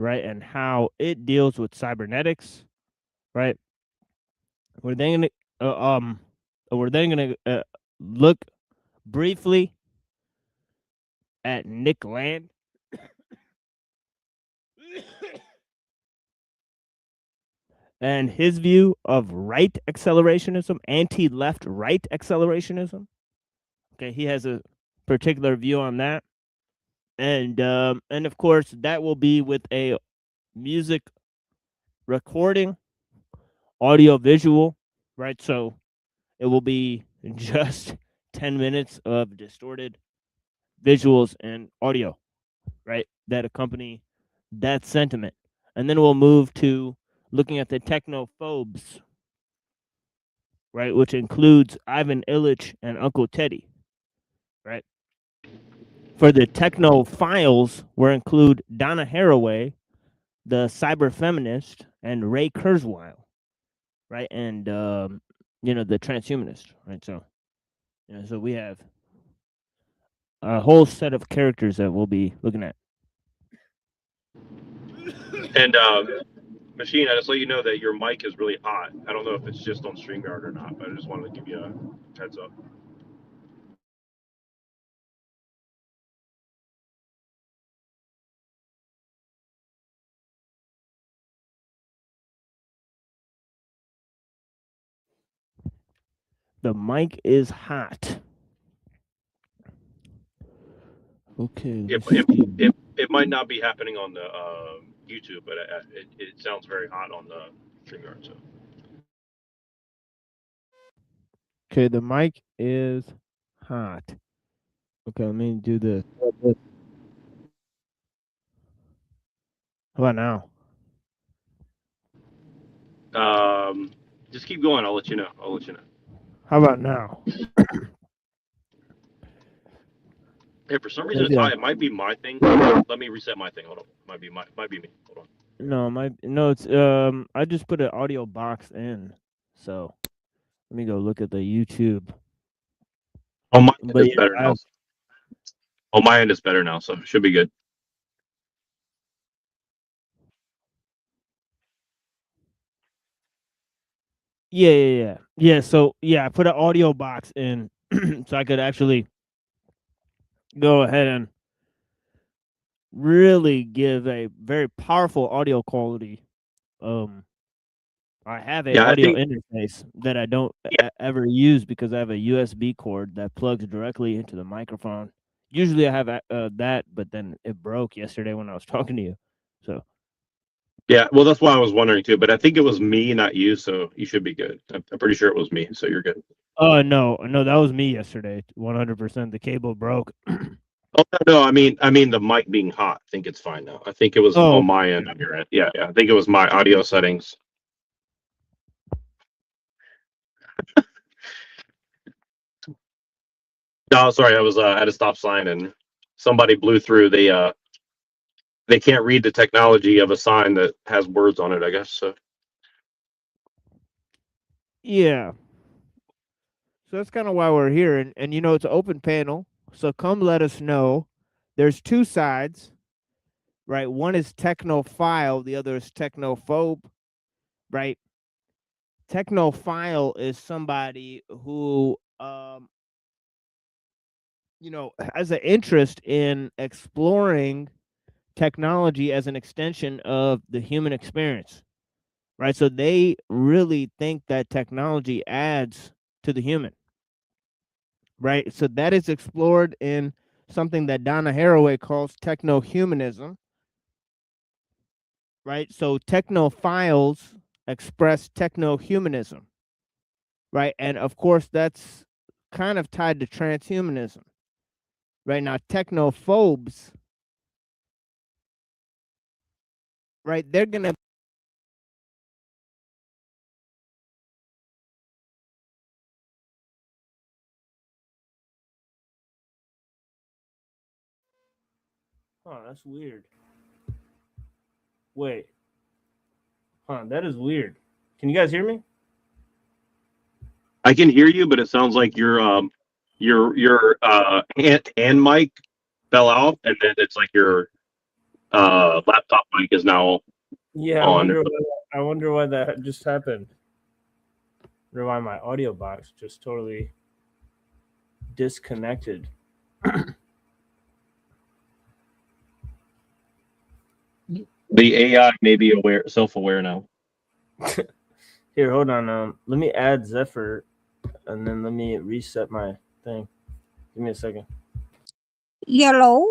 right, and how it deals with cybernetics, right? We're then gonna we're then gonna look briefly at Nick Land and his view of right accelerationism, anti-left right accelerationism. Okay, he has a particular view on that, and of course that will be with a music recording, audio visual, right? So it will be just 10 minutes of distorted visuals and audio, right? That accompany that sentiment. And then we'll move to looking at the technophobes, right? Which includes Ivan Illich and Uncle Teddy, right? For the technophiles, we'll include Donna Haraway, the cyber feminist, and Ray Kurzweil, right? And, the transhumanist, right? So, so we have a whole set of characters that we'll be looking at. And Machine, I just let you know that your mic is really hot. I don't know if it's just on StreamYard or not, but I just wanted to give you a heads up. The mic is hot. Okay, It, let's it, see. it might not be happening on the YouTube, but it sounds very hot on the StreamYard. So Okay, the mic is hot. Okay, let me do this. How about now? just keep going. I'll let you know. I'll let you know. How about now? Hey, for some reason it's Maybe hot. I. It might be my thing. Let me reset my thing. Hold on. Might be me. Hold on. No, it's I just put an audio box in. So let me go look at the YouTube. On my end But is yeah, better now. On my end is better now, so it should be good. yeah. So yeah, I put an audio box in so I could actually go ahead and really give a very powerful audio quality. Um, I have a Yeah, I audio think. interface that I don't Yeah, ever use because I have a USB cord that plugs directly into the microphone. Usually I have that, but then it broke yesterday when I was talking to you. So, yeah. Well, that's why I was wondering too. But I think it was me, not you, so you should be good. I'm pretty sure it was me, so you're good. oh no, that was me yesterday. 100%. The cable broke. Oh no, I mean the mic being hot. I think it's fine now. I think it was Oh, on my end on your end. Yeah, yeah. I think it was my audio settings. No, sorry, I was at a stop sign and somebody blew through. They can't read the technology of a sign that has words on it. I guess so. yeah. So that's kind of why we're here, and it's an open panel. So come let us know. There's two sides, right? One is technophile, the other is technophobe, right? Technophile is somebody who has an interest in exploring technology as an extension of the human experience, right? So they really think that technology adds to the human, right? So that is explored in something that Donna Haraway calls techno-humanism, right? So technophiles express techno-humanism, right? And of course, that's kind of tied to transhumanism, right? Now, technophobes, right? They're gonna. Oh, that's weird. Wait, that is weird. Can you guys hear me? I can hear you, but it sounds like your hand mic fell out, and then it's like your laptop mic is now Yeah, on. I wonder why that just happened. Wonder why my audio box just totally disconnected. The AI may be self-aware now. Here, hold on. Let me add Zephyr, and then let me reset my thing. Give me a second. Hello,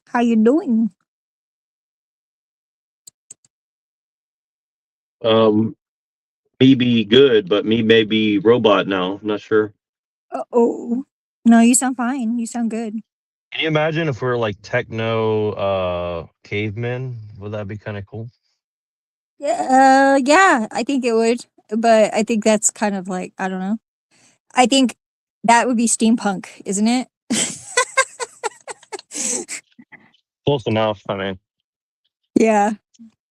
how you doing? Me be good, but me may be robot now. I'm not sure. Oh, no, you sound fine. You sound good. Can you imagine if we're like techno cavemen? Would that be kind of cool? Yeah, I think it would, but I think that's kind of like, I don't know. I think that would be steampunk, isn't it? Close enough. I mean, Yeah,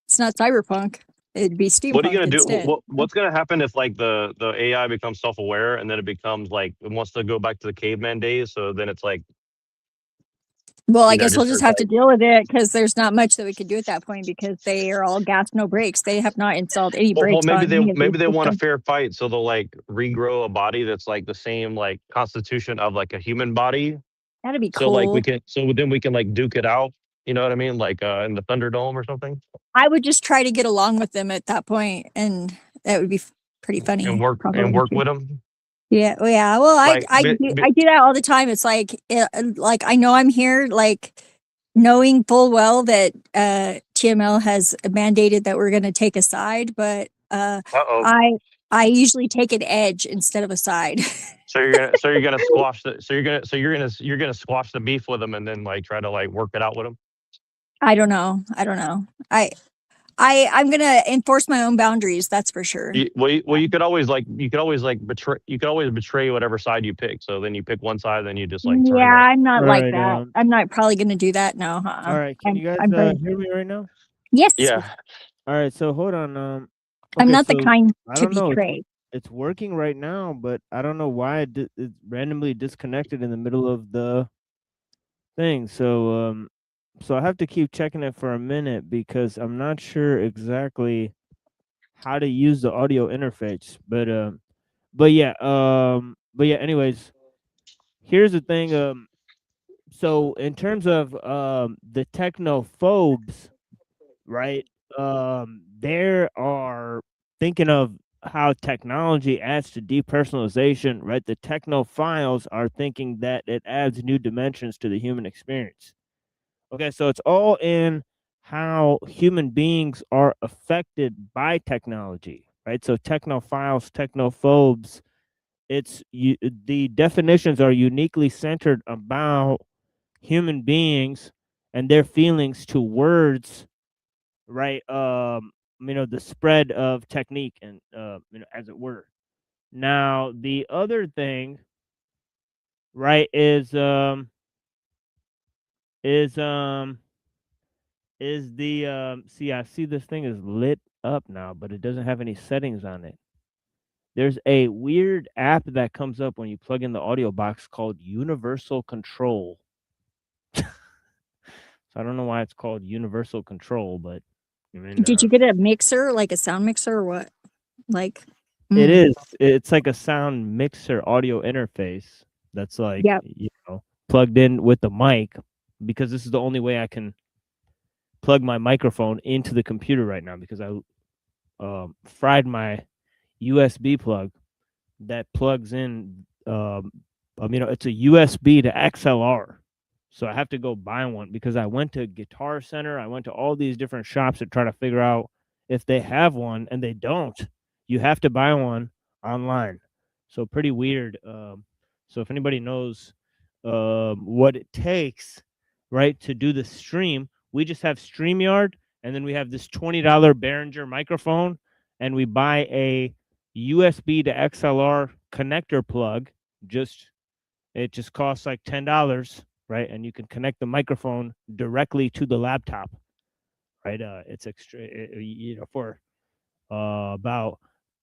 it's not cyberpunk. It'd be what are you steampunk gonna do? instead. What's gonna happen if like the AI becomes self-aware and then it becomes like it wants to go back to the caveman days? So then it's like, Well, I you know, guess we'll just starts have to like, deal with it because there's not much that we could do at that point because they are all gas, no brakes. They have not installed any well, brakes on any of these maybe they want a systems. fair fight, so they'll like regrow a body that's like the same like constitution of like a human body. That'd be So like cool. then we can like duke it out. You know what I mean? Like in the Thunderdome or something. I would just try to get along with them at that point, and that would be pretty funny. And Probably. work with them. Yeah, well, yeah. Well, Like, I do that all the time. It's like I know I'm here, like knowing full well that TML has mandated that we're going to take a side, but uh-oh. I usually take an edge instead of a side. So you're gonna squash the you're gonna squash the beef with them and then like try to like work it out with them. I don't know. I'm gonna enforce my own boundaries. That's for sure. You could always betray whatever side you pick. So then you pick one side, then you just like turn. Yeah, I'm not All like right, that. I'm not probably gonna do that. No. All right, can you guys I'm very- hear me right now? Yes. Yeah. All right, so hold on. I'm okay, not the so kind I to don't know. betray. It's working right now, but I don't know why it randomly disconnected in the middle of the thing. So so I have to keep checking it for a minute because I'm not sure exactly how to use the audio interface. But yeah. Anyways, here's the thing. So in terms of the technophobes, right? There are thinking of how technology adds to depersonalization, right? The technophiles are thinking that it adds new dimensions to the human experience. Okay, so it's all in how human beings are affected by technology, right? So technophiles, technophobes, the definitions are uniquely centered about human beings and their feelings to words, right? The spread of technique and as it were. Now the other thing, right, is the see, I see this thing is lit up now, but it doesn't have any settings on it. There's a weird app that comes up when you plug in the audio box called Universal Control. So I don't know why it's called Universal Control, but I mean, Did you get a mixer, like a sound mixer, or what? Like, it is. It's like a sound mixer audio interface that's like, Yep. plugged in with the mic, because this is the only way I can plug my microphone into the computer right now, because I fried my USB plug that plugs in. It's a USB to XLR. So I have to go buy one because I went to Guitar Center. I went to all these different shops to try to figure out if they have one, and they don't. You have to buy one online. So pretty weird. So if anybody knows what it takes, right, to do the stream, we just have StreamYard, and then we have this $20 Behringer microphone, and we buy a USB to XLR connector plug. It just costs like $10, right? And you can connect the microphone directly to the laptop, right? It's extra, for about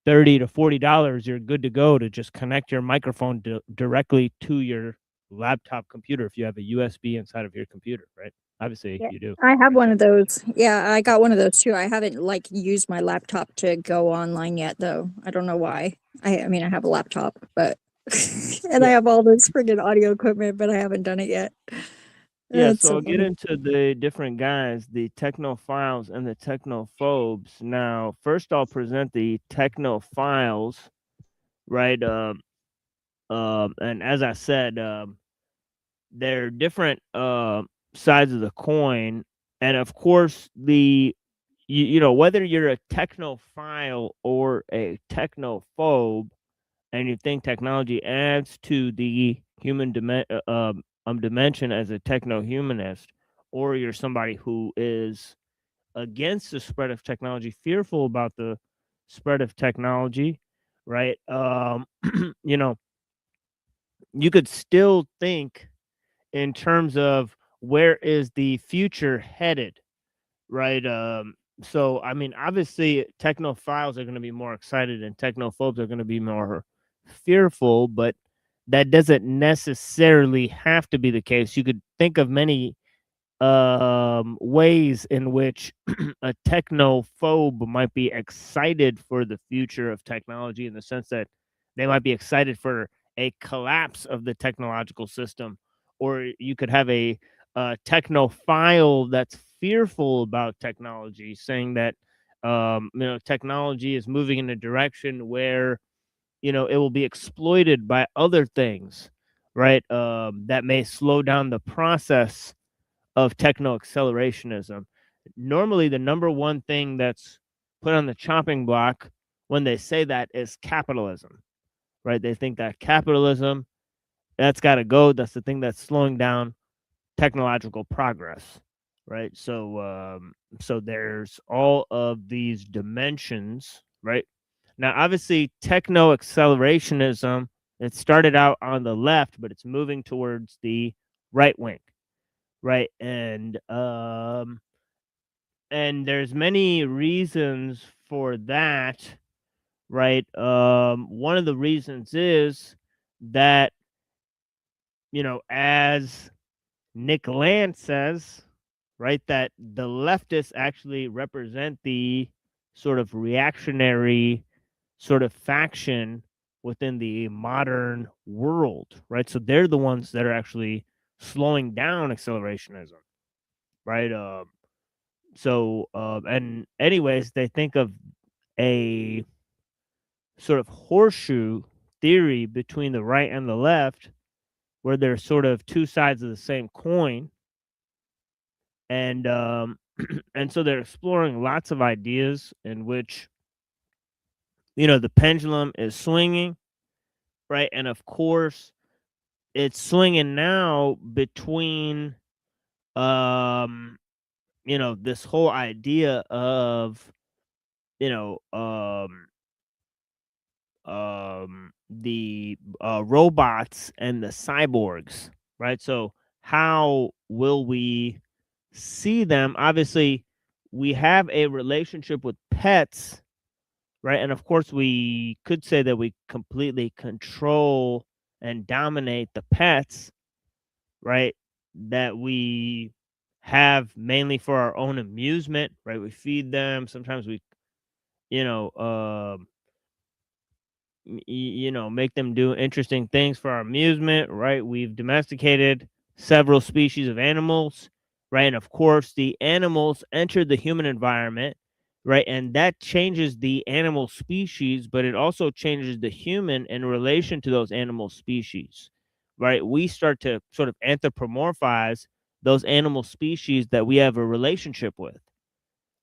$30 to $40, you're good to go to just connect your microphone directly to your laptop computer if you have a USB inside of your computer, right? Obviously, Yeah, you do. I have right? one of those. Yeah, I got one of those too. I haven't like used my laptop to go online yet though. I don't know why. I mean I have a laptop, but and I Yeah. have all this friggin' audio equipment, but I haven't done it yet. Yeah, It's so so I'll get funny. into the different guys, the technophiles and the technophobes. Now, first I'll present the technophiles, right? And as I said, they're different sides of the coin, and of course, you know, whether you're a technophile or a technophobe, and you think technology adds to the human dimension as a techno-humanist, or you're somebody who is against the spread of technology, fearful about the spread of technology, right? You know, you could still think in terms of where is the future headed, right? So I mean, obviously, technophiles are going to be more excited, and technophobes are going to be more fearful, but that doesn't necessarily have to be the case. You could think of many ways in which a technophobe might be excited for the future of technology, in the sense that they might be excited for a collapse of the technological system, or you could have a technophile that's fearful about technology, saying that you know, technology is moving in a direction where, you know, it will be exploited by other things, right? That may slow down the process of techno accelerationism. Normally, the number one thing that's put on the chopping block when they say that is capitalism, right? They think that capitalism, that's got to go. That's the thing that's slowing down technological progress, right? So there's all of these dimensions, right? Now, obviously, techno accelerationism, it started out on the left, but it's moving towards the right wing, right? And there's many reasons for that, right? One of the reasons is that, you know, as Nick Land says, right, that the leftists actually represent the sort of reactionary sort of faction within the modern world, right? So they're the ones that are actually slowing down accelerationism, right? And anyways, they think of a sort of horseshoe theory between the right and the left, where they're sort of two sides of the same coin, and and so they're exploring lots of ideas in which, you know, the pendulum is swinging, right? And of course, it's swinging now between um you know, this whole idea of, you know, the robots and the cyborgs, right? So how will we see them? Obviously, we have a relationship with pets, right? And of course, we could say that we completely control and dominate the pets, right? That we have mainly for our own amusement, right? We feed them. Sometimes we, you know, you know, make them do interesting things for our amusement, right? We've domesticated several species of animals, right? And of course, the animals enter the human environment, right? And that changes the animal species, but it also changes the human in relation to those animal species, right? We start to sort of anthropomorphize those animal species that we have a relationship with,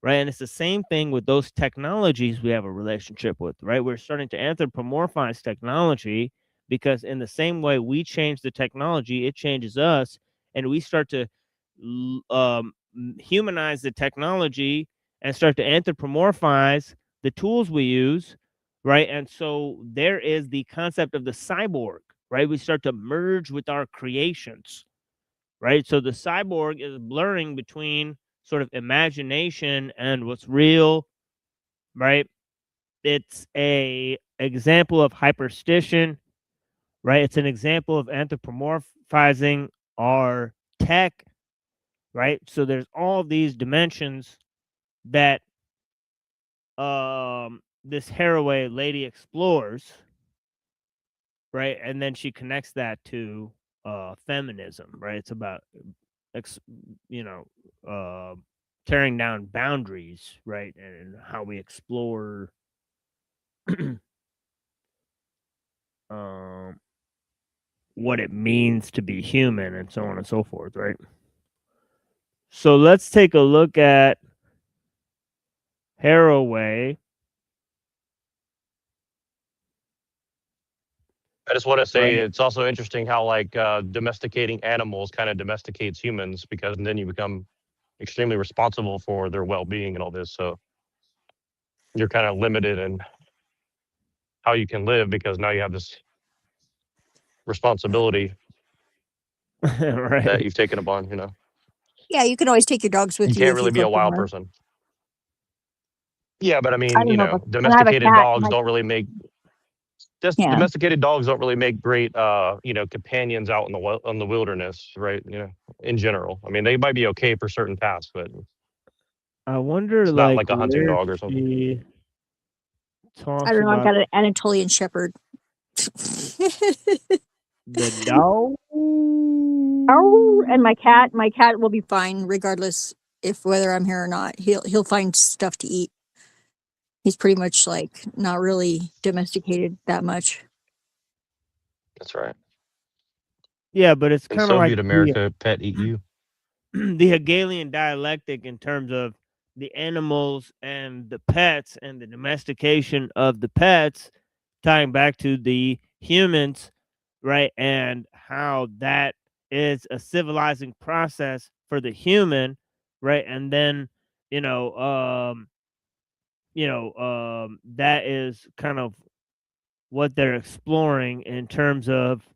right? And it's the same thing with those technologies we have a relationship with, right? We're starting to anthropomorphize technology, because in the same way we change the technology, it changes us, and we start to humanize the technology and start to anthropomorphize the tools we use, right? And so there is the concept of the cyborg, right? We start to merge with our creations, right? So the cyborg is blurring between sort of imagination and what's real, right? It's a example of hyperstition, right? It's an example of anthropomorphizing our tech, right? So there's all these dimensions that this Haraway lady explores, right? And then she connects that to feminism, right? It's about tearing down boundaries, right? And how we explore what it means to be human and so on and so forth, right? So let's take a look at Haraway. I just want to say Right. it's also interesting how like domesticating animals kind of domesticates humans, because then you become extremely responsible for their well-being and all this. So you're kind of limited in how you can live, because now you have this responsibility Right. that you've taken upon. You know, Yeah, you can always take your dogs with you you can't if really you be go a wild somewhere. person. Yeah, but I I mean, don't you know, know, and I have a domesticated cat. dogs My, don't really make yeah, domesticated dogs don't really make great companions out in the wilderness, right? You know, in general. I mean, they might be okay for certain tasks, but I wonder, it's not like, like a hunting where dog or something. she I talks don't know. I've about got an Anatolian Shepherd. the dog. Oh, and my cat will be fine regardless if whether I'm here or not. He'll find stuff to eat. He's pretty much like not really domesticated that much. That's right. Yeah, but it's In kind of like Soviet America, pet eat you. the Hegelian dialectic in terms of the animals and the pets and the domestication of the pets, tying back to the humans, right? And how that is a civilizing process for the human, right? And then, that is kind of what they're exploring in terms of,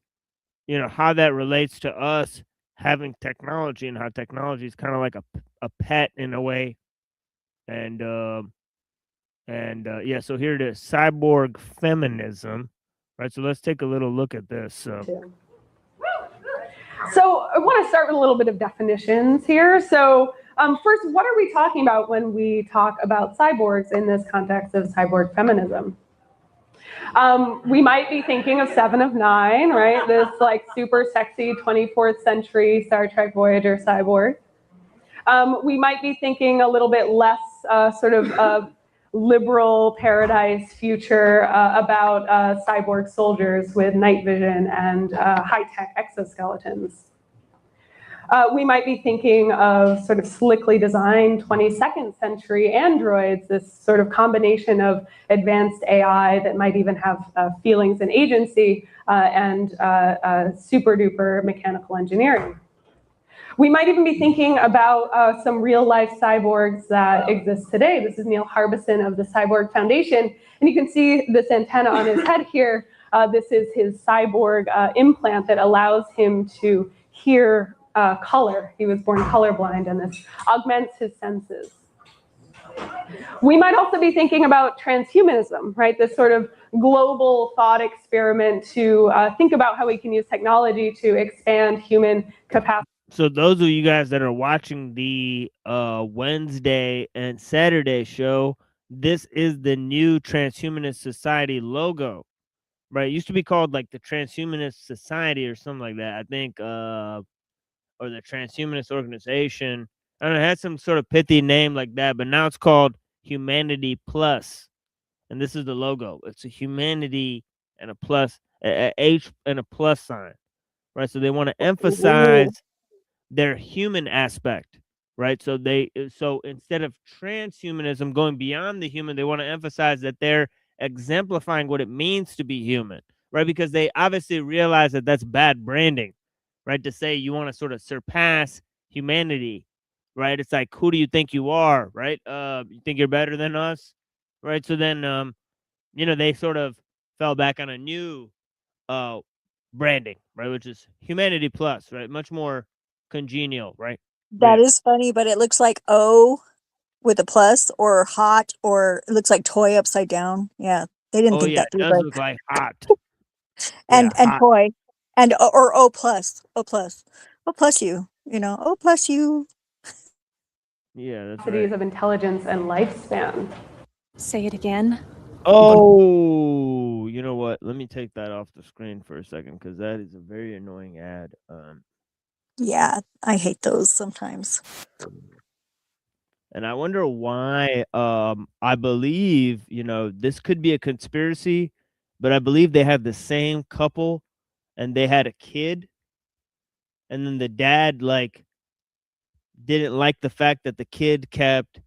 how that relates to us having technology and how technology is kind of like a pet in a way. And yeah, so here it is, cyborg feminism, right? So let's take a little look at this. So I want to start with a little bit of definitions here. So first, what are we talking about when we talk about cyborgs in this context of cyborg feminism? We might be thinking of Seven of Nine, right? This like super sexy 24th century Star Trek Voyager cyborg. We might be thinking a little bit less sort of liberal paradise future about cyborg soldiers with night vision and high-tech exoskeletons. We might be thinking of sort of slickly designed 22nd century androids, this sort of combination of advanced AI that might even have feelings and agency and super duper mechanical engineering. We might even be thinking about some real life cyborgs that exist today. This is Neil Harbison of the Cyborg Foundation. And you can see this antenna on his head here. This is his cyborg implant that allows him to hear color. He was born colorblind, and this augments his senses. We might also be thinking about transhumanism, right? This sort of global thought experiment to think about how we can use technology to expand human capacity. So those of you guys that are watching the Wednesday and Saturday show, this is the new Transhumanist Society logo, right? It used to be called like the Transhumanist Society or something like that, I think, or the Transhumanist Organization. I don't know, it had some sort of pithy name like that, but now it's called Humanity Plus, and this is the logo. It's a humanity and a plus, a H and a plus sign, right? So they want to emphasize their human aspect, right? So so instead of transhumanism going beyond the human, they want to emphasize that they're exemplifying what it means to be human, right? Because they obviously realize that that's bad branding, right? To say you want to sort of surpass humanity, right? It's like, who do you think you are, right? You think you're better than us, right? So then, they sort of fell back on a new branding, right? Which is Humanity Plus, right? Much more congenial, right? That is funny, but it looks like O with a plus, or hot, or it looks like toy upside down. Yeah, they didn't Oh think yeah, that it through. does But look like hot. and Hot. toy, and or O plus, O plus, O plus you, O plus you. Yeah, that's capacities right. of intelligence and lifespan. Say it again. Oh, you know what? Let me take that off the screen for a second because that is a very annoying ad. Yeah, I hate those sometimes. And I wonder why. I believe this could be a conspiracy, but I believe they have the same couple, and they had a kid, and then the dad didn't like the fact that the kid kept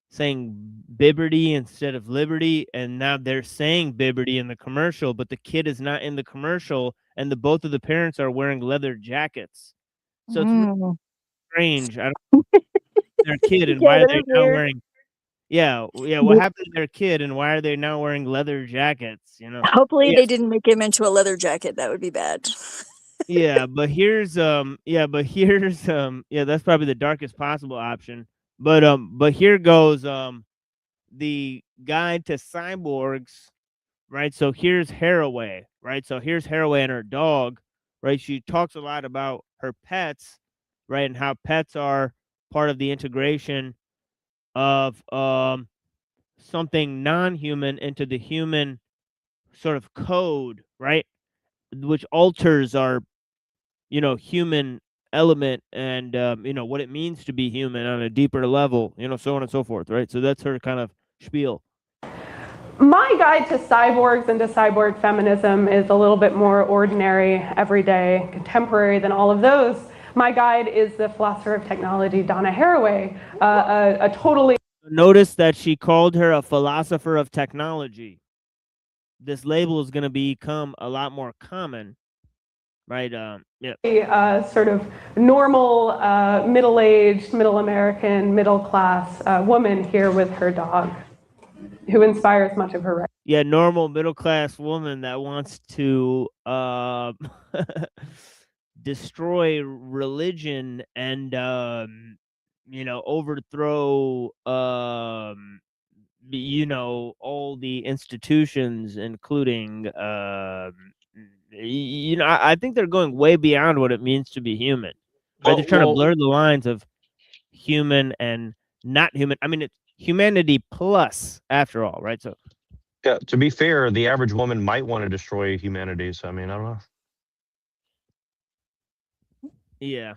saying Bibberty instead of Liberty, and now they're saying Bibberty in the commercial, but the kid is not in the commercial, and both of the parents are wearing leather jackets. So it's really Mm. strange. I don't know their kid and Yeah, why are that they is now weird. wearing what happened to their kid and why are they now wearing leather jackets, Hopefully Yeah. they didn't make him into a leather jacket. That would be bad. But here's that's probably the darkest possible option. But here goes the guide to cyborgs, right? So here's Haraway, right? So here's Haraway and her dog, right? She talks a lot about her pets, right? And how pets are part of the integration of something non-human into the human sort of code, right? Which alters our, human element and what it means to be human on a deeper level, so on and so forth, right? So that's her kind of spiel. My guide to cyborgs and to cyborg feminism is a little bit more ordinary, everyday, contemporary than all of those. My guide is the philosopher of technology, Donna Haraway, a totally Notice that she called her a philosopher of technology. This label is going to become a lot more common, right? sort of normal, middle-aged, middle American, middle-class woman here with her dog, who inspires much of her writing. Yeah, normal middle-class woman that wants to destroy religion and overthrow all the institutions, including I think they're going way beyond what it means to be human. Right? They're trying to blur the lines of human and not human. I mean, it's humanity plus, after all, right? So Yeah, to be fair, the average woman might want to destroy humanity. So I mean, I don't know. yeah.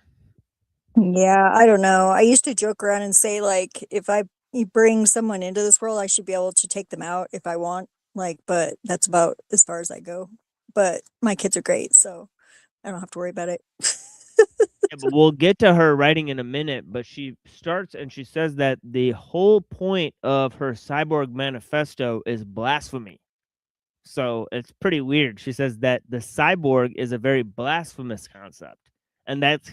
Yeah, I don't know. I used to joke around and say, like, if you bring someone into this world, I should be able to take them out if I want. Like, but that's about as far as I go. But my kids are great, so I don't have to worry about it. Yeah, but we'll get to her writing in a minute, but she starts and she says that the whole point of her cyborg manifesto is blasphemy. So it's pretty weird. She says that the cyborg is a very blasphemous concept. And that's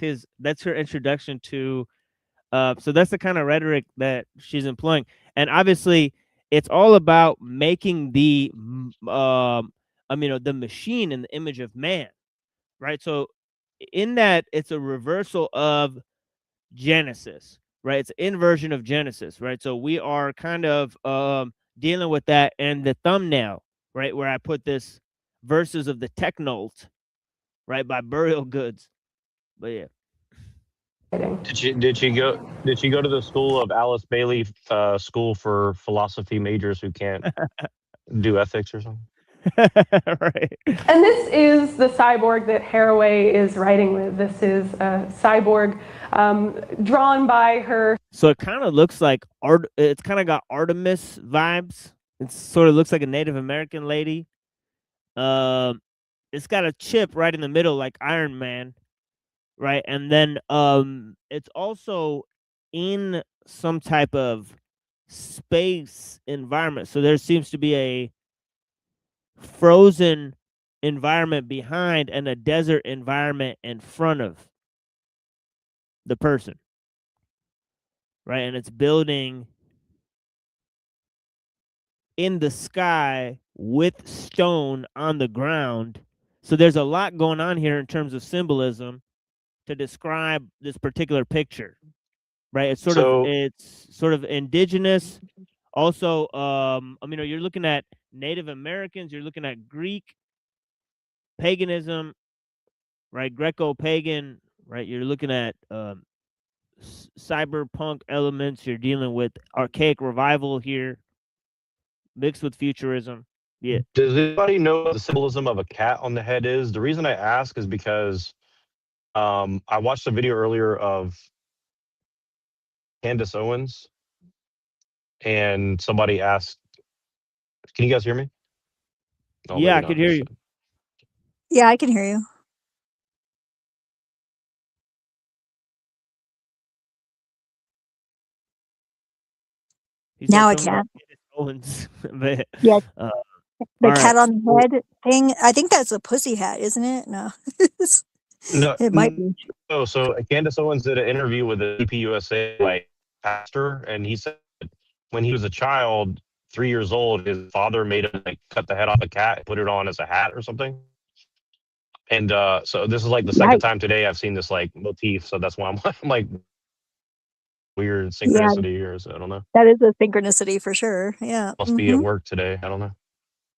her introduction to so that's the kind of rhetoric that she's employing. And obviously it's all about making the the machine in the image of man, right? So in that it's a reversal of Genesis, right? It's an inversion of Genesis, right? So we are kind of dealing with that in the thumbnail, right, where I put this verses of the Technolt, right, by Burial Goods. But yeah. Did she go to the school of Alice Bailey School for Philosophy majors who can't do ethics or something? Right. And this is the cyborg that Haraway is writing with. This is a cyborg drawn by her. So it kind of looks like it's kind of got Artemis vibes. It sort of looks like a Native American lady. It's got a chip right in the middle like Iron Man, right? And then it's also in some type of space environment. So there seems to be a frozen environment behind and a desert environment in front of the person, right? And it's building in the sky with stone on the ground. So there's a lot going on here in terms of symbolism to describe this particular picture, right? It's sort of indigenous. Also, you're looking at Native Americans, you're looking at Greek paganism, right? Greco-pagan, right? You're looking at cyberpunk elements. You're dealing with archaic revival here, mixed with futurism. Yeah. Does anybody know what the symbolism of a cat on the head is? The reason I ask is because I watched a video earlier of Candace Owens, and somebody asked, "Can you guys hear me?" Oh, Yeah, maybe I could not. hear you. Yeah, I can hear you. He said Now I something about can. Candace Owens. But, Yeah. uh, The all cat right. on the head thing. I think that's a pussy hat, isn't it? No. No, It might be. no. So Candace Owens did an interview with the DPUSA like pastor, and he said when he was a child, 3 years old, his father made him like cut the head off a cat, and put it on as a hat or something. And so this is like the second Right. time today I've seen this like motif. So that's why I'm like weird Yeah, synchronicity here. So I don't know. that is a synchronicity for sure. Yeah. Must be at work today. I don't know.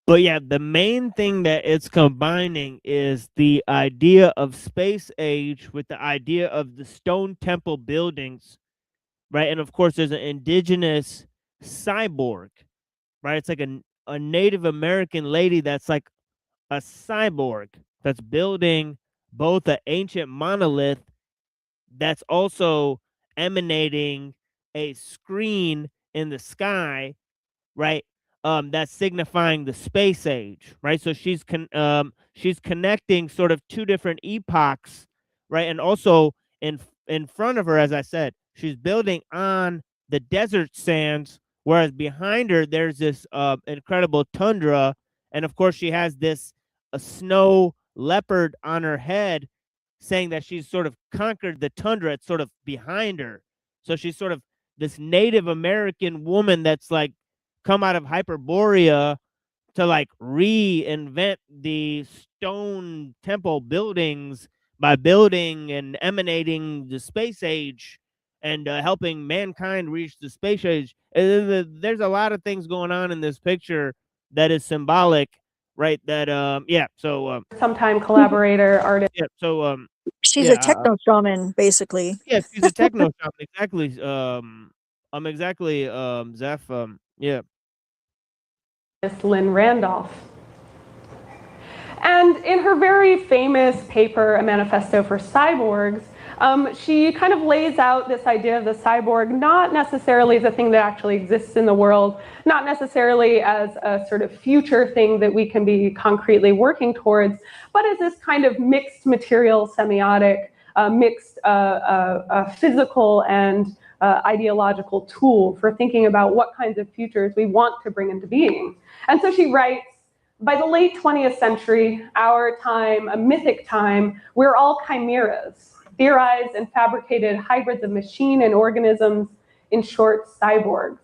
But yeah, the main thing that it's combining is the idea of space age with the idea of the stone temple buildings, right? And of course, there's an indigenous cyborg, right? It's like a Native American lady that's like a cyborg that's building both an ancient monolith that's also emanating a screen in the sky, right? That's signifying the space age, right? So she's connecting sort of two different epochs, right? And also in front of her, as I said, she's building on the desert sands, whereas behind her there's this incredible tundra, and of course she has this a snow leopard on her head, saying that she's sort of conquered the tundra. It's sort of behind her, so she's sort of this Native American woman that's like come out of Hyperborea to like reinvent the stone temple buildings by building and emanating the space age and helping mankind reach the space age. There's a lot of things going on in this picture that is symbolic, right? That yeah. So Sometime collaborator, artist. yeah. So She's yeah. a techno shaman, basically. Yeah, she's a techno shaman. Exactly. Exactly. Zeph. Yeah. Lynn Randolph. And in her very famous paper, A Manifesto for Cyborgs, she kind of lays out this idea of the cyborg not necessarily as a thing that actually exists in the world, not necessarily as a sort of future thing that we can be concretely working towards, but as this kind of mixed material semiotic, mixed physical and ideological tool for thinking about what kinds of futures we want to bring into being. And so she writes, by the late 20th century, our time, a mythic time, we're all chimeras, theorized and fabricated hybrids of machine and organisms, in short, cyborgs.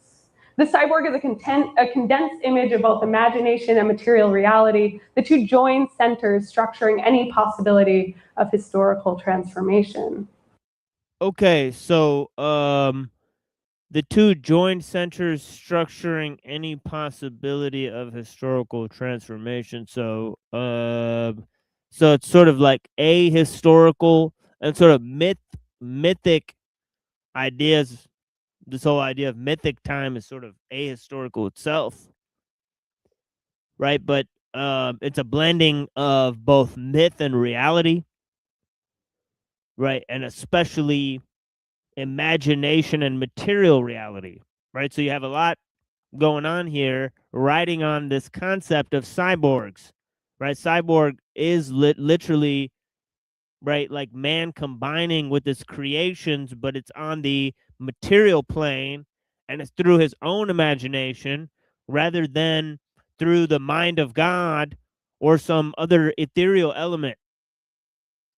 The cyborg is a condensed image of both imagination and material reality, the two joined centers structuring any possibility of historical transformation. Okay, so the two joined centers structuring any possibility of historical transformation. So so it's sort of like ahistorical and sort of mythic ideas. This whole idea of mythic time is sort of ahistorical itself, right? But it's a blending of both myth and reality, right? And especially imagination and material reality, right? So you have a lot going on here, riding on this concept of cyborgs, right? Cyborg is literally, right, like man combining with his creations, but it's on the material plane and it's through his own imagination rather than through the mind of God or some other ethereal element,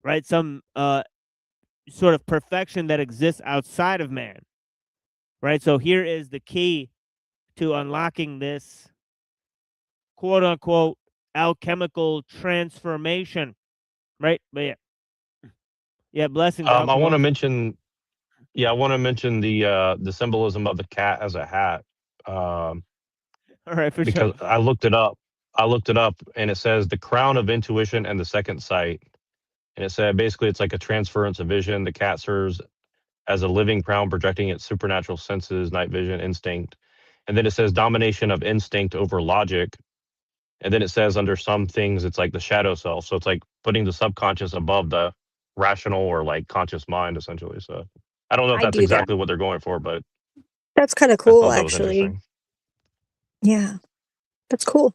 right? Some sort of perfection that exists outside of man, right? So here is the key to unlocking this quote unquote alchemical transformation, right? But yeah, blessings. I want to mention, I want to mention the symbolism of the cat as a hat. All right, for because sure. I looked it up. And it says the crown of intuition and the second sight. And it said basically it's like a transference of vision. The cat serves as a living crown projecting its supernatural senses, night vision, instinct. And then it says domination of instinct over logic. And then it says under some things, it's like the shadow self. So it's like putting the subconscious above the rational or like conscious mind, essentially. So I don't know if I that's do that. exactly what they're going for, but That's kind of I cool, thought that was actually. interesting. Yeah, that's cool.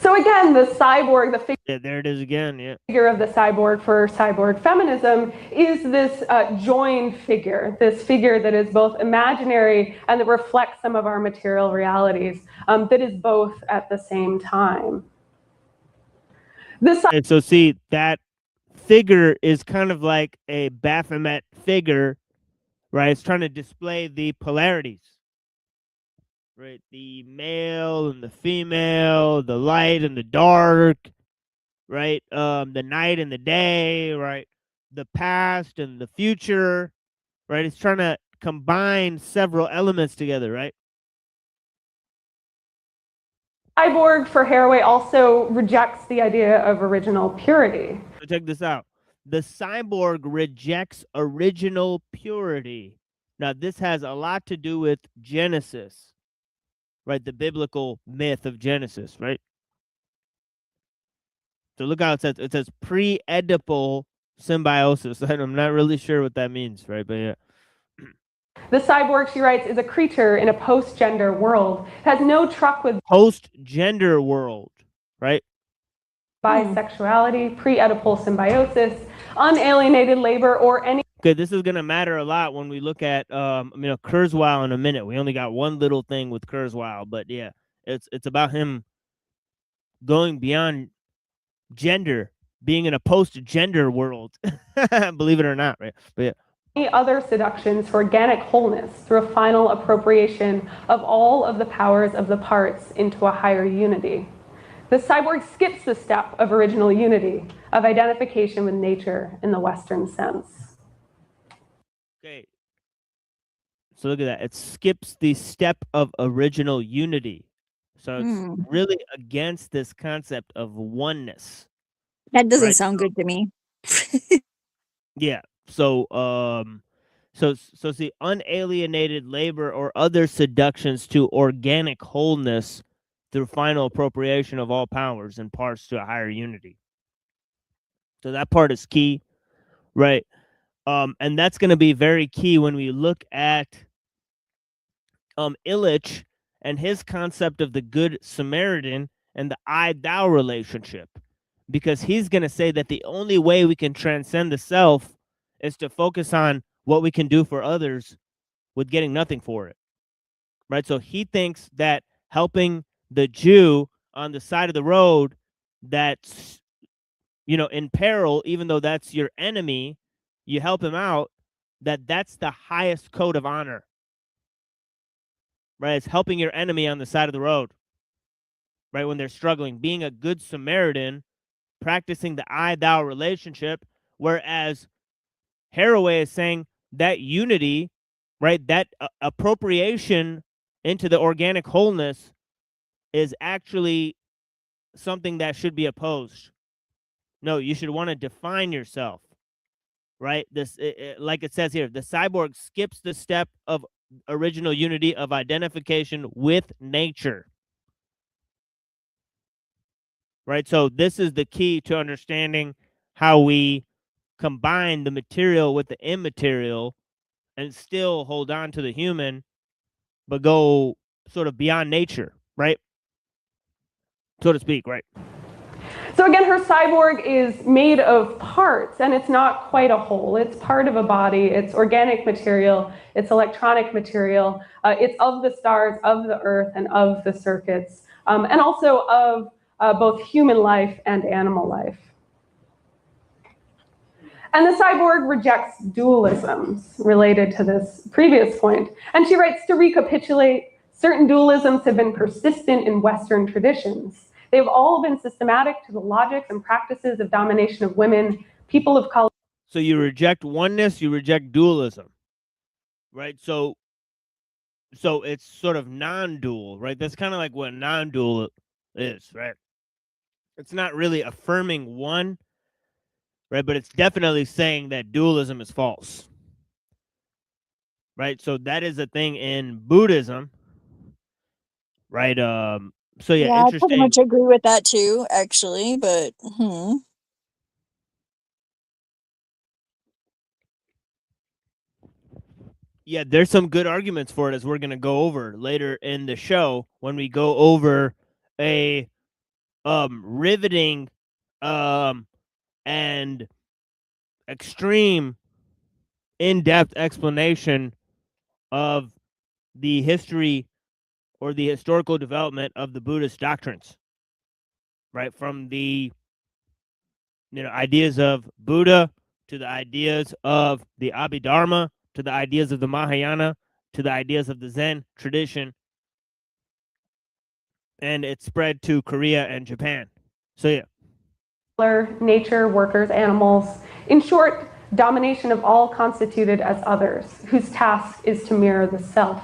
So again, the cyborg, the Yeah, there it is again. Yeah. figure of the cyborg for cyborg feminism is this joined figure, this figure that is both imaginary and that reflects some of our material realities, that is both at the same time. This And so see, that figure is kind of like a Baphomet figure, right? It's trying to display the polarities, right? The male and the female, the light and the dark, right? The night and the day, right? The past and the future, right? It's trying to combine several elements together, right? cyborg for Haraway also rejects the idea of original purity. So check this out. The cyborg rejects original purity. Now, this has a lot to do with Genesis, right? The biblical myth of Genesis, right? So look how it says. It says pre-Oedipal symbiosis. I'm not really sure what that means, right? But yeah. The cyborg, she writes, is a creature in a post-gender world. It has no truck with Post-gender world, right? bisexuality, pre-Oedipal symbiosis, unalienated labor, or any Okay, this is gonna matter a lot when we look at Kurzweil in a minute. We only got one little thing with Kurzweil, but yeah, it's about him going beyond gender, being in a post-gender world. Believe it or not, right? But yeah. other seductions for organic wholeness through a final appropriation of all of the powers of the parts into a higher unity. The cyborg skips the step of original unity, of identification with nature in the Western sense. Okay. So look at that. It skips the step of original unity. So it's really against this concept of oneness. That doesn't Right. sound good to me. Yeah. So so see, unalienated labor or other seductions to organic wholeness through final appropriation of all powers and parts to a higher unity. So that part is key, right? And that's going to be very key when we look at Illich and his concept of the Good Samaritan and the I-thou relationship, because he's going to say that the only way we can transcend the self is to focus on what we can do for others with getting nothing for it, right? So he thinks that helping the Jew on the side of the road that's, in peril, even though that's your enemy, you help him out, that's the highest code of honor, right? It's helping your enemy on the side of the road, right? When they're struggling, being a good Samaritan, practicing the I-thou relationship, whereas Haraway is saying that unity, right, that appropriation into the organic wholeness is actually something that should be opposed. No, you should want to define yourself, right? Like it says here, the cyborg skips the step of original unity of identification with nature, right? So this is the key to understanding how we combine the material with the immaterial and still hold on to the human, but go sort of beyond nature, right? So to speak, right? So again, her cyborg is made of parts, and it's not quite a whole. It's part of a body. It's organic material. It's electronic material. It's of the stars, of the earth, and of the circuits, and also of both human life and animal life. And the cyborg rejects dualisms related to this previous point. And she writes, to recapitulate, certain dualisms have been persistent in Western traditions. They've all been systematic to the logics and practices of domination of women, people of color. So you reject oneness, you reject dualism, right? So it's sort of non-dual, right? That's kind of like what non-dual is, right? It's not really affirming one, right? But it's definitely saying that dualism is false, right? So that is a thing in Buddhism, right? So yeah, Yeah, I pretty interesting. much agree with that too, actually, but Yeah, there's some good arguments for it, as we're going to go over later in the show when we go over a riveting and extreme in-depth explanation of the history or the historical development of the Buddhist doctrines, right? From the ideas of Buddha to the ideas of the Abhidharma to the ideas of the Mahayana to the ideas of the Zen tradition, and it spread to Korea and Japan. So yeah, nature, workers, animals. In short, domination of all constituted as others, whose task is to mirror the self.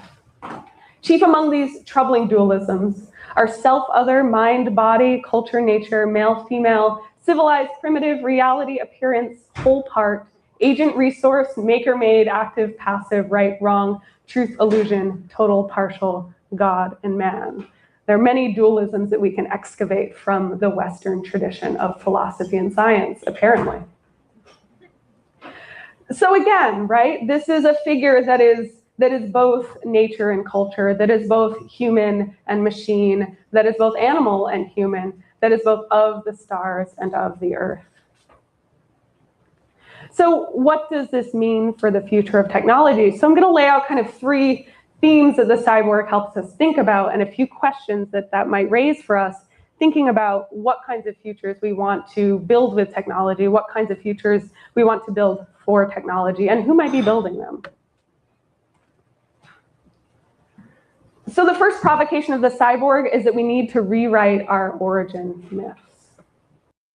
Chief among these troubling dualisms are self-other, mind, body, culture, nature, male, female, civilized, primitive, reality, appearance, whole part, agent, resource, maker-made, active, passive, right, wrong, truth, illusion, total, partial, God, and man. There are many dualisms that we can excavate from the Western tradition of philosophy and science, apparently. So again, right, this is a figure that is both nature and culture, that is both human and machine, that is both animal and human, that is both of the stars and of the earth. So what does this mean for the future of technology? So I'm going to lay out kind of 3 themes that the cyborg helps us think about, and a few questions that might raise for us, thinking about what kinds of futures we want to build with technology, what kinds of futures we want to build for technology, and who might be building them. So the first provocation of the cyborg is that we need to rewrite our origin myths.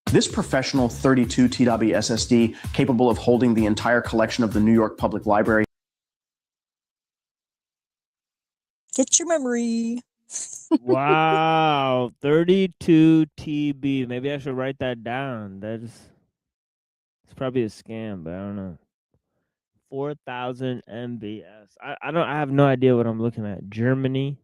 This professional 32 TW SSD, capable of holding the entire collection of the New York Public Library. get your memory. wow, 32 TB. Maybe I should write that down. It's probably a scam, but I don't know. 4,000 MBS. I have no idea what I'm looking at. Germany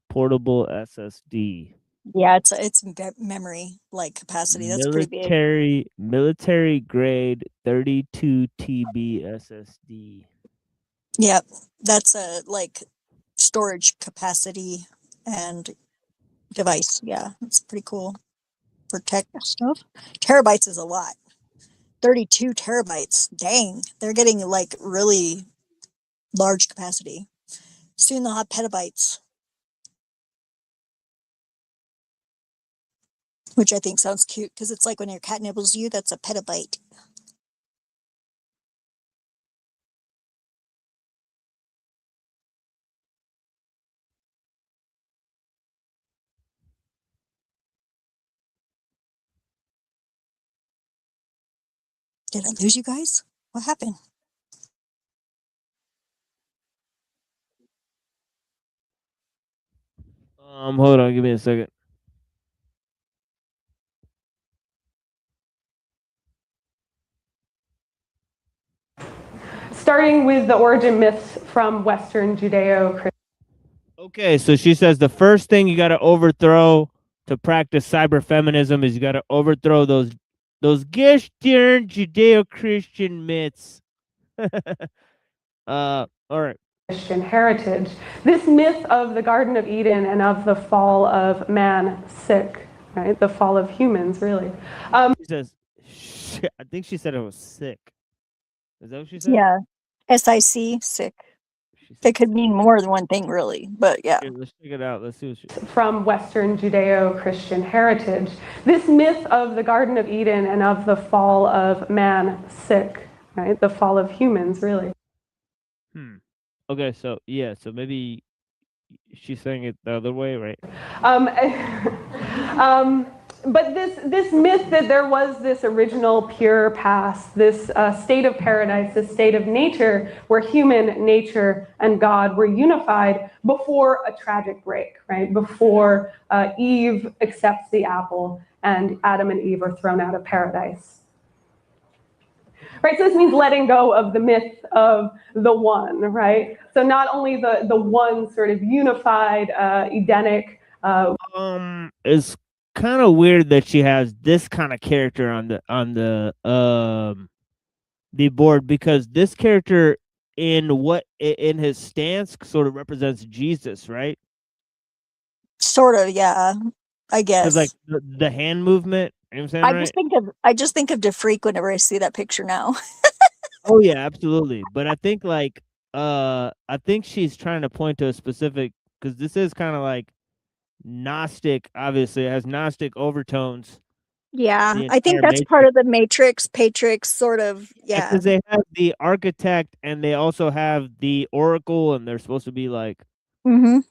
portable SSD. Yeah, it's memory like capacity. That's pretty big. Military grade 32 TB SSD. Yep, that's a like storage capacity and device. Yeah, it's pretty cool for tech stuff. Terabytes is a lot. 32 terabytes. Dang, they're getting like really large capacity. Soon they'll have petabytes, which I think sounds cute because it's like when your cat nibbles you, that's a petabyte. Did I lose you guys? What happened? Hold on, give me a second. Starting with the origin myths from Western Judeo-Christian. Okay, so she says the first thing you got to overthrow to practice cyber feminism is you got to overthrow those Gestirn Judeo-Christian myths. All right. Christian heritage. This myth of the Garden of Eden and of the fall of man, sick, right? The fall of humans, really. She says, I think she said it was sick. Is that what she said? Yeah, SIC, sick. It could mean more than one thing, really, but yeah. Here, let's check it out. Let's see what she from Western Judeo-Christian heritage. This myth of the Garden of Eden and of the fall of man, sick, right? The fall of humans, really. Okay, so yeah, so maybe she's saying it the other way, right? But this myth that there was this original pure past, this state of paradise, this state of nature where human nature and God were unified before a tragic break, right? Before Eve accepts the apple and Adam and Eve are thrown out of paradise. Right, so this means letting go of the myth of the one, right? So not only the one sort of unified, Edenic. It's kind of weird that she has this kind of character on the board, because this character in his stance sort of represents Jesus, right? Sort of, yeah. I Because guess. like the hand movement, you know what I'm saying, right? I just think of DeFreak whenever I see that picture now. Oh yeah, absolutely. But I think I think she's trying to point to a specific, because this is kind of like Gnostic. Obviously, it has Gnostic overtones. Yeah, The I think entire that's part of the Patrix sort of, yeah. because they have the architect and they also have the oracle, and they're supposed to be like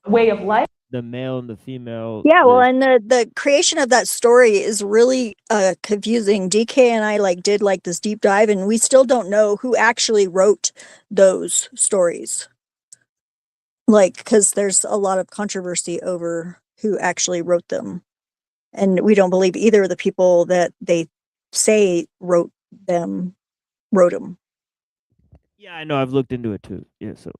Way of life. the male and the female. Yeah, well, and the creation of that story is really confusing. DK and I did this deep dive, and we still don't know who actually wrote those stories. Because there's a lot of controversy over who actually wrote them. And we don't believe either of the people that they say wrote them. Yeah, I know. I've looked into it too. Yeah, so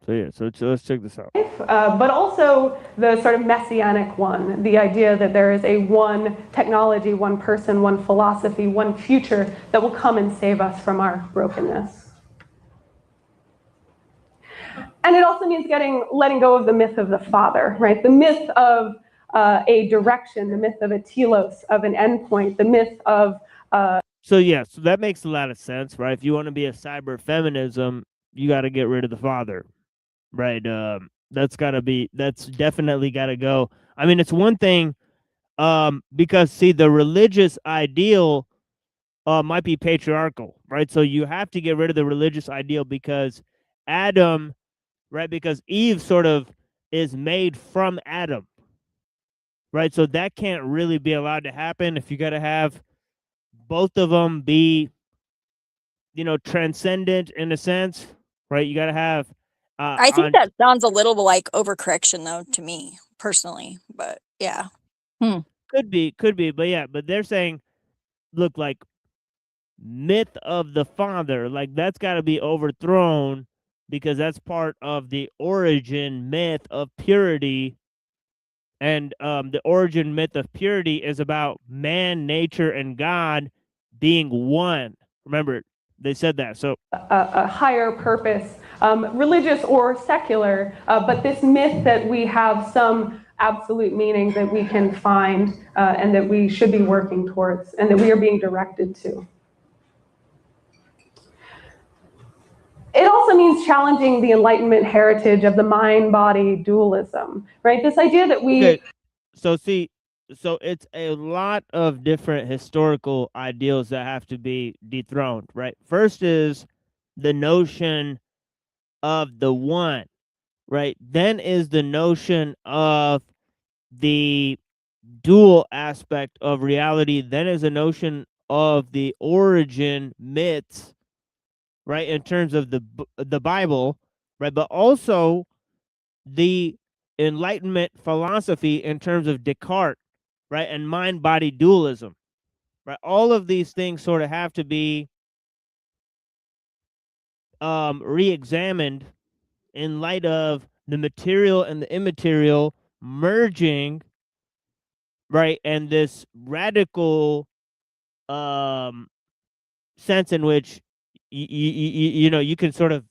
let's check this out. But also the sort of messianic one, the idea that there is a one technology, one person, one philosophy, one future that will come and save us from our brokenness. And it also means letting go of the myth of the Father, right? The myth of a direction, the myth of a telos, of an endpoint, the myth of... So that makes a lot of sense, right? If you want to be a cyber feminism, you got to get rid of the Father, right? That's definitely got to go. I mean, it's one thing, because see, the religious ideal might be patriarchal, right? So you have to get rid of the religious ideal because Adam, right? Because Eve sort of is made from Adam, right? So that can't really be allowed to happen. If you got to have both of them be, transcendent in a sense, right? You got to have. I think that sounds a little like overcorrection, though, to me personally. But yeah, could be, but they're saying, look, like myth of the Father, like that's got to be overthrown because that's part of the origin myth of purity. And the origin myth of purity is about man, nature, and God being one. Remember, they said that. So a higher purpose, religious or secular, but this myth that we have some absolute meaning that we can find and that we should be working towards and that we are being directed to. It also means challenging the Enlightenment heritage of the mind-body dualism, right? This idea that we... Okay. So it's a lot of different historical ideals that have to be dethroned, right? First is the notion of the one, right? Then is the notion of the dual aspect of reality. Then is a notion of the origin myths, right? In terms of the Bible, right? But also the Enlightenment philosophy in terms of Descartes, right? And mind-body dualism, right? All of these things sort of have to be re-examined in light of the material and the immaterial merging, right? And this radical sense in which you can sort of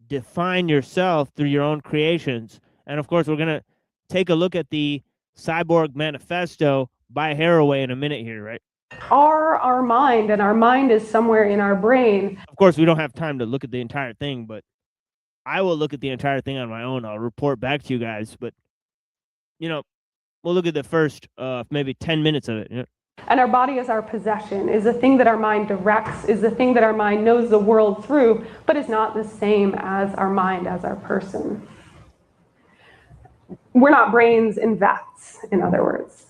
define yourself through your own creations. And of course, we're gonna take a look at the Cyborg Manifesto by Haraway in a minute here, right? Our mind, and our mind is somewhere in our brain. Of course, we don't have time to look at the entire thing, but I will look at the entire thing on my own. I'll report back to you guys, but we'll look at the first maybe 10 minutes of it. Yeah. And our body is our possession, is the thing that our mind directs, is the thing that our mind knows the world through, but is not the same as our mind, as our person. We're not brains in vats, in other words.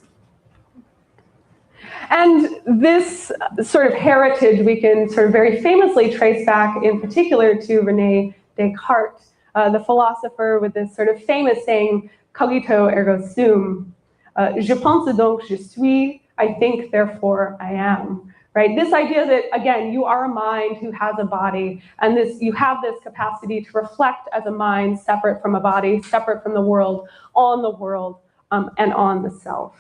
And this sort of heritage we can sort of very famously trace back in particular to Rene Descartes, the philosopher with this sort of famous saying, cogito ergo sum, je pense donc je suis, I think therefore I am. Right? This idea that, again, you are a mind who has a body, and you have this capacity to reflect as a mind separate from a body, separate from the world, and on the self.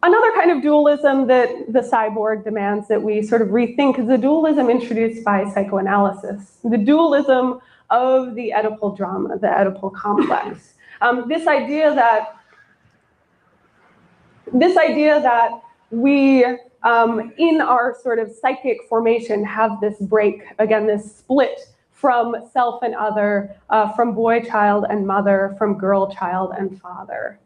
Another kind of dualism that the cyborg demands that we sort of rethink is the dualism introduced by psychoanalysis, the dualism of the Oedipal drama, the Oedipal complex. This idea that we, in our sort of psychic formation, have this break, again, this split from self and other, from boy, child, and mother, from girl, child, and father.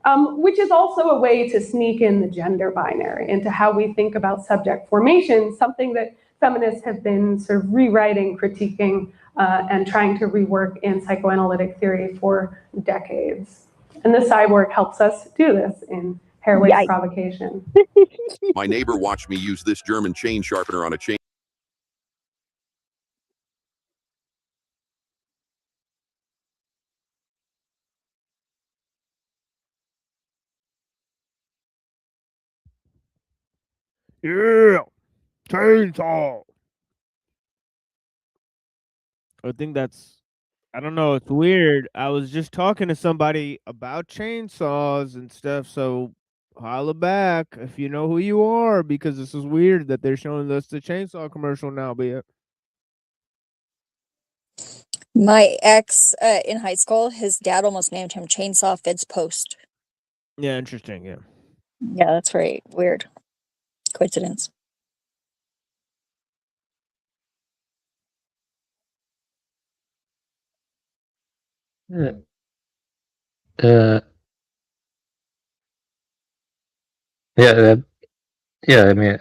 Which is also a way to sneak in the gender binary into how we think about subject formation, something that feminists have been sort of rewriting, critiquing, and trying to rework in psychoanalytic theory for decades. And the cyborg helps us do this in Hair Waste Provocation. My neighbor watched me use this German chain sharpener on a chain. Yeah, chainsaw. I think I don't know, it's weird. I was just talking to somebody about chainsaws and stuff, so holla back if you know who you are, because this is weird that they're showing us the chainsaw commercial now, but My ex in high school, his dad almost named him Chainsaw Fitz Post. yeah, interesting, yeah. Yeah, that's very weird. Coincidence. Uh, yeah, yeah. I mean,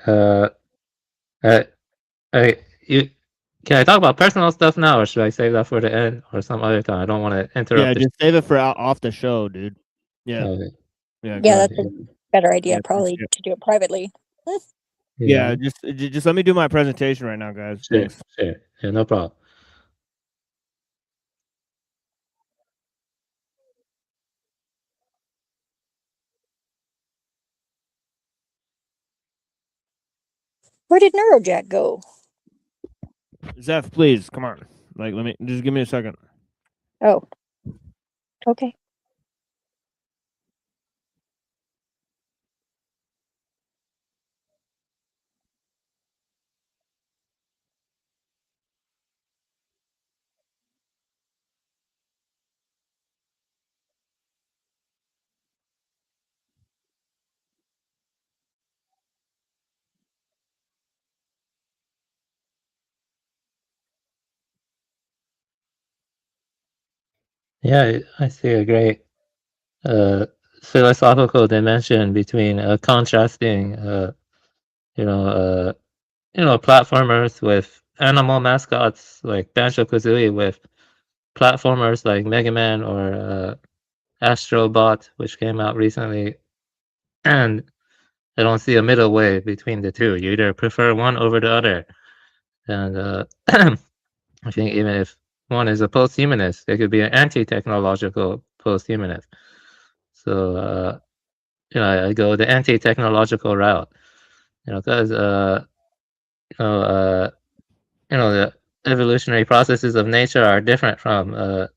can I talk about personal stuff now, or should I save that for the end or some other time? I don't want to interrupt. Yeah, just save it for off the show, dude. Yeah. Okay. Yeah, Yeah, that's a better idea, Yeah, probably, to do it privately. Yeah, just let me do my presentation right now, guys. Sure, Thanks. sure. Yeah, no problem. Where did Neurojack go? Zeph, please, come on. Like, just give me a second. Oh. Okay. Yeah, I see a great philosophical dimension between contrasting, platformers with animal mascots like Banjo-Kazooie with platformers like Mega Man or Astro Bot, which came out recently, and I don't see a middle way between the two. You either prefer one over the other, and I think even if one is a post-humanist, it could be an anti-technological post-humanist. So, I go the anti-technological route, because the evolutionary processes of nature are different from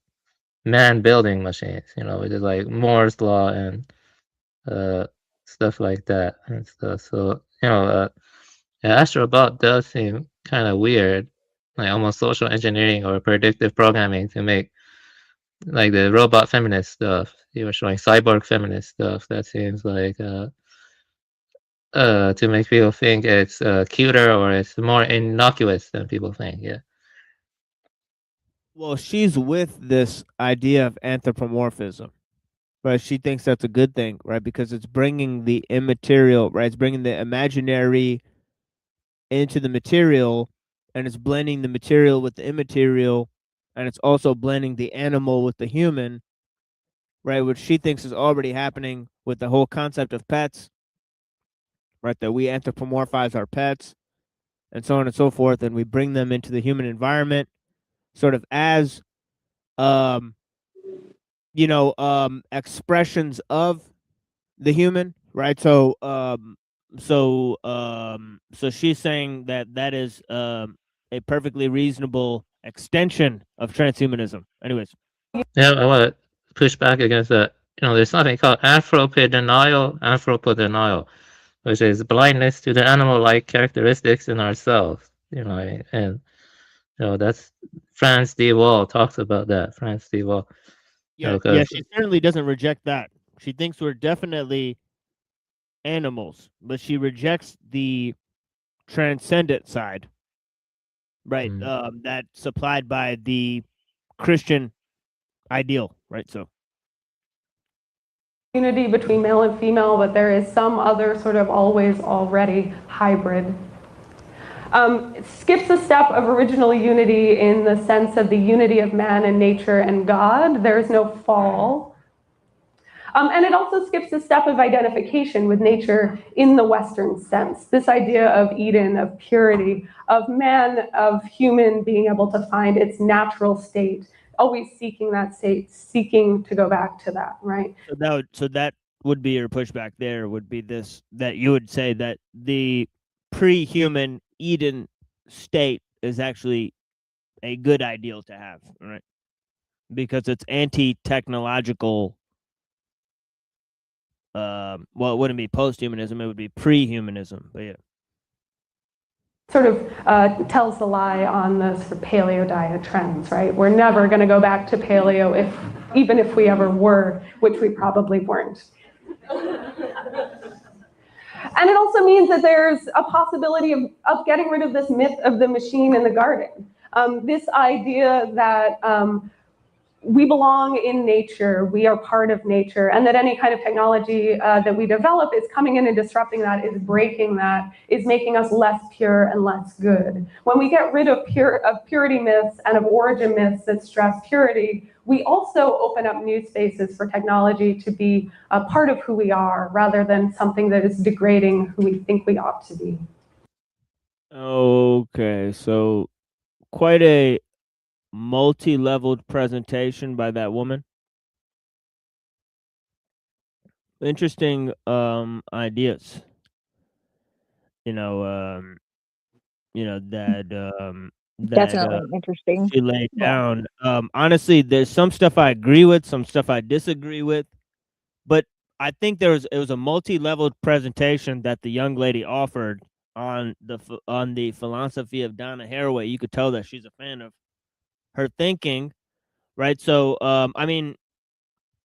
man building machines. Which is like Moore's law and stuff like that and stuff. So, Astrobot does seem kind of weird, like almost social engineering or predictive programming to make like the robot feminist stuff. You were showing cyborg feminist stuff. That seems like to make people think it's cuter or it's more innocuous than people think. Yeah. Well, she's with this idea of anthropomorphism, but she thinks that's a good thing, right? Because it's bringing the immaterial, right? It's bringing the imaginary into the material, and it's blending the material with the immaterial, and it's also blending the animal with the human, right? Which she thinks is already happening with the whole concept of pets, right? That we anthropomorphize our pets and so on and so forth, and we bring them into the human environment sort of as expressions of the human, right? So she's saying that that is a perfectly reasonable extension of transhumanism. Anyways, Yeah, I want to push back against that. There's something called anthropodenial, which is blindness to the animal-like characteristics in ourselves. And that's Franz D. Wall talks about that. Franz D. Wall. yeah, she certainly doesn't reject that. She thinks we're definitely animals, but she rejects the transcendent side, right? That's supplied by the Christian ideal, right? So unity between male and female, but there is some other sort of always already hybrid. It skips a step of original unity in the sense of the unity of man and nature and God. There is no fall. And it also skips a step of identification with nature in the Western sense. This idea of Eden, of purity, of man, of human being able to find its natural state, always seeking that state, seeking to go back to that, right? So that would be your pushback. There would be this, that you would say that the pre-human Eden state is actually a good ideal to have, right? Because it's anti-technological. Well, it wouldn't be post-humanism; it would be pre-humanism. But yeah, sort of tells the lie on the sort of paleo diet trends, right? We're never going to go back to paleo, even if we ever were, which we probably weren't. And it also means that there's a possibility of getting rid of this myth of the machine in the garden. This idea that we belong in nature, we are part of nature, and that any kind of technology that we develop is coming in and disrupting that, is breaking that, is making us less pure and less good. When we get rid of purity myths and of origin myths that stress purity, we also open up new spaces for technology to be a part of who we are, rather than something that is degrading who we think we ought to be. Okay, so quite a multi-leveled presentation by that woman. Interesting ideas. Definitely interesting. she laid down. Honestly, there's some stuff I agree with, some stuff I disagree with, but I think it was a multi-leveled presentation that the young lady offered on the philosophy of Donna Haraway. You could tell that she's a fan of her thinking, right? So I mean,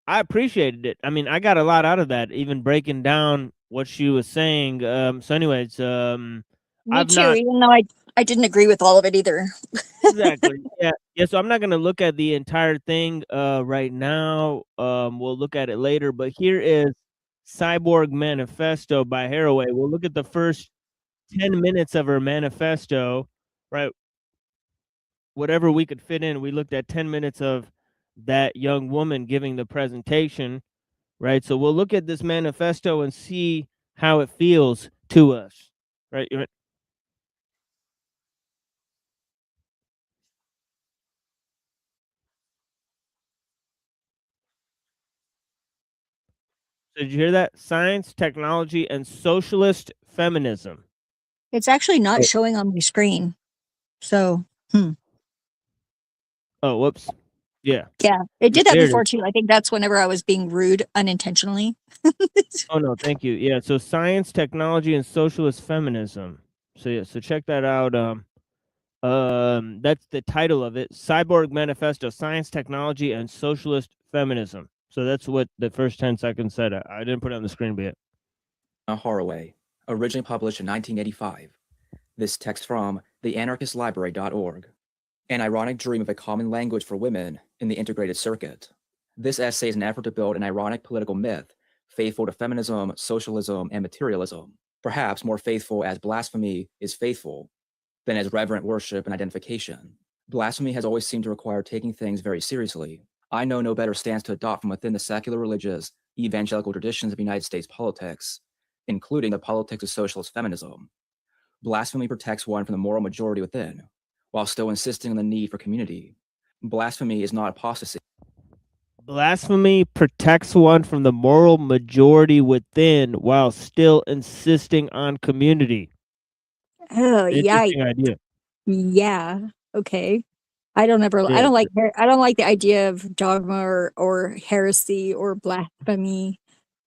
I appreciated it. I mean, I got a lot out of that, even breaking down what she was saying. So anyways, Me I've too, not even though I didn't agree with all of it either. exactly. Yeah. So I'm not gonna look at the entire thing right now. We'll look at it later. But here is Cyborg Manifesto by Haraway. We'll look at the first 10 minutes of her manifesto, right? Whatever we could fit in. We looked at 10 minutes of that young woman giving the presentation, right? So we'll look at this manifesto and see how it feels to us, right? So did you hear that? Science, technology, and socialist feminism. It's actually not showing on my screen. So, Oh, whoops. Yeah. yeah, it did that There it before is. too. I think that's whenever I was being rude unintentionally. Oh no, thank you. Yeah, so science, technology, and socialist feminism. So yeah, so check that out. That's the title of it. Cyborg Manifesto: Science, Technology, and Socialist Feminism. So that's what the first 10 seconds said. I didn't put it on the screen yet. Haraway, originally published in 1985. This text from theanarchistlibrary.org. An ironic dream of a common language for women in the integrated circuit. This essay is an effort to build an ironic political myth faithful to feminism, socialism, and materialism, perhaps more faithful as blasphemy is faithful than as reverent worship and identification. Blasphemy has always seemed to require taking things very seriously, I know no better stance to adopt from within the secular religious evangelical traditions of United States politics, including the politics of socialist feminism. Blasphemy protects one from the moral majority within, while still insisting on the need for community. Blasphemy is not apostasy. Blasphemy protects one from the moral majority within while still insisting on community. Oh, yeah. Interesting idea. Yeah. Okay. I don't Yeah. like the idea of dogma or heresy or blasphemy.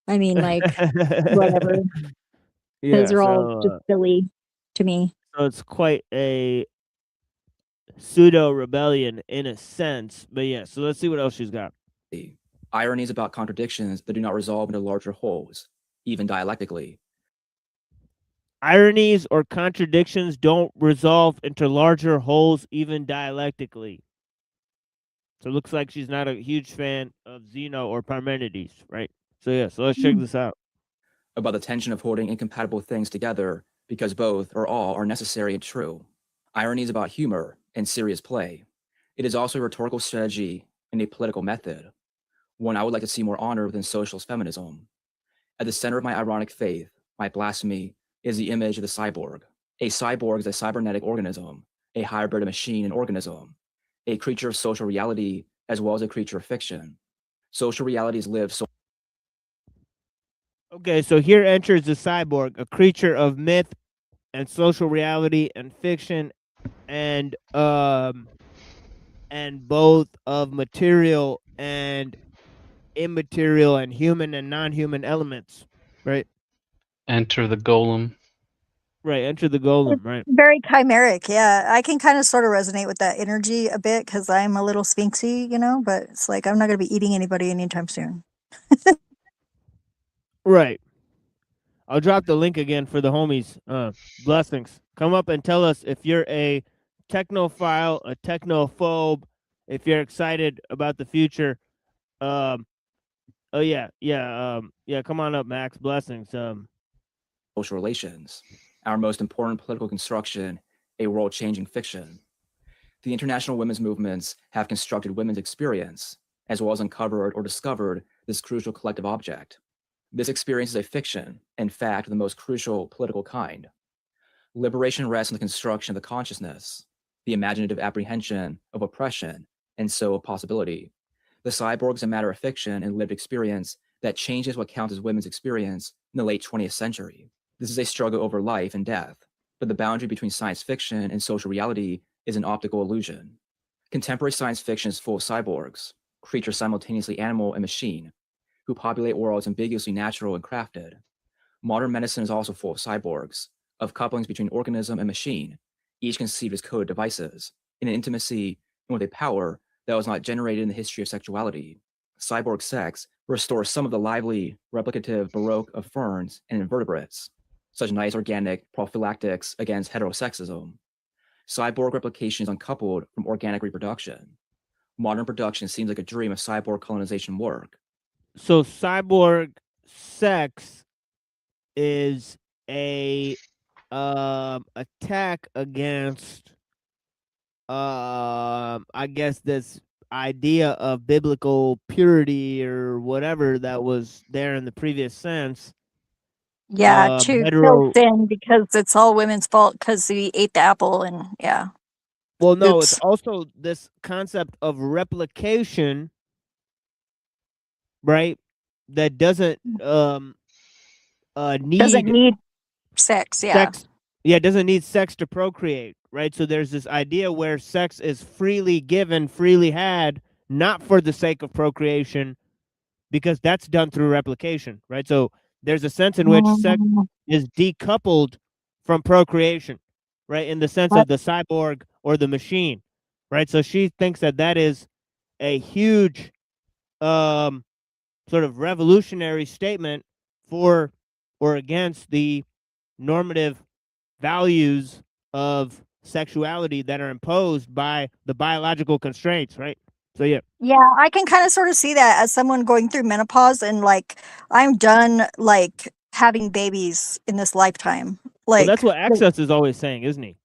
I mean, like, whatever. Yeah, Those are all just silly to me. so it's quite a pseudo rebellion in a sense, but yeah. So let's see what else she's got. Ironies about contradictions that do not resolve into larger wholes, even dialectically. Ironies or contradictions don't resolve into larger wholes, even dialectically. So it looks like she's not a huge fan of Zeno or Parmenides, right? So yeah, so let's check this out. About the tension of holding incompatible things together because both or all are necessary and true. Ironies about humor and serious play. It is also a rhetorical strategy and a political method, one I would like to see more honored within socialist feminism. At the center of my ironic faith, my blasphemy, is the image of the cyborg. A cyborg is a cybernetic organism, a hybrid of machine and organism, a creature of social reality as well as a creature of fiction. Social realities live so. Okay, so here enters the cyborg, a creature of myth and social reality and fiction, and both of material and immaterial and human and non-human elements, right? Enter the golem. Right, enter the golem, right? Very chimeric, yeah. I can kind of sort of resonate with that energy a bit because I'm a little sphinxy, you know, but it's like I'm not going to be eating anybody anytime soon. Right. I'll drop the link again for the homies. Blessings. Come up and tell us if you're a technophile, a technophobe, if you're excited about the future. Oh yeah, come on up, Max. Blessings. Social relations, our most important political construction, a world-changing fiction. The international women's movements have constructed women's experience, as well as uncovered or discovered this crucial collective object. This experience is a fiction, in fact, the most crucial political kind. Liberation rests on the construction of the consciousness, the imaginative apprehension of oppression, and so of possibility. The cyborg is a matter of fiction and lived experience that changes what counts as women's experience in the late 20th century. This is a struggle over life and death, but the boundary between science fiction and social reality is an optical illusion. Contemporary science fiction is full of cyborgs, creatures simultaneously animal and machine, who populate worlds ambiguously natural and crafted. Modern medicine is also full of cyborgs, of couplings between organism and machine, each conceived as coded devices, in an intimacy and with a power that was not generated in the history of sexuality. Cyborg sex restores some of the lively, replicative baroque of ferns and invertebrates, such nice organic prophylactics against heterosexism. Cyborg replication is uncoupled from organic reproduction. Modern production seems like a dream of cyborg colonization work. So cyborg sex is a attack against I guess this idea of biblical purity or whatever that was there in the previous sense. Yeah, to kill sin because it's all women's fault because we ate the apple and yeah. Well, no, Oops. it's also this concept of replication, right? That doesn't Doesn't need need sex, yeah. sex. Yeah, it doesn't need sex to procreate, right? So there's this idea where sex is freely given, freely had, not for the sake of procreation, because that's done through replication, right? So there's a sense in which sex is decoupled from procreation, right? In the sense of the cyborg or the machine, right? So she thinks that that is a huge sort of revolutionary statement for or against the normative values of sexuality that are imposed by the biological constraints, right? So yeah. Yeah, I can kind of sort of see that as someone going through menopause and like I'm done like having babies in this lifetime. Like Well, that's what Access is always saying, isn't he?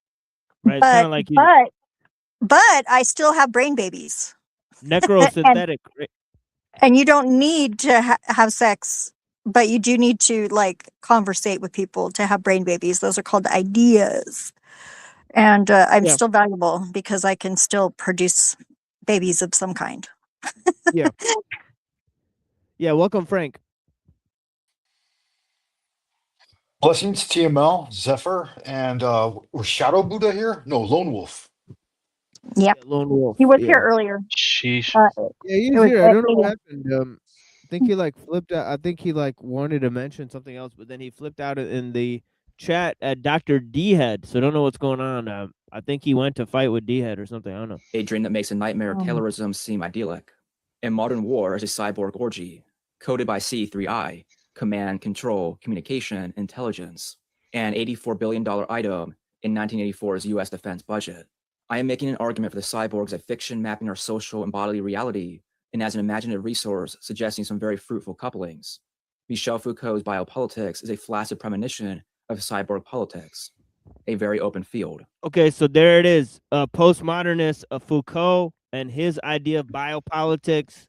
Right? It's kind of like but I still have brain babies. necrosynthetic. Right? And you don't need to have sex, but you do need to like conversate with people to have brain babies. Those are called ideas. And I'm Yeah. still valuable because I can still produce babies of some kind. Yeah. Yeah, welcome, Frank. Blessings, TML, Zephyr, and was Shadow Buddha here? No, Lone Wolf. Yep. Lone Wolf. He was yeah. here earlier. Sheesh. Yeah, he it was was here. I don't know Aiden. what happened. I think he like flipped out. I think he like wanted to mention something else, but then he flipped out in the chat at Dr. D Head. So I don't know what's going on. I think he went to fight with D Head or something. I don't know. A dream that makes a nightmare of Oh. Taylorism seem idyllic. In modern war is a cyborg orgy, coded by C3I, command, control, communication, intelligence, an $84 billion item in 1984's US defense budget. I am making an argument for the cyborg as a fiction mapping our social and bodily reality, and as an imaginative resource suggesting some very fruitful couplings. Michel Foucault's biopolitics is a flaccid premonition of cyborg politics, a very open field. Okay, so there it is. Postmodernist Foucault and his idea of biopolitics,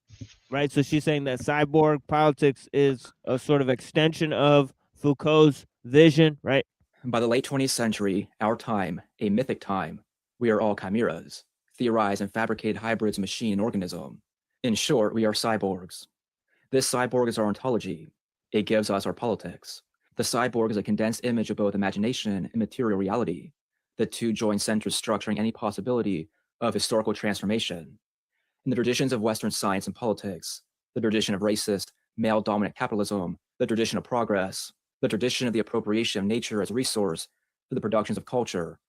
right? So she's saying that cyborg politics is a sort of extension of Foucault's vision, right? By the late 20th century, our time, a mythic time, we are all chimeras, theorized and fabricated hybrids of machine and organism. In short, we are cyborgs. This cyborg is our ontology. It gives us our politics. The cyborg is a condensed image of both imagination and material reality, the two joint centers structuring any possibility of historical transformation. In the traditions of Western science and politics, the tradition of racist, male-dominant capitalism, the tradition of progress, the tradition of the appropriation of nature as a resource for the productions of culture,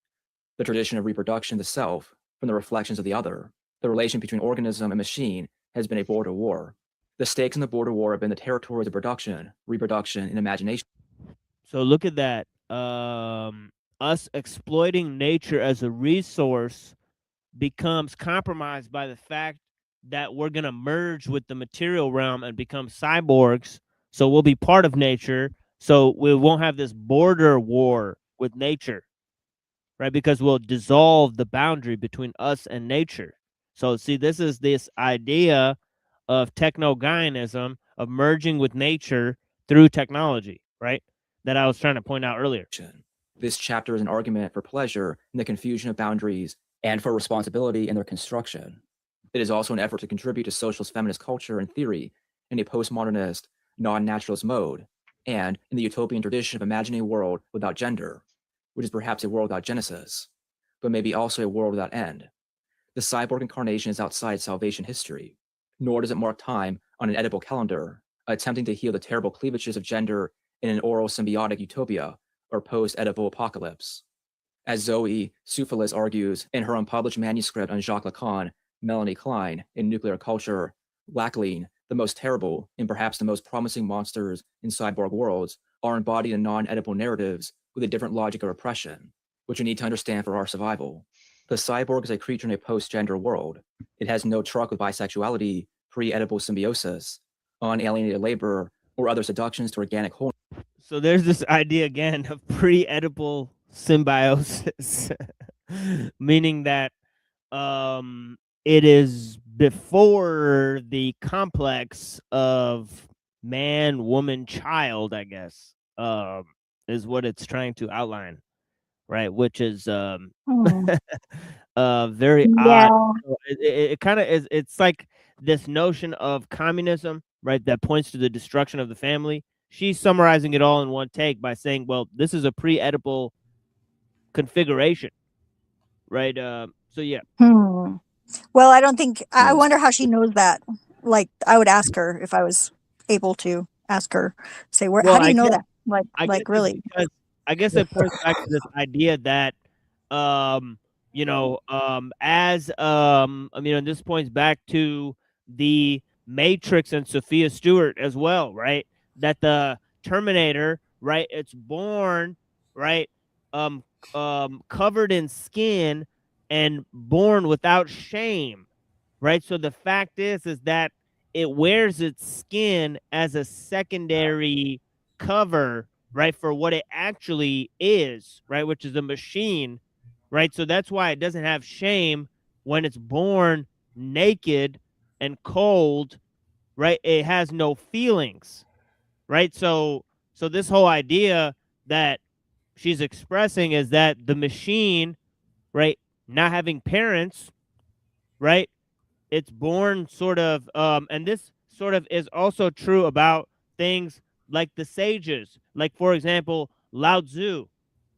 the tradition of reproduction of the self from the reflections of the other, the relation between organism and machine has been a border war. The stakes in the border war have been the territories of production, reproduction, and imagination. So look at that. Us exploiting nature as a resource becomes compromised by the fact that we're going to merge with the material realm and become cyborgs. So we'll be part of nature. So we won't have this border war with nature, right? Because we'll dissolve the boundary between us and nature. So see, this is this idea of techno-Gaianism, of merging with nature through technology, right? That I was trying to point out earlier. This chapter is an argument for pleasure in the confusion of boundaries and for responsibility in their construction. It is also an effort to contribute to socialist feminist culture and theory in a postmodernist, non-naturalist mode, and in the utopian tradition of imagining a world without gender, which is perhaps a world without genesis, but maybe also a world without end. The cyborg incarnation is outside salvation history, nor does it mark time on an edible calendar, attempting to heal the terrible cleavages of gender in an oral symbiotic utopia or post-edible apocalypse. As Zoe Souphilis argues in her unpublished manuscript on Jacques Lacan, Melanie Klein, in Nuclear Culture, Lackline, the most terrible and perhaps the most promising monsters in cyborg worlds are embodied in non-edible narratives with a different logic of oppression, which we need to understand for our survival. The cyborg is a creature in a post-gender world. It has no truck with bisexuality, pre-edible symbiosis, unalienated labor, or other seductions to organic wholeness. So there's this idea again of pre-edible symbiosis, meaning that it is before the complex of man, woman, child, I guess, is what it's trying to outline, right? Which is very odd. So it kind of is. It's like this notion of communism, right? That points to the destruction of the family. She's summarizing it all in one take by saying, well, this is a pre-Oedipal configuration, right? So yeah. Well, I don't think, I wonder how she knows that. Like, I would ask her if I was able to ask her, say, where, Well, how do you I know guess- that? Like really? Because I guess it points back to this idea that, you know, and this points back to the Matrix and Sophia Stewart as well, right? That the Terminator, right? It's born, right? Covered in skin and born without shame, right? So the fact is that it wears its skin as a secondary cover, right, for what it actually is, right, which is a machine, right? So that's why it doesn't have shame when it's born naked, and cold, right? It has no feelings, right? So this whole idea that she's expressing is that the machine, right, not having parents, right, it's born sort of, and this sort of is also true about things like the sages, like for example, Lao Tzu,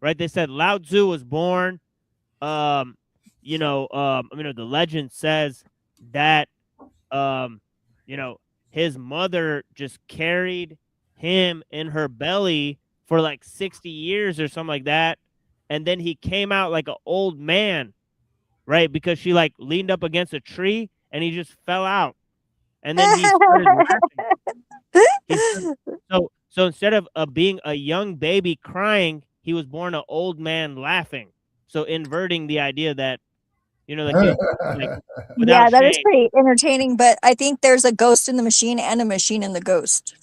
right? They said Lao Tzu was born, the legend says that, his mother just carried him in her belly for like 60 years or something like that. And then he came out like an old man, right? Because she like leaned up against a tree and he just fell out. And then he started laughing. So instead of being a young baby crying, he was born an old man laughing. So inverting the idea that, like Yeah, that is pretty entertaining, but I think there's a ghost in the machine and a machine in the ghost.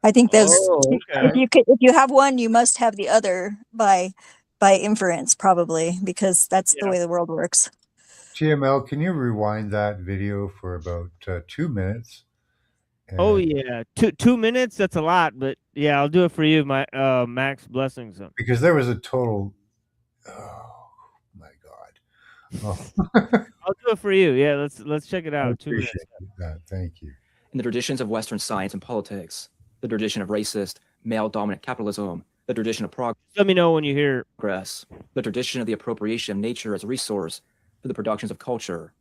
I think those if you have one, you must have the other by inference, probably, because that's the way the world works. TML, can you rewind that video for about 2 minutes? Oh yeah, 2 minutes. That's a lot, but yeah, I'll do it for you, my Max Blessings. Because there was a total. Oh my God! Oh. I'll do it for you. Yeah, let's check it out. I 2 minutes. appreciate that. Thank you. In the traditions of Western science and politics, the tradition of racist, male-dominant capitalism, the tradition of Let me know when you hear progress, the tradition of the appropriation of nature as a resource for the productions of culture,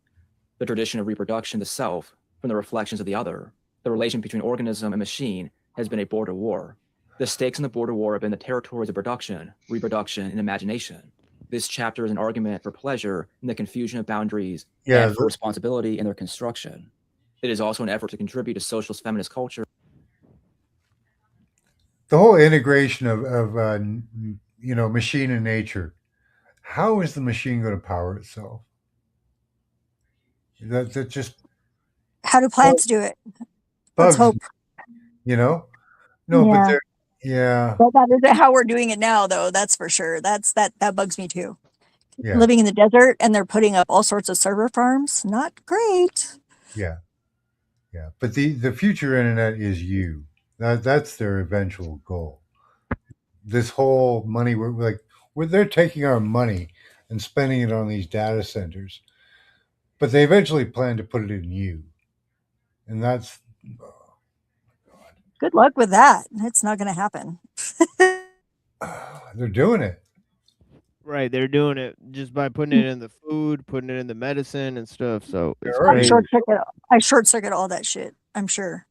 the tradition of reproduction, the self, from the reflections of the other. The relation between organism and machine has been a border war. The stakes in the border war have been the territories of production, reproduction, and imagination. This chapter is an argument for pleasure in the confusion of boundaries and for responsibility in their construction. It is also an effort to contribute to socialist feminist culture. The whole integration of machine and nature. How is the machine going to power itself? That just. How do plants do it? Bugs, Let's hope. No, Yeah. but they're, yeah. But that isn't how we're doing it now, though. That's for sure. That bugs me too. Yeah. Living in the desert and they're putting up all sorts of server farms. Not great. Yeah. Yeah. But the future internet is you. That's their eventual goal. This whole money, they're taking our money and spending it on these data centers, but they eventually plan to put it in you. And that's, good luck with that. It's not going to happen. They're doing it. Right, they're doing it just by putting it in the food, putting it in the medicine and stuff. So it's I short circuit all that shit. I'm sure.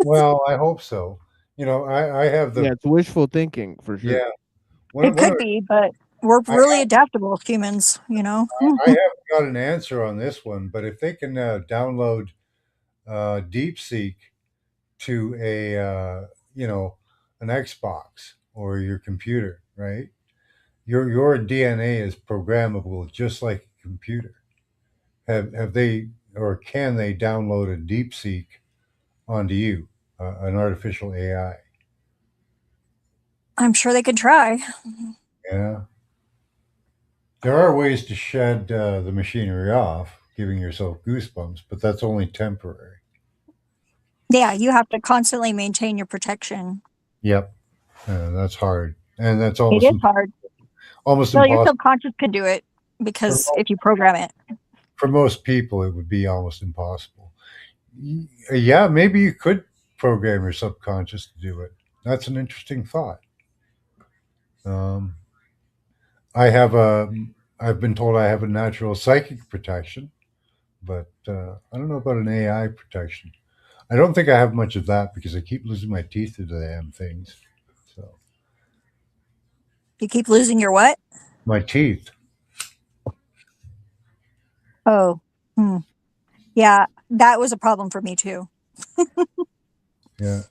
Well, I hope so. I have the. Yeah, it's wishful thinking for sure. Yeah, it could be, but we're really adaptable humans. I haven't got an answer on this one, but if they can download DeepSeek to an Xbox or your computer, right? Your DNA is programmable just like a computer. Have they, or can they download a DeepSeek onto you, an artificial AI? I'm sure they could try. Yeah. There are ways to shed the machinery off, giving yourself goosebumps, but that's only temporary. Yeah, you have to constantly maintain your protection. Yep. That's hard. And that's almost. It is hard. Almost well, impossible. Your subconscious could do it because if you program it. For most people, it would be almost impossible. Yeah, maybe you could program your subconscious to do it. That's an interesting thought. I've been told I have a natural psychic protection, but I don't know about an AI protection. I don't think I have much of that because I keep losing my teeth to the damn things. So. You keep losing your what? My teeth. Oh, yeah, that was a problem for me too. Yeah.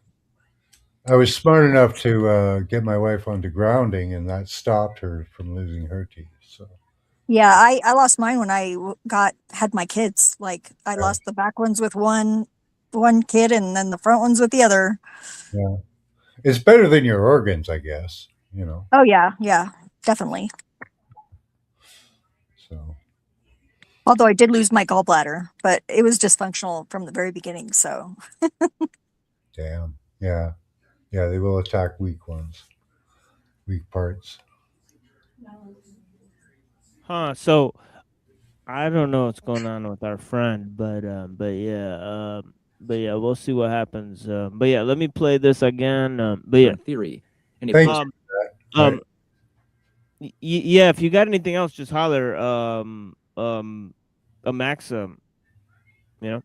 I was smart enough to get my wife onto grounding, and that stopped her from losing her teeth. So. Yeah, I lost mine when I had my kids. Like I lost the back ones with one kid, and then the front ones with the other. Yeah, it's better than your organs, I guess. Oh yeah, definitely. So. Although I did lose my gallbladder, but it was dysfunctional from the very beginning. So Damn. Yeah. Yeah, they will attack weak ones, weak parts. Huh. So I don't know what's going on with our friend, but yeah, we'll see what happens. But yeah, let me play this again. But yeah, in theory. And if Thanks those- for that. um, yeah, if you got anything else, just holler. A Max, you know.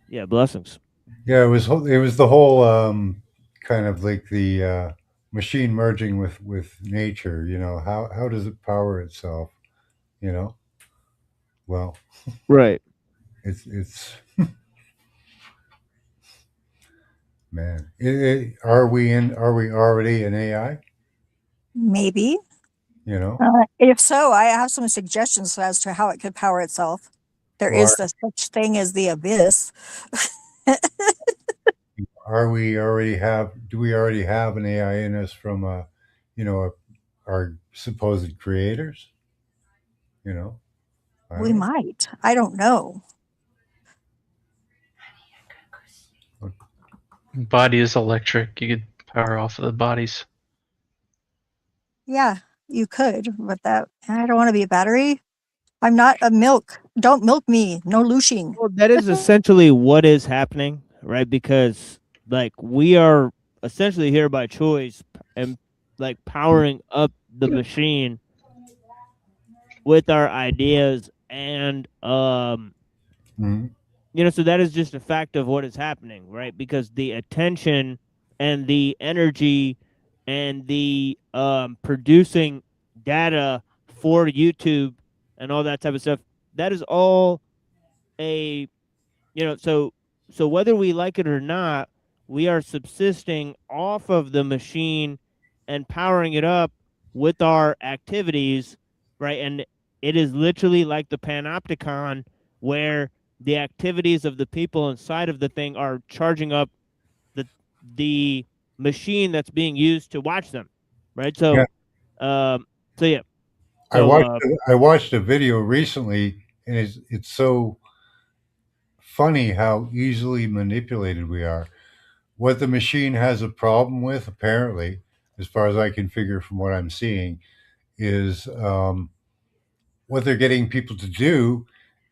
Yeah, blessings. Yeah, it was the whole kind of like the machine merging with nature. You know, how does it power itself? You know, well, Right. it's man. Are we already in AI? maybe. You know, If so, I have some suggestions as to how it could power itself. There is Or- the such thing as the abyss. do we already have an AI in us from our supposed creators? You know, I We don't know. might. I don't know. Body is electric. You could power off of the bodies. Yeah, you could, but I don't want to be a battery. I'm not a milk. Don't milk me. No looshing. Well, that is essentially what is happening, right? Because like we are essentially here by choice and like powering up the machine with our ideas and Mhm. you know, so that is just a fact of what is happening, right? Because the attention and the energy and the producing data for YouTube and all that type of stuff, that is all a so whether we like it or not, we are subsisting off of the machine and powering it up with our activities, right? And it is literally like the panopticon where the activities of the people inside of the thing are charging up the machine that's being used to watch them, right? So Yeah. So yeah. I watched a video recently, and it's so funny how easily manipulated we are. What the machine has a problem with, apparently, as far as I can figure from what I'm seeing, is what they're getting people to do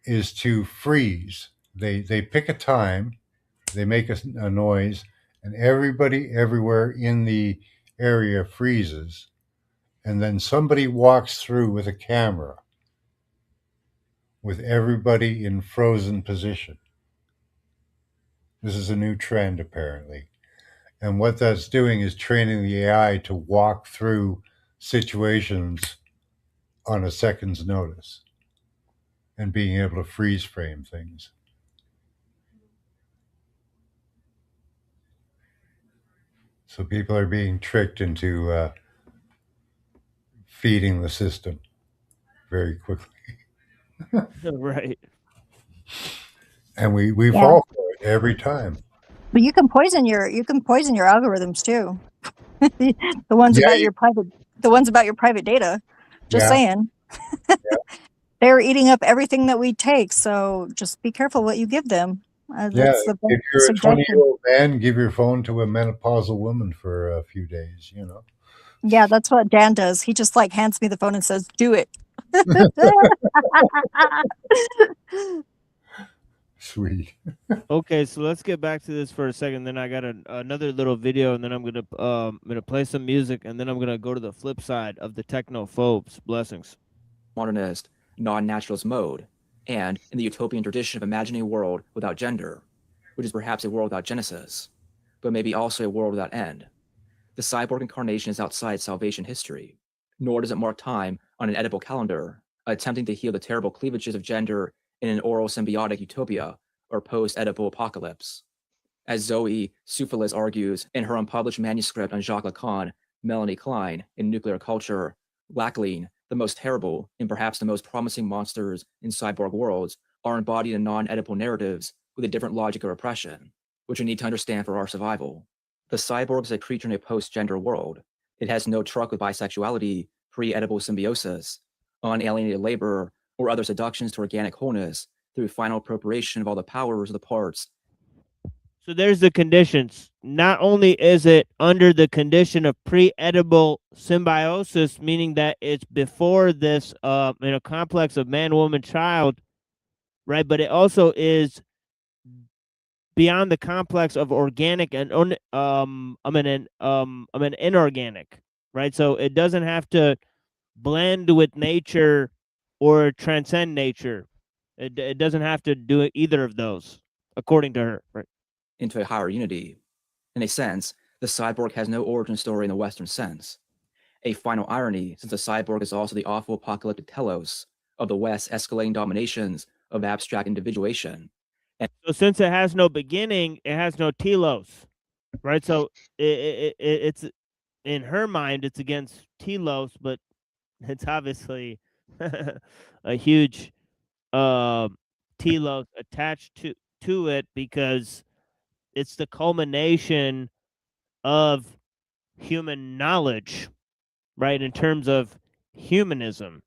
is to freeze. They pick a time, they make a noise, and everybody everywhere in the area freezes, and then somebody walks through with a camera with everybody in frozen position. This is a new trend, apparently. And what that's doing is training the AI to walk through situations on a second's notice and being able to freeze frame things. So people are being tricked into feeding the system very quickly. Right. And we Yeah. fall for it every time. But you can poison your algorithms too. the ones Yeah, about your private data. Just Yeah. saying. They're eating up everything that we take, so just be careful what you give them. Yeah, That's the if best you're a suggestion. 20-year-old man, give your phone to a menopausal woman for a few days, you know. Yeah, that's what Dan does. He just like hands me the phone and says, "Do it." Sweet. Okay, so let's get back to this for a second. Then I got another little video, and then I'm gonna play some music, and then I'm gonna go to the flip side of the technophobes. Blessings. Modernist, non-naturalist mode, and in the utopian tradition of imagining a world without gender, which is perhaps a world without genesis, but maybe also a world without end. The cyborg incarnation is outside salvation history, nor does it mark time on an Oedipal calendar, attempting to heal the terrible cleavages of gender in an oral symbiotic utopia or post-Oedipal apocalypse. As Zoe Souphilis argues in her unpublished manuscript on Jacques Lacan, Melanie Klein, in Nuclear Culture, Lackline, the most terrible and perhaps the most promising monsters in cyborg worlds are embodied in non-Oedipal narratives with a different logic of oppression, which we need to understand for our survival. The cyborg is a creature in a post-gender world. It has no truck with bisexuality, pre-edible symbiosis, unalienated labor, or other seductions to organic wholeness through final appropriation of all the powers of the parts. So there's the conditions. Not only is it under the condition of pre-edible symbiosis, meaning that it's before this in a complex of man, woman, child, right? But it also is beyond the complex of organic and inorganic, right? So it doesn't have to blend with nature or transcend nature. It doesn't have to do either of those, according to her, right? Into a higher unity. In a sense, the cyborg has no origin story in the Western sense. A final irony, since the cyborg is also the awful apocalyptic telos of the West's escalating dominations of abstract individuation. So since it has no beginning, it has no telos, right? So it's in her mind, it's against telos, but it's obviously a huge telos attached to it because it's the culmination of human knowledge, right? In terms of humanism,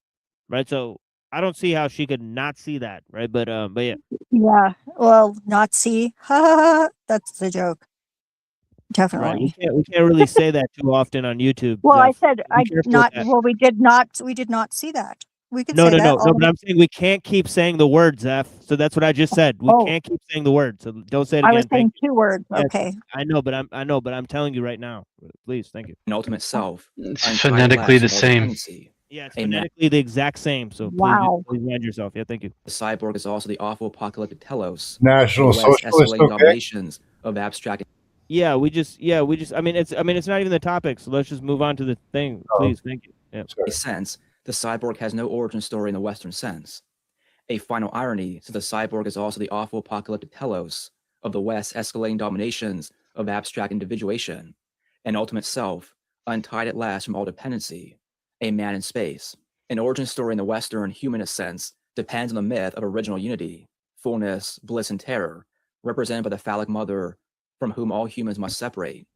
right? So I don't see how she could not see that, right? But yeah. Yeah. Well, not see. That's the joke. Definitely. Right. We can't really say that too often on YouTube. Well, I Zeph. said Be I careful with not. that. Well, we did not see that. We could No, say that. no. But I'm saying we can't keep saying the word, Zeph. So that's what I just said. We can't keep saying the word. So don't say it I again. was saying Thank you. 2 words. Yes, Okay. I know, but I'm telling you right now. Please, thank you. An ultimate self. It's untied phonetically last the of all same. dependency. Yeah, it's A man- phonetically the exact same. So Wow. please mind yourself. Yeah, thank you. The cyborg is also the awful apocalyptic telos. National of the West's Socialist, escalating okay? dominations of abstract. Yeah, we just. I mean, it's not even the topic. So let's just move on to the thing, please. Thank you. Yeah. A sense, the cyborg has no origin story in the Western sense. A final irony, since the cyborg is also the awful apocalyptic telos of the West's escalating dominations of abstract individuation, an ultimate self, untied at last from all dependency, a man in space. An origin story in the Western humanist sense depends on the myth of original unity, fullness, bliss, and terror, represented by the phallic mother from whom all humans must separate.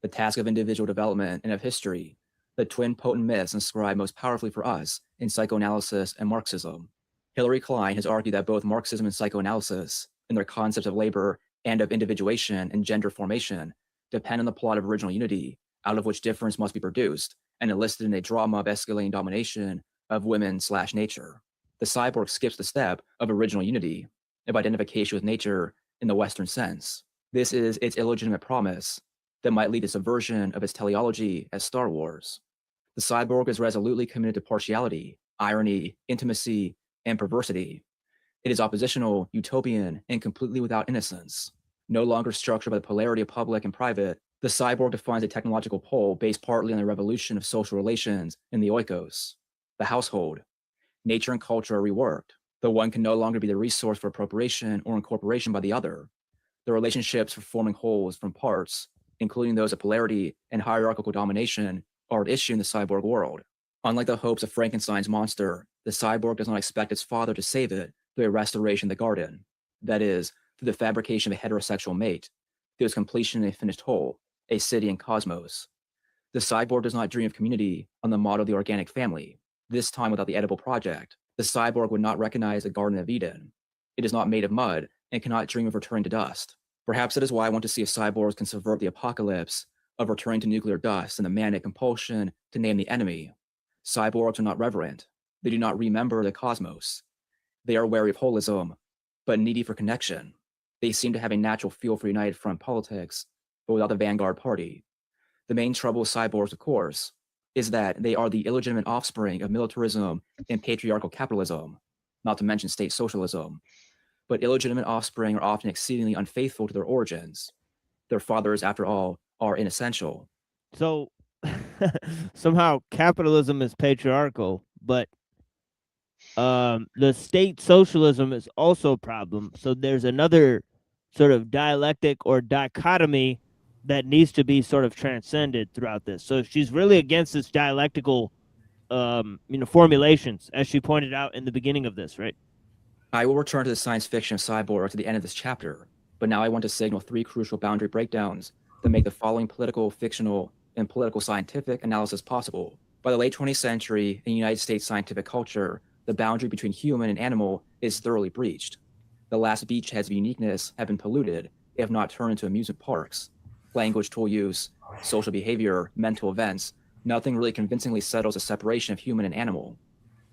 The task of individual development and of history, the twin potent myths inscribed most powerfully for us in psychoanalysis and Marxism. Hilary Klein has argued that both Marxism and psychoanalysis, in their concepts of labor and of individuation and gender formation, depend on the plot of original unity, out of which difference must be produced and enlisted in a drama of escalating domination of women/nature. The cyborg skips the step of original unity, of identification with nature in the Western sense. This is its illegitimate promise that might lead to subversion of its teleology as Star Wars. The cyborg is resolutely committed to partiality, irony, intimacy, and perversity. It is oppositional, utopian, and completely without innocence. No longer structured by the polarity of public and private, the cyborg defines a technological pole based partly on the revolution of social relations in the oikos, the household. Nature and culture are reworked. The one can no longer be the resource for appropriation or incorporation by the other. The relationships for forming wholes from parts, including those of polarity and hierarchical domination, are at issue in the cyborg world. Unlike the hopes of Frankenstein's monster, the cyborg does not expect its father to save it through a restoration of the garden. That is, through the fabrication of a heterosexual mate, through its completion in a finished whole, a city and cosmos. The cyborg does not dream of community on the model of the organic family, this time without the edible project. The cyborg would not recognize the Garden of Eden. It is not made of mud and cannot dream of returning to dust. Perhaps that is why I want to see if cyborgs can subvert the apocalypse of returning to nuclear dust and the manic compulsion to name the enemy. Cyborgs are not reverent. They do not remember the cosmos. They are wary of holism, but needy for connection. They seem to have a natural feel for united front politics, but without the vanguard party. The main trouble with cyborgs, of course, is that they are the illegitimate offspring of militarism and patriarchal capitalism, not to mention state socialism. But illegitimate offspring are often exceedingly unfaithful to their origins. Their fathers, after all, are inessential. So somehow capitalism is patriarchal, but the state socialism is also a problem. So there's another sort of dialectic or dichotomy that needs to be sort of transcended throughout this. So she's really against this dialectical formulations, as she pointed out in the beginning of this, right? I will return to the science fiction of cyborg to the end of this chapter, but now I want to signal 3 crucial boundary breakdowns that make the following political, fictional, and political scientific analysis possible. By the late 20th century, in United States scientific culture, the boundary between human and animal is thoroughly breached. The last beachheads of uniqueness have been polluted, if not turned into amusement parks. Language, tool use, social behavior, mental events, nothing really convincingly settles the separation of human and animal.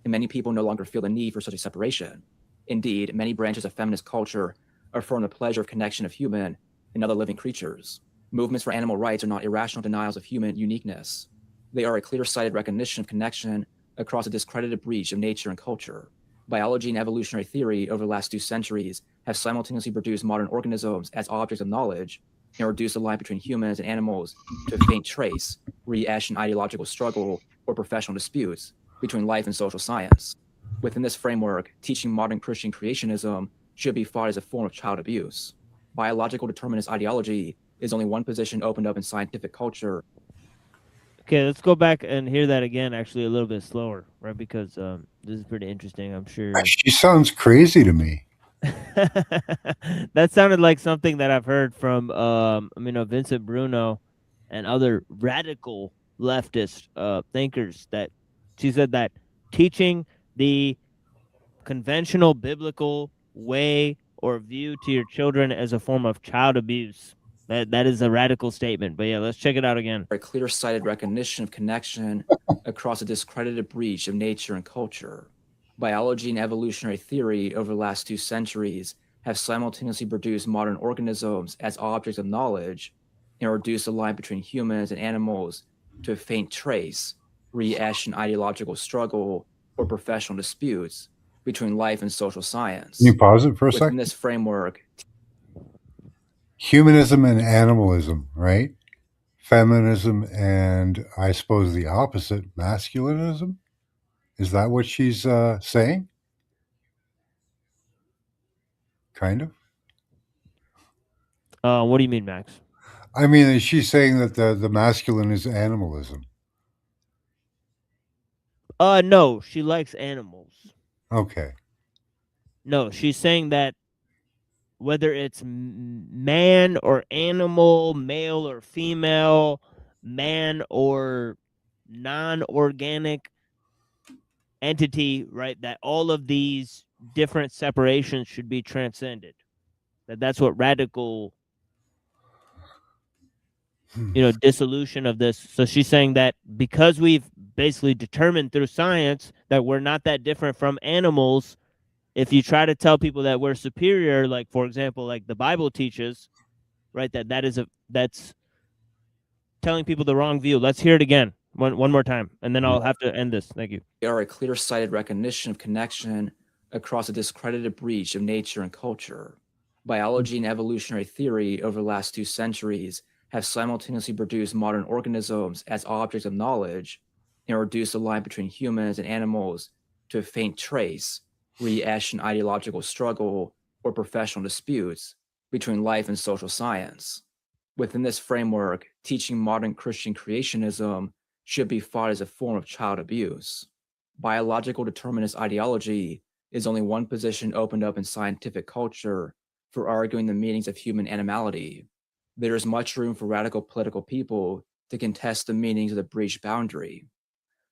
And many people no longer feel the need for such a separation. Indeed, many branches of feminist culture affirm the pleasure of connection of human and other living creatures. Movements for animal rights are not irrational denials of human uniqueness. They are a clear-sighted recognition of connection across a discredited breach of nature and culture. Biology and evolutionary theory over the last 2 centuries have simultaneously produced modern organisms as objects of knowledge and reduced the line between humans and animals to a faint trace, re-etched in ideological struggle or professional disputes between life and social science. Within this framework, teaching modern Christian creationism should be fought as a form of child abuse. Biological determinist ideology is only one position opened up in scientific culture. Okay, let's go back and hear that again, actually a little bit slower, right? Because this is pretty interesting, I'm sure. She sounds crazy to me. That sounded like something that I've heard from, Vincent Bruno and other radical leftist thinkers. That she said that teaching the conventional biblical way or view to your children as a form of child abuse. That is a radical statement. But yeah, let's check it out again. A clear-sighted recognition of connection across a discredited breach of nature and culture. Biology and evolutionary theory over the last 2 centuries have simultaneously produced modern organisms as objects of knowledge and reduced the line between humans and animals to a faint trace, re-etched in ideological struggle or professional disputes between life and social science. Can you pause it for a Within second? this framework, Humanism and animalism, right? Feminism and I suppose the opposite, masculinism? Is that what she's saying? Kind of. What do you mean, Max? I mean, is she saying that the masculine is animalism? No, she likes animals. Okay. No, she's saying that whether it's man or animal, male or female, man or non-organic entity, right? That all of these different separations should be transcended. That's what radical, dissolution of this. So she's saying that because we've basically determined through science that we're not that different from animals, if you try to tell people that we're superior, like for example, like the Bible teaches, right, that's telling people the wrong view. Let's hear it again, one more time, and then I'll have to end this. Thank you. they are a clear-sighted recognition of connection across a discredited breach of nature and culture. Biology and evolutionary theory over the last 2 centuries have simultaneously produced modern organisms as objects of knowledge and reduced the line between humans and animals to a faint trace, re-etched in ideological struggle or professional disputes between life and social science. Within this framework, teaching modern Christian creationism should be fought as a form of child abuse. Biological determinist ideology is only one position opened up in scientific culture for arguing the meanings of human animality. There is much room for radical political people to contest the meanings of the breached boundary.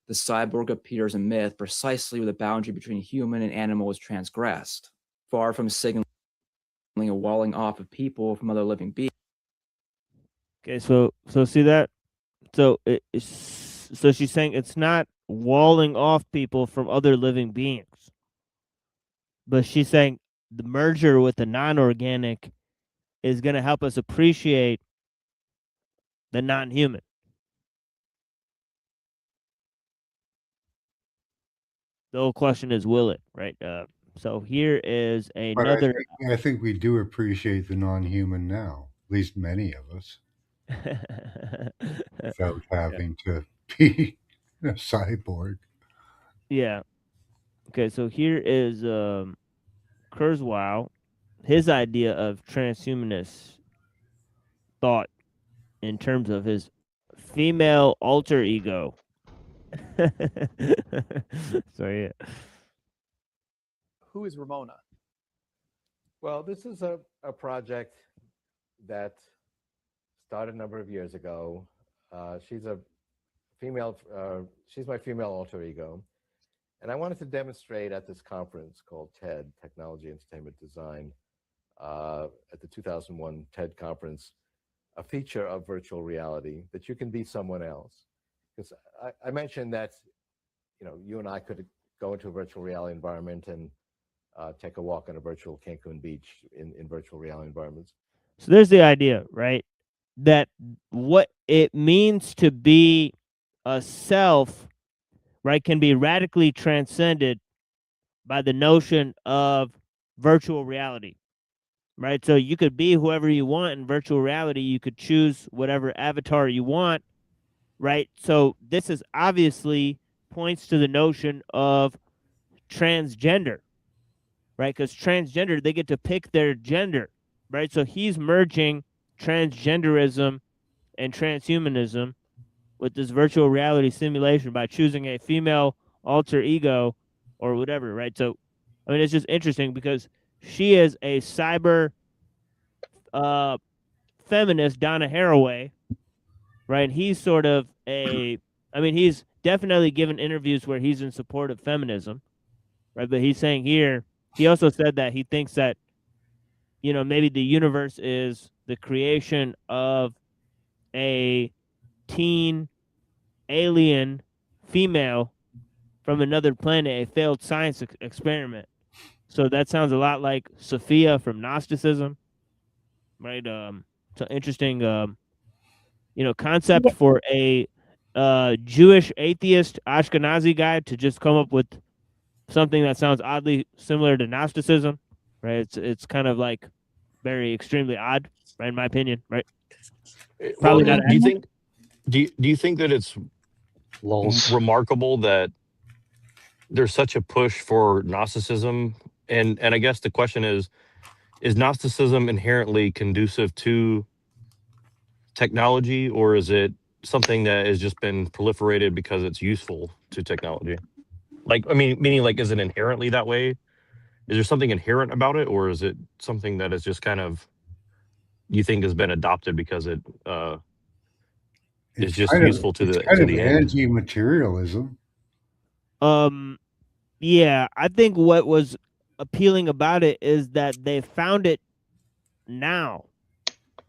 The cyborg appears a myth precisely where the boundary between human and animal is transgressed, far from signaling a walling off of people from other living beings. Okay, so see that? So so she's saying it's not walling off people from other living beings, but she's saying the merger with the non-organic is going to help us appreciate the non-human. The whole question is, will it, right? So here is But another. I think we do appreciate the non-human now, at least many of us, without having to be a cyborg. Yeah. Okay, so here is Kurzweil, his idea of transhumanist thought in terms of his female alter ego. So yeah. Who is Ramona? Well, this is a project that started a number of years ago. She's a female. She's my female alter ego, and I wanted to demonstrate at this conference called TED, Technology, Entertainment, Design, at the 2001 TED conference, a feature of virtual reality that you can be someone else. Because I mentioned that, you and I could go into a virtual reality environment and take a walk on a virtual Cancun beach in virtual reality environments. So there's the idea, right? That what it means to be a self, right, can be radically transcended by the notion of virtual reality, right? So you could be whoever you want in virtual reality. You could choose whatever avatar you want, right? So this is obviously points to the notion of transgender, right? Because transgender, they get to pick their gender, right? So he's merging transgenderism and transhumanism with this virtual reality simulation by choosing a female alter ego or whatever, right? So, I mean, it's just interesting because she is a cyber feminist, Donna Haraway, right? And he's sort of he's definitely given interviews where he's in support of feminism, right? But he's saying here, he also said that he thinks that, maybe the universe is the creation of a teen alien female from another planet, a failed science experiment. So that sounds a lot like Sophia from Gnosticism, right? It's an interesting, concept for a Jewish atheist Ashkenazi guy to just come up with something that sounds oddly similar to Gnosticism, right? It's kind of like very extremely odd, right? In my opinion, right? Probably Well, not. do you think that it's remarkable that there's such a push for Gnosticism? And I guess the question is Gnosticism inherently conducive to technology, or is it something that has just been proliferated because it's useful to technology? Meaning like, is it inherently that way? Is there something inherent about it, or is it something that is just kind of, you think has been adopted because it is just useful to the end? Anti-materialism. Yeah, I think what was appealing about it is that they found it now,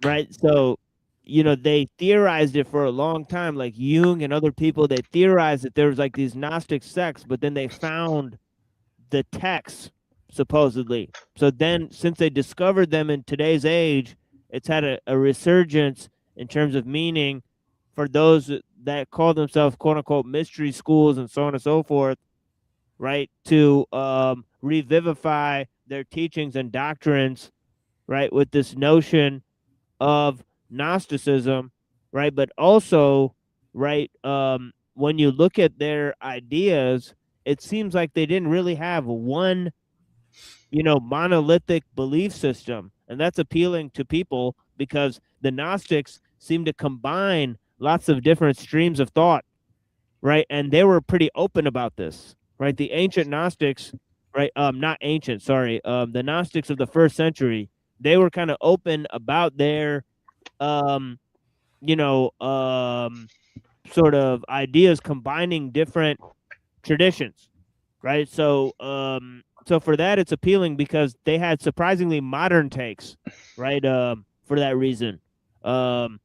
right? So, they theorized it for a long time, like Jung and other people. They theorized that there was like these Gnostic sects, but then they found the texts, supposedly. So then, since they discovered them in today's age, it's had a resurgence in terms of meaning for those that call themselves quote unquote mystery schools and so on and so forth, right? To revivify their teachings and doctrines, right? With this notion of Gnosticism, right? But also, right, when you look at their ideas, it seems like they didn't really have one, monolithic belief system. And that's appealing to people because the Gnostics seem to combine lots of different streams of thought, right? And they were pretty open about this, right? The ancient Gnostics, right? Not ancient, sorry. The Gnostics of the 1st century, they were kind of open about their sort of ideas combining different traditions, right? So so for that it's appealing because they had surprisingly modern takes, right? For that reason. And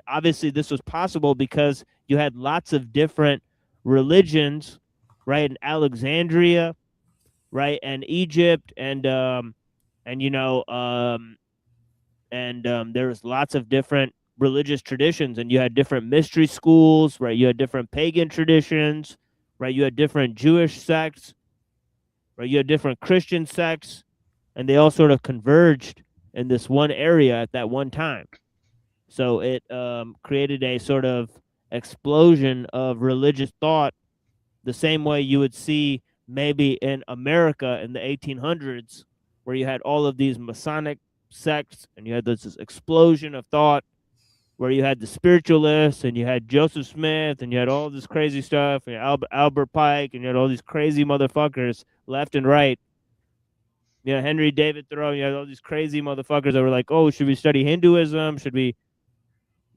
obviously this was possible because you had lots of different religions, right? In Alexandria, right? And Egypt and there was lots of different religious traditions, and you had different mystery schools, right? You had different pagan traditions, right? You had different Jewish sects, right? You had different Christian sects, and they all sort of converged in this one area at that one time. So it created a sort of explosion of religious thought, the same way you would see maybe in America in the 1800s, where you had all of these Masonic sects, and you had this explosion of thought where you had the spiritualists, and you had Joseph Smith, and you had all this crazy stuff, and Albert Pike, and you had all these crazy motherfuckers left and right. Henry David Thoreau, you had all these crazy motherfuckers that were like, oh, should we study Hinduism? Should we,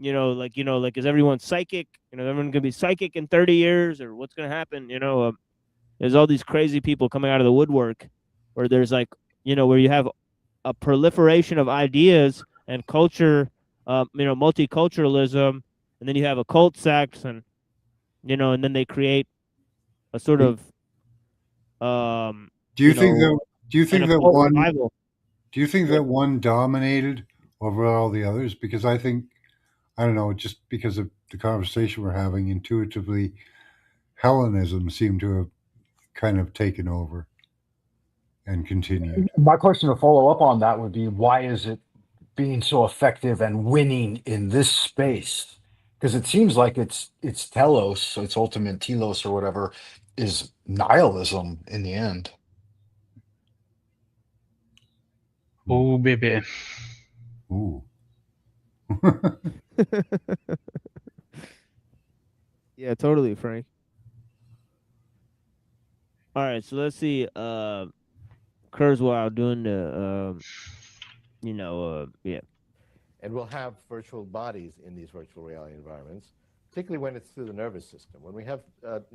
like is everyone psychic? Everyone gonna be psychic in 30 years, or what's gonna happen? There's all these crazy people coming out of the woodwork, where there's like, where you have a proliferation of ideas and culture, multiculturalism, and then you have occult sects, and and then they create a sort of Do you think that? Do you think an that occult one? revival. Do you think that one dominated over all the others? Because I think, I don't know, just because of the conversation we're having, intuitively, Hellenism seemed to have kind of taken over and continued. My question to follow up on that would be, why is it being so effective and winning in this space? Because it seems like it's telos, so it's ultimate telos or whatever, is nihilism in the end. Oh, baby. Ooh. Yeah, totally, Frank. All right, so let's see. Kurzweil doing the, yeah. And we'll have virtual bodies in these virtual reality environments, particularly when it's through the nervous system. When we have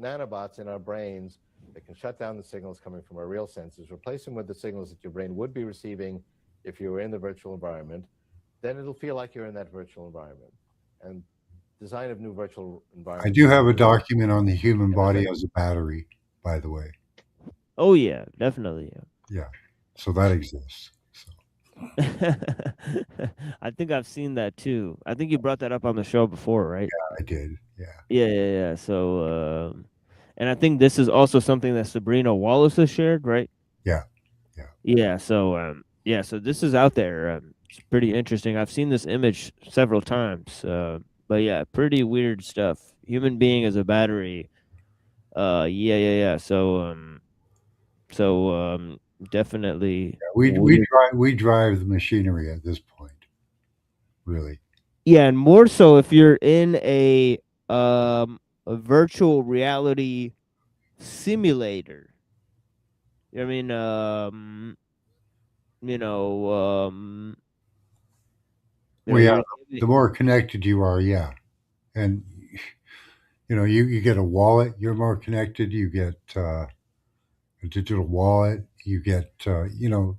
nanobots in our brains that can shut down the signals coming from our real senses, replace them with the signals that your brain would be receiving if you were in the virtual environment, then it'll feel like you're in that virtual environment. And design of new virtual environments. I do have a document on the human body as a battery, by the way. Oh yeah, definitely. Yeah, so that exists. I think I've seen that too. I think you brought that up on the show before, right? Yeah, I did. Yeah. Yeah. So, and I think this is also something that Sabrina Wallace has shared, right? Yeah. Yeah. So, so this is out there. It's pretty interesting. I've seen this image several times. But yeah, pretty weird stuff. Human being as a battery. Yeah. So, definitely. Yeah, we drive the machinery at this point. Really. Yeah, and more so if you're in a virtual reality simulator. I mean, Well, yeah, the more connected you are, yeah. And you get a wallet, you're more connected, you get a digital wallet, you get the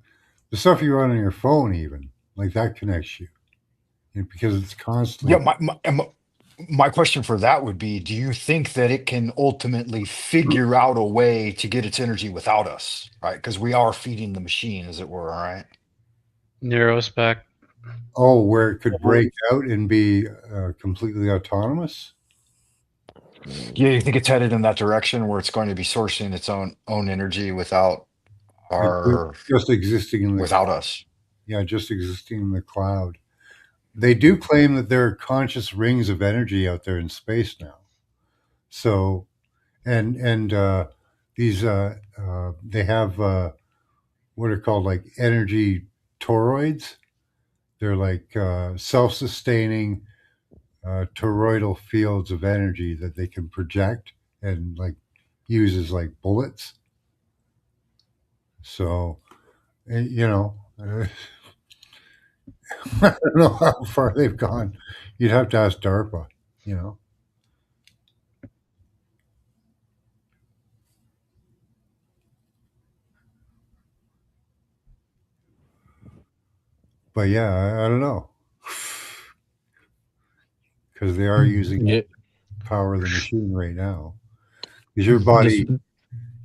stuff you run on your phone, even like that connects you, because it's constantly. Yeah, my question for that would be, do you think that it can ultimately figure out a way to get its energy without us, right? Because we are feeding the machine, as it were, right? Neurospec. Oh, where it could break out and be completely autonomous? Yeah, you think it's headed in that direction where it's going to be sourcing its own energy without our just existing in the without us? Yeah, just existing in the cloud. They do claim that there are conscious rings of energy out there in space now. So, and these they have what are called like energy toroids. They're like self-sustaining toroidal fields of energy that they can project and like use as like bullets. So, I don't know how far they've gone. You'd have to ask DARPA, But yeah, I don't know. Because they are using the power of the machine right now. Because your body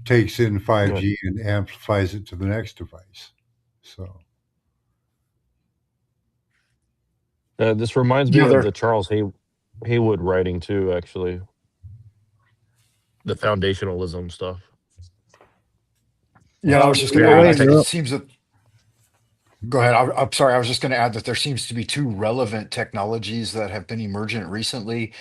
takes in 5G and amplifies it to the next device. So. This reminds me of the Charles Haywood writing too, actually. The foundationalism stuff. Yeah, I was just going to add that it seems that. Go ahead. I'm sorry. I was just going to add that there seems to be two relevant technologies that have been emergent recently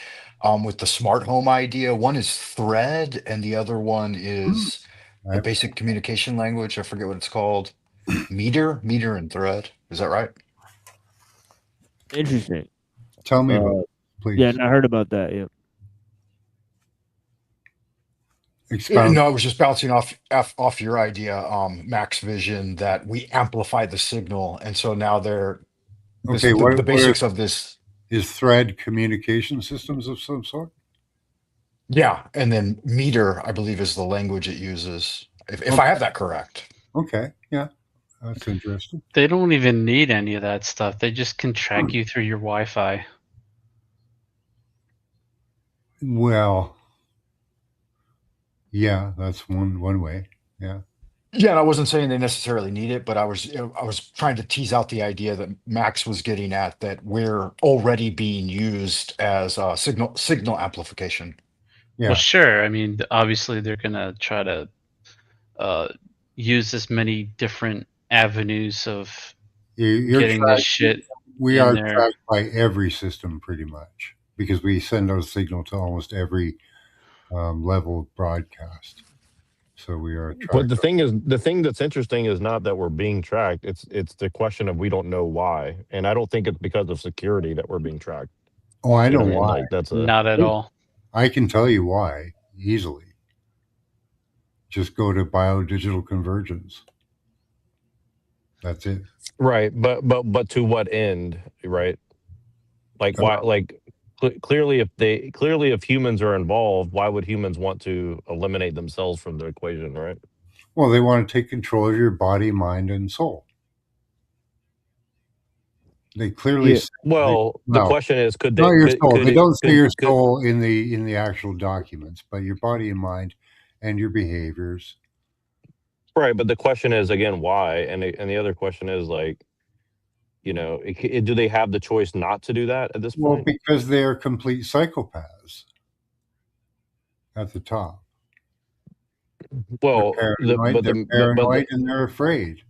with the smart home idea. One is Thread, and the other one is the basic communication language. I forget what it's called. Meter and Thread. Is that right? Interesting. Tell me about it, please. Yeah, I heard about that. Yeah. No, I was just bouncing off your idea, Max Vision, that we amplify the signal, and so now they're okay. The basics of this. Is thread communication systems of some sort? Yeah, and then meter, I believe, is the language it uses. If I have that correct. Okay, yeah, that's interesting. They don't even need any of that stuff. They just can track you through your Wi-Fi. Well, yeah, that's one way. Yeah. Yeah, and I wasn't saying they necessarily need it, but I was trying to tease out the idea that Max was getting at, that we're already being used as signal amplification. Well, sure. I mean, obviously they're gonna try to use as many different avenues of You're getting this shit. We in are there. tracked by every system pretty much because we send our signal to almost every level of broadcast. So we are tracked. But the thing that's interesting is not that we're being tracked. It's the question of we don't know why, and I don't think it's because of security that we're being tracked. Oh, I You know what I mean? why. Like, that's Not at all. I can tell you why easily. Just go to biodigital convergence. That's it. Right, but to what end, right? Like why? Like clearly, if humans are involved, why would humans want to eliminate themselves from the equation, right? Well, they want to take control of your body, mind, and soul. They clearly. Yeah. Well, the question is, could they? Not your could- soul. could They it- don't say could- your could- soul in the actual documents, but your body and mind, and your behaviors. Right, but the question is again why, and the other question is like, you know, do they have the choice not to do that at this Well, point? because they are complete psychopaths at the top. Well, They're paranoid and they're afraid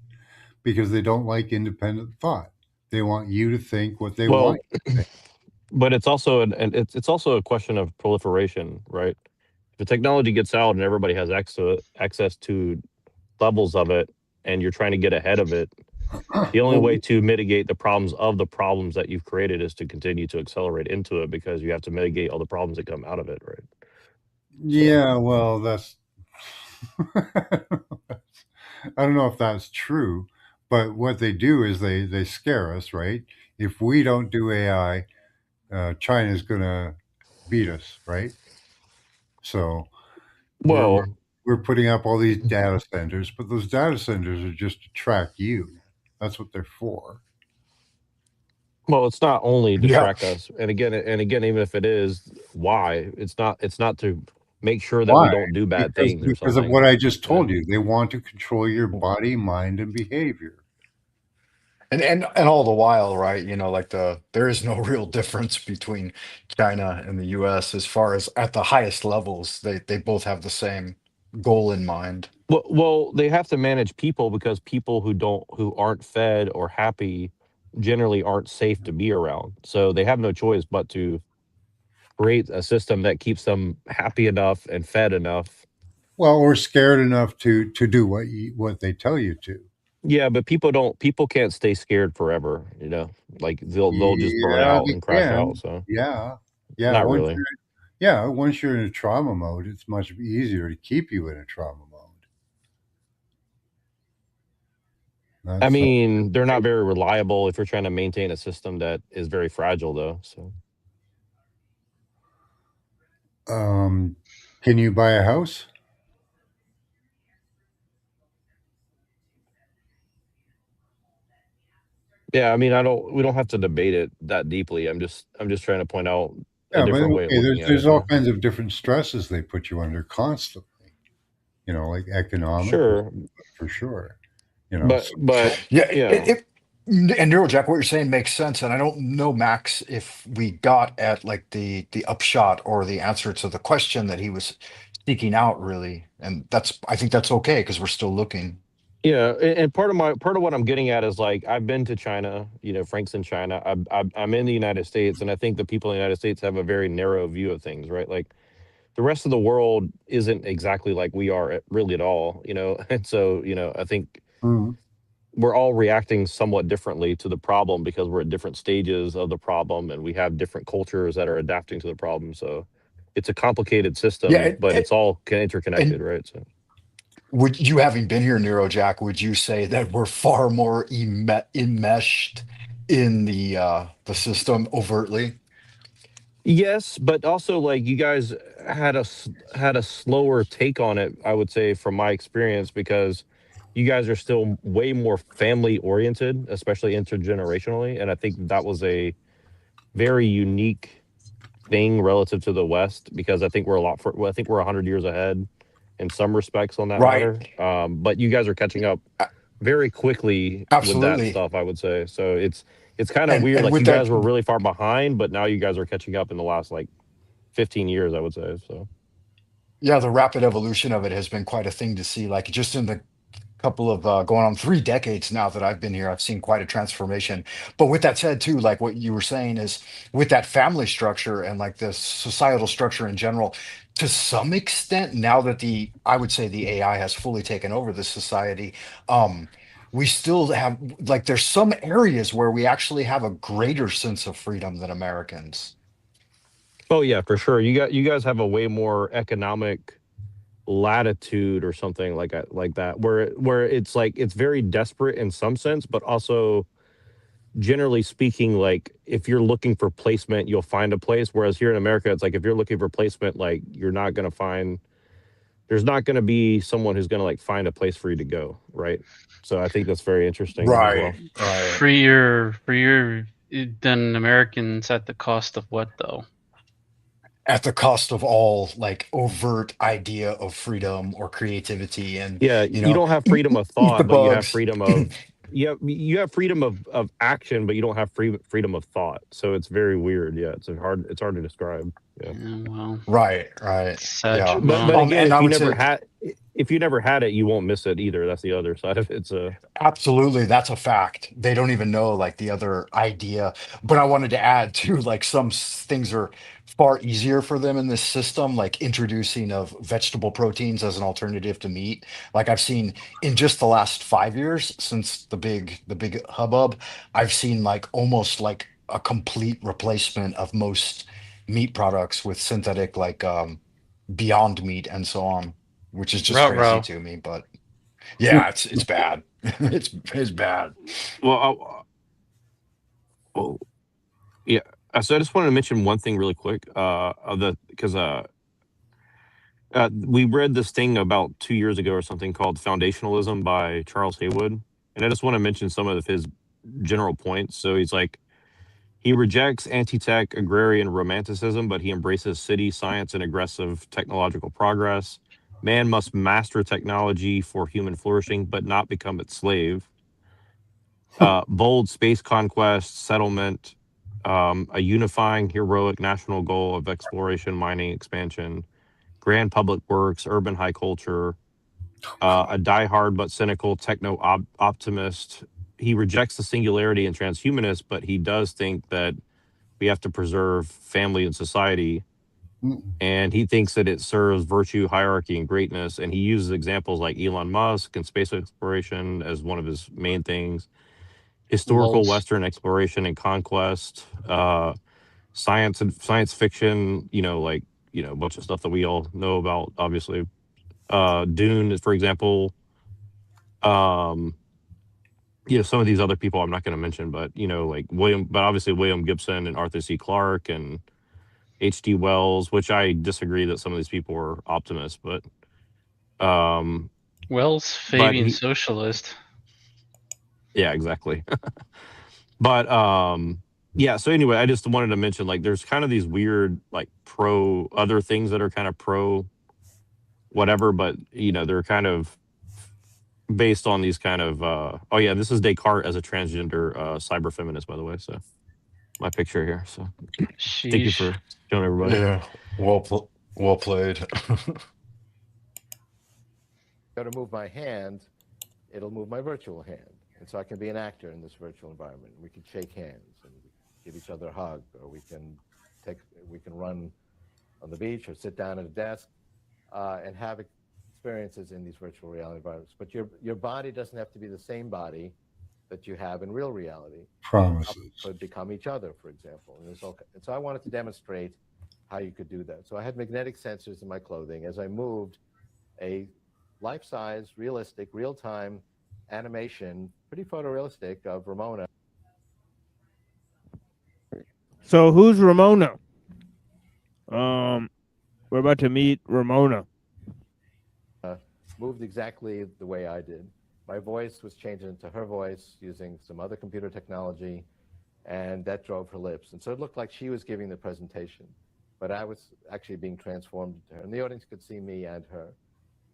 because they don't like independent thought. They want you to think what they well, want. You to think. but it's also it's also a question of proliferation, right? If the technology gets out and everybody has access to levels of it, and you're trying to get ahead of it, the only way to mitigate the problems of the problems that you've created is to continue to accelerate into it, because you have to mitigate all the problems that come out of it, right? Yeah, well, that's. I don't know if that's true, but what they do is they scare us, right? If we don't do AI, China's going to beat us, right? So, Well, we're putting up all these data centers, but those data centers are just to track you. That's what they're for. Well, it's not only to Yeah. track us, and again, even if it is, why? It's not to make sure that Why? we don't do bad things or Because something. of what I just told you. They want to control your body, mind, and behavior. And all the while, right? You know, like there is no real difference between China and the U.S. as far as at the highest levels. They both have the same goal in mind. Well, they have to manage people, because people who aren't fed or happy generally aren't safe to be around. So they have no choice but to create a system that keeps them happy enough and fed enough. Well, or scared enough to do what they tell you to. Yeah, but people can't stay scared forever, you know? Like they'll just burn Yeah, out they and crash can. out, so. Yeah. Not once really. once you're in a trauma mode, it's much easier to keep you in a trauma mode. I mean, they're not very reliable if you're trying to maintain a system that is very fragile, though. So Can you buy a house? yeah, I mean, we don't have to debate it that deeply. I'm just trying to point out a Yeah, but different way of okay, looking at there's it. all kinds of different stresses they put you under constantly. You know, like economic, Sure. for sure. You know, But Yeah, and Neurojack, what you're saying makes sense. And I don't know, Max, if we got at like the upshot or the answer to the question that he was seeking out, really. And I think that's okay because we're still looking. yeah, and part of what I'm getting at is like I've been to China. You know, Frank's in China. I'm in the United States, and I think the people in the United States have a very narrow view of things, right? Like the rest of the world isn't exactly like we are really at all, you know. And so, you know, I think we're all reacting somewhat differently to the problem because we're at different stages of the problem, and we have different cultures that are adapting to the problem. So it's a complicated system, but it's all interconnected, right? So Would you, having been here, Neurojack, would you say that we're far more enmeshed in the system overtly. Yes, but also like you guys had a slower take on it, I would say, from my experience, because you guys are still way more family oriented, especially intergenerationally, and I think that was a very unique thing relative to the West, because I think we're well, I think we're 100 years ahead in some respects on that Right. matter. But you guys are catching up very quickly with that Absolutely. stuff, I would say. So it's kind of And weird. Like with you that, guys were really far behind, but now you guys are catching up in the last like 15 years, I would say. So yeah, the rapid evolution of it has been quite a thing to see. Like just in the couple of going on 3 decades now that I've been here, I've seen quite a transformation. But with that said, too, like what you were saying is with that family structure and like the societal structure in general, to some extent, now that I would say the AI has fully taken over the society, we still have like there's some areas where we actually have a greater sense of freedom than Americans. oh yeah, for sure. You guys have a way more economic latitude or something like that, where it's like it's very desperate in some sense, but also generally speaking, like if you're looking for placement, you'll find a place. Whereas here in America, it's like if you're looking for placement, like you're not gonna find there's not gonna be someone who's gonna like find a place for you to go, right? So I think that's very interesting as well. Right. Freer than Americans at the cost of what though? At the cost of all like overt idea of freedom or creativity and Yeah, you you know don't have eat, freedom of eat the thought, but you have bugs. freedom of you have freedom of action, but you don't have freedom of thought. So it's very weird. Yeah, it's hard to describe. Yeah. Yeah, well, Right. sad Yeah. But again, And I would say if you never had it, you won't miss it either. That's the other side of it. So absolutely, that's a fact. They don't even know like the other idea. But I wanted to add too, like things are far easier for them in this system, like introducing of vegetable proteins as an alternative to meat. Like I've seen in just the last 5 years since the big hubbub, I've seen like almost like a complete replacement of most meat products with synthetic like Beyond Meat and so on, which is just crazy Ruh-roh. to me. But yeah, it's bad. It's bad. well, well, yeah. So I just wanted to mention one thing really quick. Because we read this thing about 2 years ago or something called Foundationalism by Charles Haywood, and I just want to mention some of his general points. So he's like, he rejects anti-tech agrarian romanticism, but he embraces city science and aggressive technological progress. Man must master technology for human flourishing, but not become its slave. Bold space conquest, settlement, a unifying heroic national goal of exploration, mining, expansion, grand public works, urban high culture, a diehard but cynical techno optimist. He rejects the singularity and transhumanist, but he does think that we have to preserve family and society. And he thinks that it serves virtue, hierarchy, and greatness. And he uses examples like Elon Musk and space exploration as one of his main things. Historical Lols. Western exploration and conquest, science and science fiction, a bunch of stuff that we all know about, obviously. Dune, for example. Some of these other people I'm not going to mention, but obviously William Gibson and Arthur C. Clarke and H.G. Wells, which I disagree that some of these people were optimists, but Wells, Fabian socialist. Yeah, exactly. But yeah, so anyway, I just wanted to mention like there's kind of these weird like pro other things that are kind of pro whatever, but they're kind of based on these kind of oh yeah, this is Descartes as a transgender cyber feminist, by the way. So my picture here. So thank you for showing everybody. Yeah, well played. Go to move my hand, it'll move my virtual hand. And so I can be an actor in this virtual environment. We can shake hands and give each other a hug, or we can run on the beach or sit down at a desk and have experiences in these virtual reality environments. But your body doesn't have to be the same body that you have in real reality. Promises. Could become each other, for example. And so I wanted to demonstrate how you could do that. So I had magnetic sensors in my clothing. As I moved, a life-size, realistic, real-time animation, pretty photorealistic, of Ramona So who's Ramona? We're about to meet Ramona. Moved exactly the way I did. My voice was changed into her voice using some other computer technology, and that drove her lips. And so it looked like she was giving the presentation, but I was actually being transformed into her. And the audience could see me and her.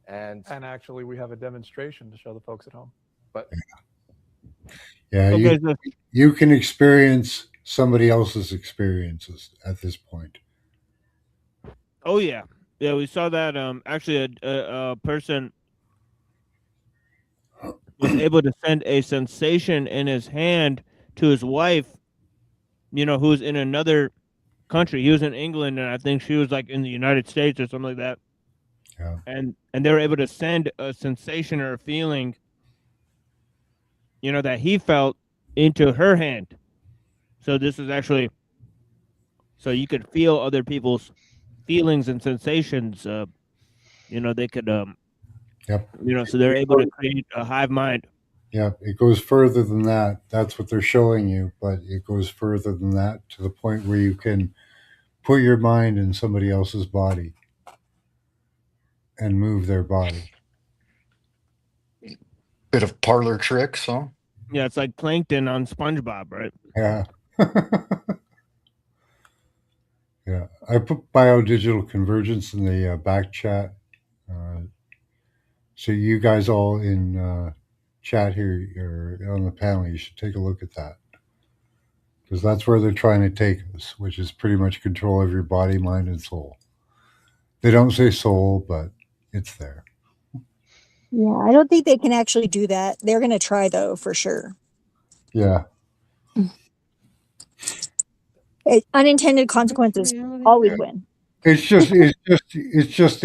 And actually, we have a demonstration to show the folks at home. But Yeah, Okay, you can experience somebody else's experiences at this point. Oh yeah, yeah. We saw that. Actually, a person was able to send a sensation in his hand to his wife. You know, who's in another country. He was in England, and I think she was like in the United States or something like that. Yeah. And they were able to send a sensation or a feeling, you know, that he felt into her hand. So this is actually, so you could feel other people's feelings and sensations. You know, they could, Yep. you know, so they're able to create a hive mind. Yeah, it goes further than that. That's what they're showing you, but it goes further than that to the point where you can put your mind in somebody else's body and move their body. Bit of parlor tricks, huh? Yeah, it's like Plankton on SpongeBob, right? Yeah. Yeah. I put biodigital convergence in the back chat. So you guys all in chat here or on the panel, you should take a look at that. Because that's where they're trying to take us, which is pretty much control of your body, mind, and soul. They don't say soul, but it's there. Yeah, I don't think they can actually do that. They're going to try though, for sure. Yeah. Unintended consequences always win. It just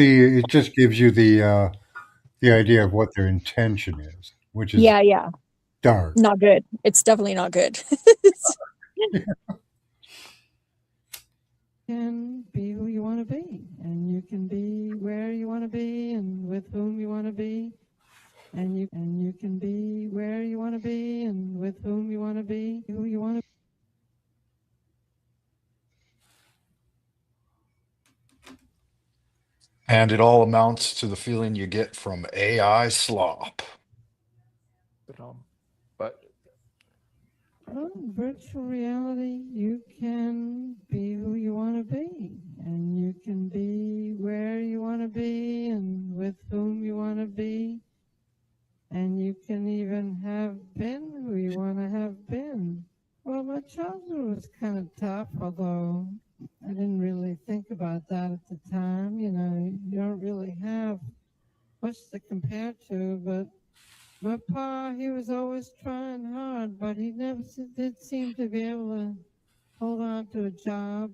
gives you the idea of what their intention is, which is Yeah. dark. Not good. It's definitely not good. Can be who you want to be, and you can be where you want to be, and with whom you want to be, and you can be where you want to be, and with whom you want to be, who you want to. And it all amounts to the feeling you get from AI slop. But virtual reality, you can be who you want to be, and you can be where you want to be, and with whom you want to be, and you can even have been who you want to have been. Well, my childhood was kind of tough, although I didn't really think about that at the time. You know, you don't really have much to compare to, but my pa, he was always trying hard, but he never did seem to be able to hold on to a job.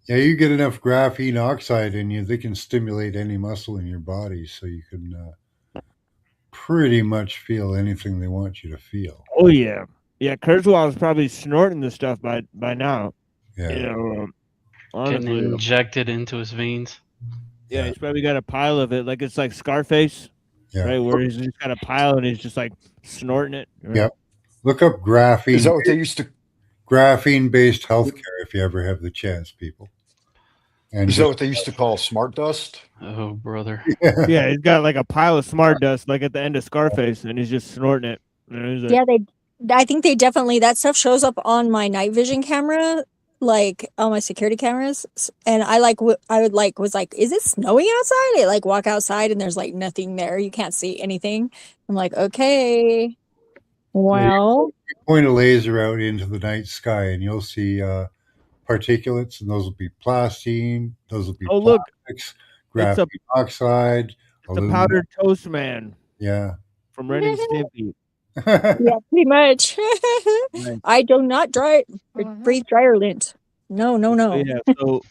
Yeah, you get enough graphene oxide in you, they can stimulate any muscle in your body, so you can pretty much feel anything they want you to feel. Oh yeah, yeah. Kurzweil is probably snorting the stuff by now. Yeah. You know, Getting honestly, injected into his veins. yeah, he's probably got a pile of it, like it's like Scarface, Yeah. right? Where he's just got a pile and he's just like snorting it. Right? Yep. Look up graphene. Is that what they used to? Graphene-based healthcare, if you ever have the chance, people. And Is that what they used to call smart dust? Oh, brother. Yeah, he's got like a pile of smart dust, like at the end of Scarface, and he's just snorting it. And he's like, Yeah, I think they definitely, that stuff shows up on my night vision camera, like on my security cameras. And I was like, is it snowing outside? I like walk outside and there's like nothing there. You can't see anything. I'm like, okay, well, you point a laser out into the night sky and you'll see particulates, and those will be plastine, those will be oh look, plastics, it's a graphene oxide, it's a powdered toast man. Yeah. From Ren and Stimpy. Yeah, pretty much. I do not breathe dryer lint. No. Yeah.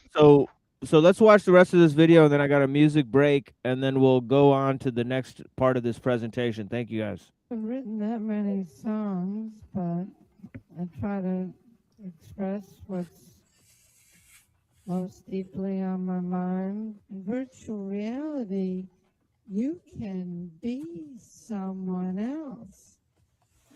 So let's watch the rest of this video, and then I got a music break, and then we'll go on to the next part of this presentation. Thank you guys. I've written that many songs, but I try to express what's most deeply on my mind. In virtual reality, you can be someone else.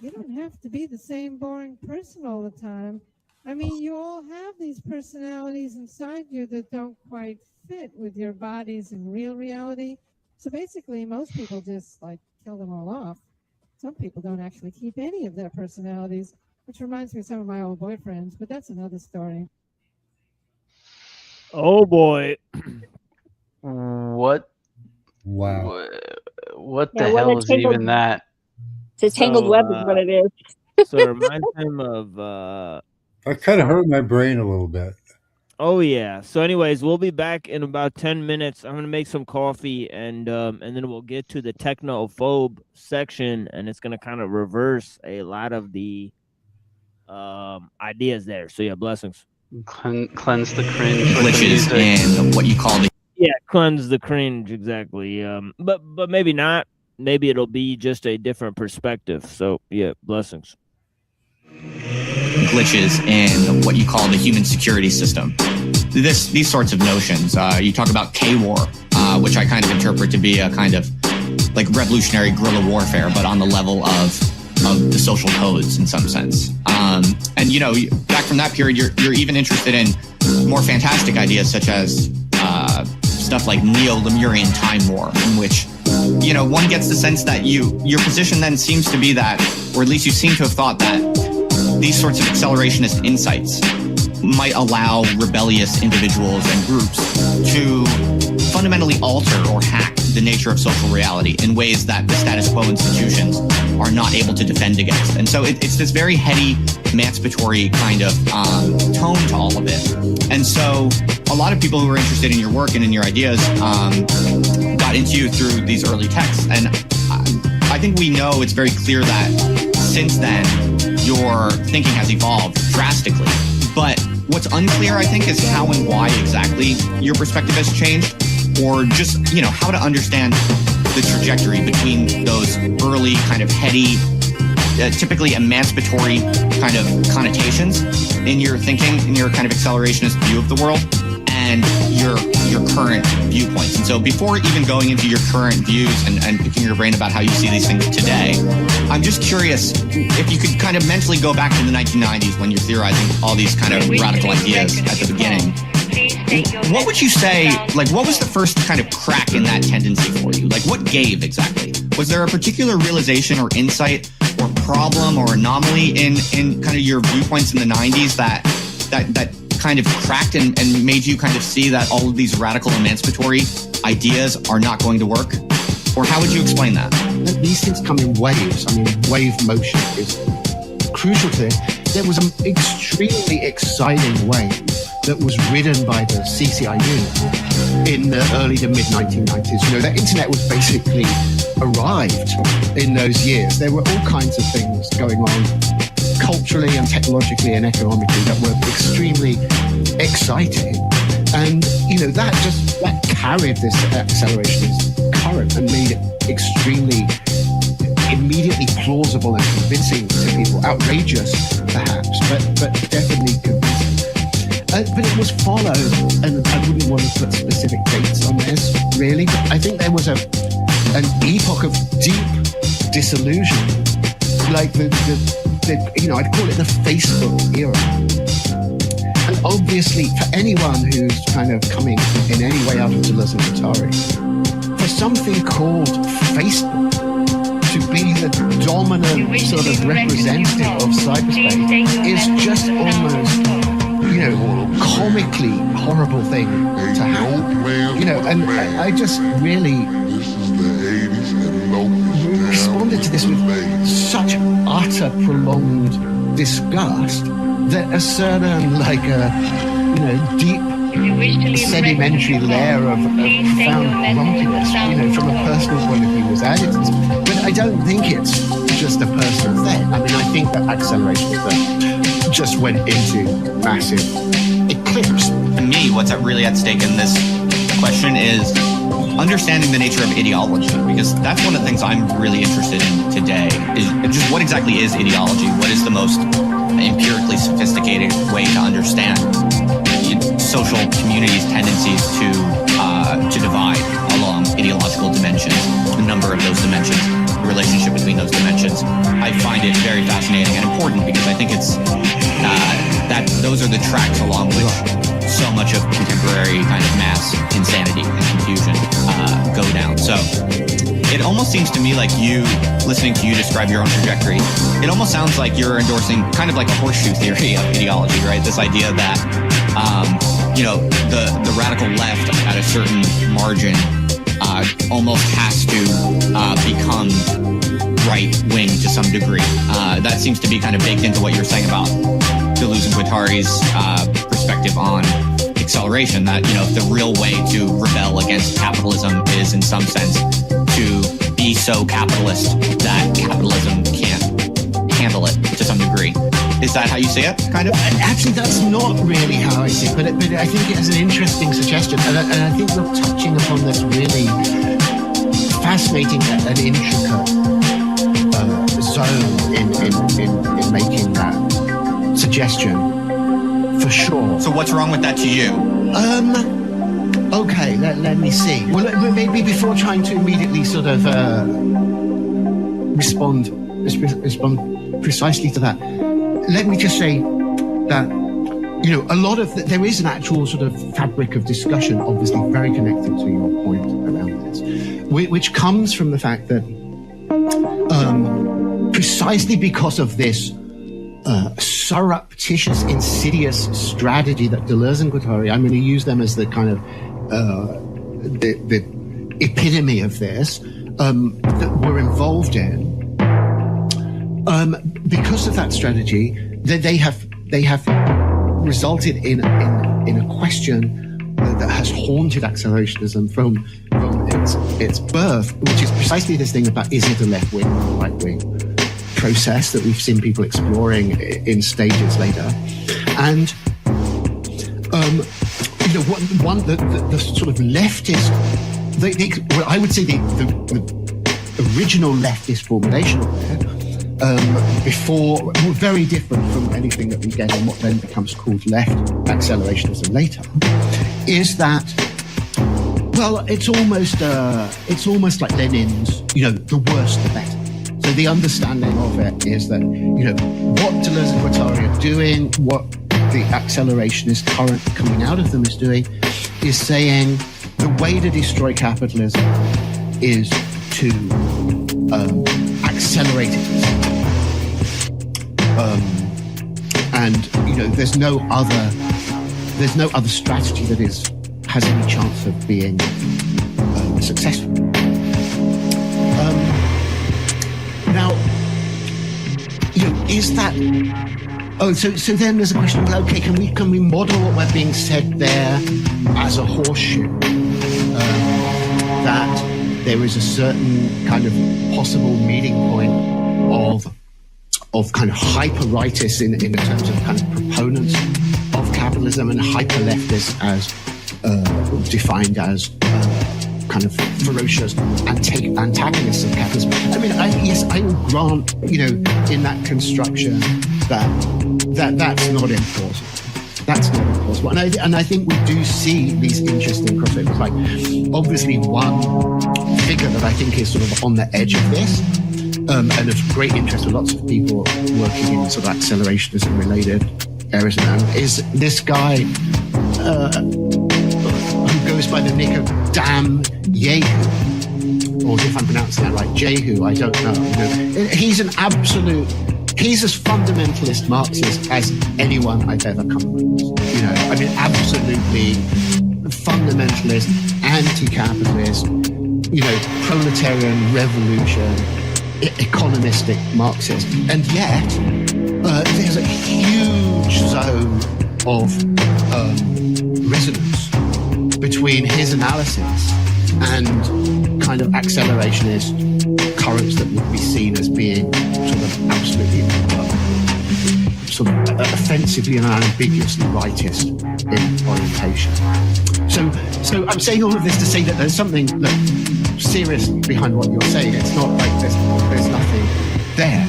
You don't have to be the same boring person all the time. I mean, you all have these personalities inside you that don't quite fit with your bodies in real reality. So basically, most people just like kill them all off. Some people don't actually keep any of their personalities, which reminds me of some of my old boyfriends, but that's another story. Oh boy. What? Wow. What Yeah, the what a hell is tangled- even that? It's a tangled So, web is what it is. So it reminds him of That kind of hurt my brain a little bit. oh yeah. So anyways, we'll be back in about 10 minutes. I'm gonna make some coffee and then we'll get to the technophobe section, and it's gonna kind of reverse a lot of the ideas there. So yeah, blessings. Cleanse the cringe with the Glitches music. and what you call the Yeah, cleanse the cringe, exactly. But maybe not. Maybe it'll be just a different perspective. So yeah, blessings. glitches in what you call the human security system. These sorts of notions. You talk about K-War, which I kind of interpret to be a kind of like revolutionary guerrilla warfare, but on the level of the social codes in some sense. And you know, back from that period, you're even interested in more fantastic ideas such as stuff like Neo-Lemurian Time War, in which, you know, one gets the sense that your position then seems to be that, or at least you seem to have thought that these sorts of accelerationist insights might allow rebellious individuals and groups to fundamentally alter or hack the nature of social reality in ways that the status quo institutions are not able to defend against. And so it's this very heady, emancipatory kind of tone to all of it. And so a lot of people who are interested in your work and in your ideas got into you through these early texts. And I think we know it's very clear that since then, your thinking has evolved drastically. But what's unclear, I think, is how and why exactly your perspective has changed, or just, you know, how to understand the trajectory between those early kind of heady, typically emancipatory kind of connotations in your thinking, in your kind of accelerationist view of the world, and your current viewpoints. And so before even going into your current views and picking your brain about how you see these things today, I'm just curious if you could kind of mentally go back to the 1990s when you're theorizing all these kind of radical ideas at the beginning. What would you say, like, what was the first kind of crack in that tendency for you? Like, what gave exactly? Was there a particular realization or insight or problem or anomaly in kind of your viewpoints in the 90s that kind of cracked and made you kind of see that all of these radical emancipatory ideas are not going to work? Or how would you explain that? These things come in waves. I mean, wave motion is crucial to it. There was an extremely exciting wave that was ridden by the CCIU in the early to mid-1990s. You know, the internet was basically arrived in those years. There were all kinds of things going on culturally and technologically and economically that were extremely exciting. And, you know, that carried this accelerationist current and made it extremely immediately plausible and convincing to people. Outrageous, perhaps, but definitely convincing. But it was followed, and I wouldn't want to put specific dates on this, really, but I think there was an epoch of deep disillusion, like the you know, I'd call it the Facebook era. And obviously, for anyone who's kind of coming in any way out of Deleuze and Guattari, for something called Facebook to be the dominant sort of representative of cyberspace is just almost, you know, comically horrible thing to happen. You know, and I just really responded to this with such utter prolonged disgust that a certain, like a, you know, deep sedimentary layer of profound grumpiness, you know, from a personal point of view was added to this. But I don't think it's just a personal thing. I mean, I think that acceleration just went into massive eclipse. To me, what's really at stake in this question is understanding the nature of ideology, because that's one of the things I'm really interested in today, is just what exactly is ideology? What is the most empirically sophisticated way to understand social communities' tendencies to divide along ideological dimensions, the number of those dimensions, the relationship between those dimensions? I find it very fascinating and important because I think it's that those are the tracks along which so much of contemporary kind of mass insanity and confusion go down. So it almost seems to me like listening to you describe your own trajectory, it almost sounds like you're endorsing kind of like a horseshoe theory of ideology, right? This idea that, the radical left at a certain margin almost has to become right-wing to some degree. That seems to be kind of baked into what you're saying about Deleuze and Guattari's perspective on acceleration, that, the real way to rebel against capitalism is in some sense to be so capitalist that capitalism can't handle it to some degree. Is that how you see it, kind of? Actually, that's not really how I see it, but I think it has an interesting suggestion, and I think you're touching upon this really fascinating and intricate zone in making that suggestion, for sure. So what's wrong with that to you? Okay, let me see. Well, maybe before trying to immediately sort of respond precisely to that, let me just say that, a lot of there is an actual sort of fabric of discussion, obviously very connected to your point around this, which comes from the fact that precisely because of this surreptitious, insidious strategy that Deleuze and Guattari, I'm going to use them as the kind of the epitome of this, that we're involved in. Because of that strategy, they have resulted in a question that has haunted accelerationism from its birth, which is precisely this thing about, is it a left wing or a right wing process that we've seen people exploring in stages later. And the sort of leftist, I would say the original leftist formulation of it, before, very different from anything that we get in what then becomes called left accelerationism later, is that, well, it's almost like Lenin's, the worse the better. So the understanding of it is that, what Deleuze and Guattari are doing, what the accelerationist current coming out of them is doing, is saying the way to destroy capitalism is to accelerate it. And there's no other strategy that has any chance of being successful. Now, is that? Oh, so then there's a question. Well, okay, can we model what we're being said there as a horseshoe? That there is a certain kind of possible meeting point of kind of hyper-rightists in terms of kind of proponents of capitalism, and hyper-leftists as defined as kind of ferocious antagonists of capitalism. I mean, I will grant, in that construction that's not implausible. That's not implausible. And I think we do see these interesting crossovers. Like, obviously, one figure that I think is sort of on the edge of this, and of great interest to lots of people working in sort of accelerationism related areas around, is this guy who goes by the nick of Dan Yehu, or if I'm pronouncing that right, Jehu, I don't know. He's he's as fundamentalist Marxist as anyone I've ever come across. Absolutely fundamentalist, anti-capitalist, proletarian revolution, economistic Marxist. And yet, there's a huge zone of resonance between his analysis and kind of accelerationist currents that would be seen as being sort of absolutely sort of offensively and unambiguously rightist in orientation. So I'm saying all of this to say that there's something serious behind what you're saying. It's not like there's nothing there.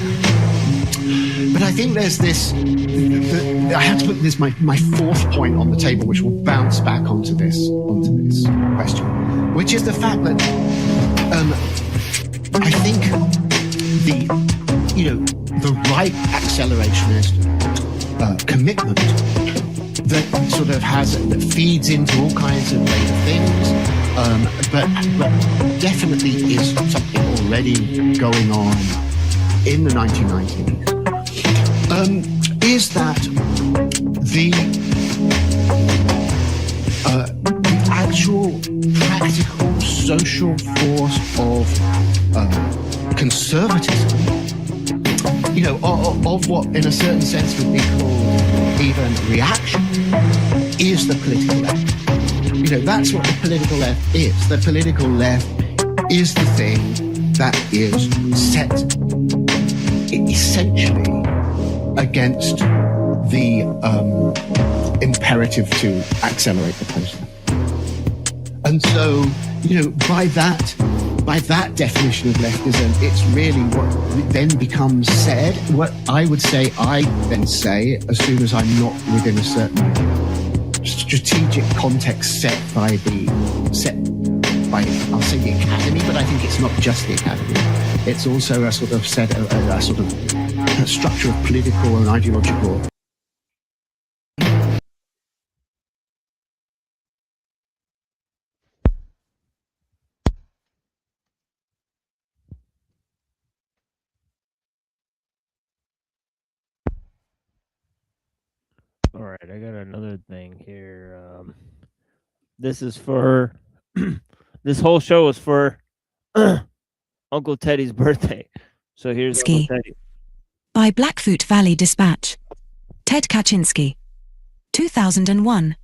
But I think there's this, I have to put this, my fourth point on the table, which will bounce back onto this question, which is the fact that I think the right accelerationist commitment that sort of that feeds into all kinds of later things, but definitely is something already going on in the 1990s, is that the actual practical social force of conservatism, of what in a certain sense would be called even reaction, is the political left. That's what the political left is. The political left is the thing that is set essentially against the imperative to accelerate the process. And so, by that definition of leftism, it's really what then becomes said. What I would say, I then say, as soon as I'm not within a certain strategic context set by, I'll say the academy, but I think it's not just the academy. It's also a sort of a structure of political and ideological. All right, I got another thing here. This is for this whole show is for Uncle Teddy's birthday. So here's Uncle Teddy. By Blackfoot Valley Dispatch. Ted Kaczynski. 2001.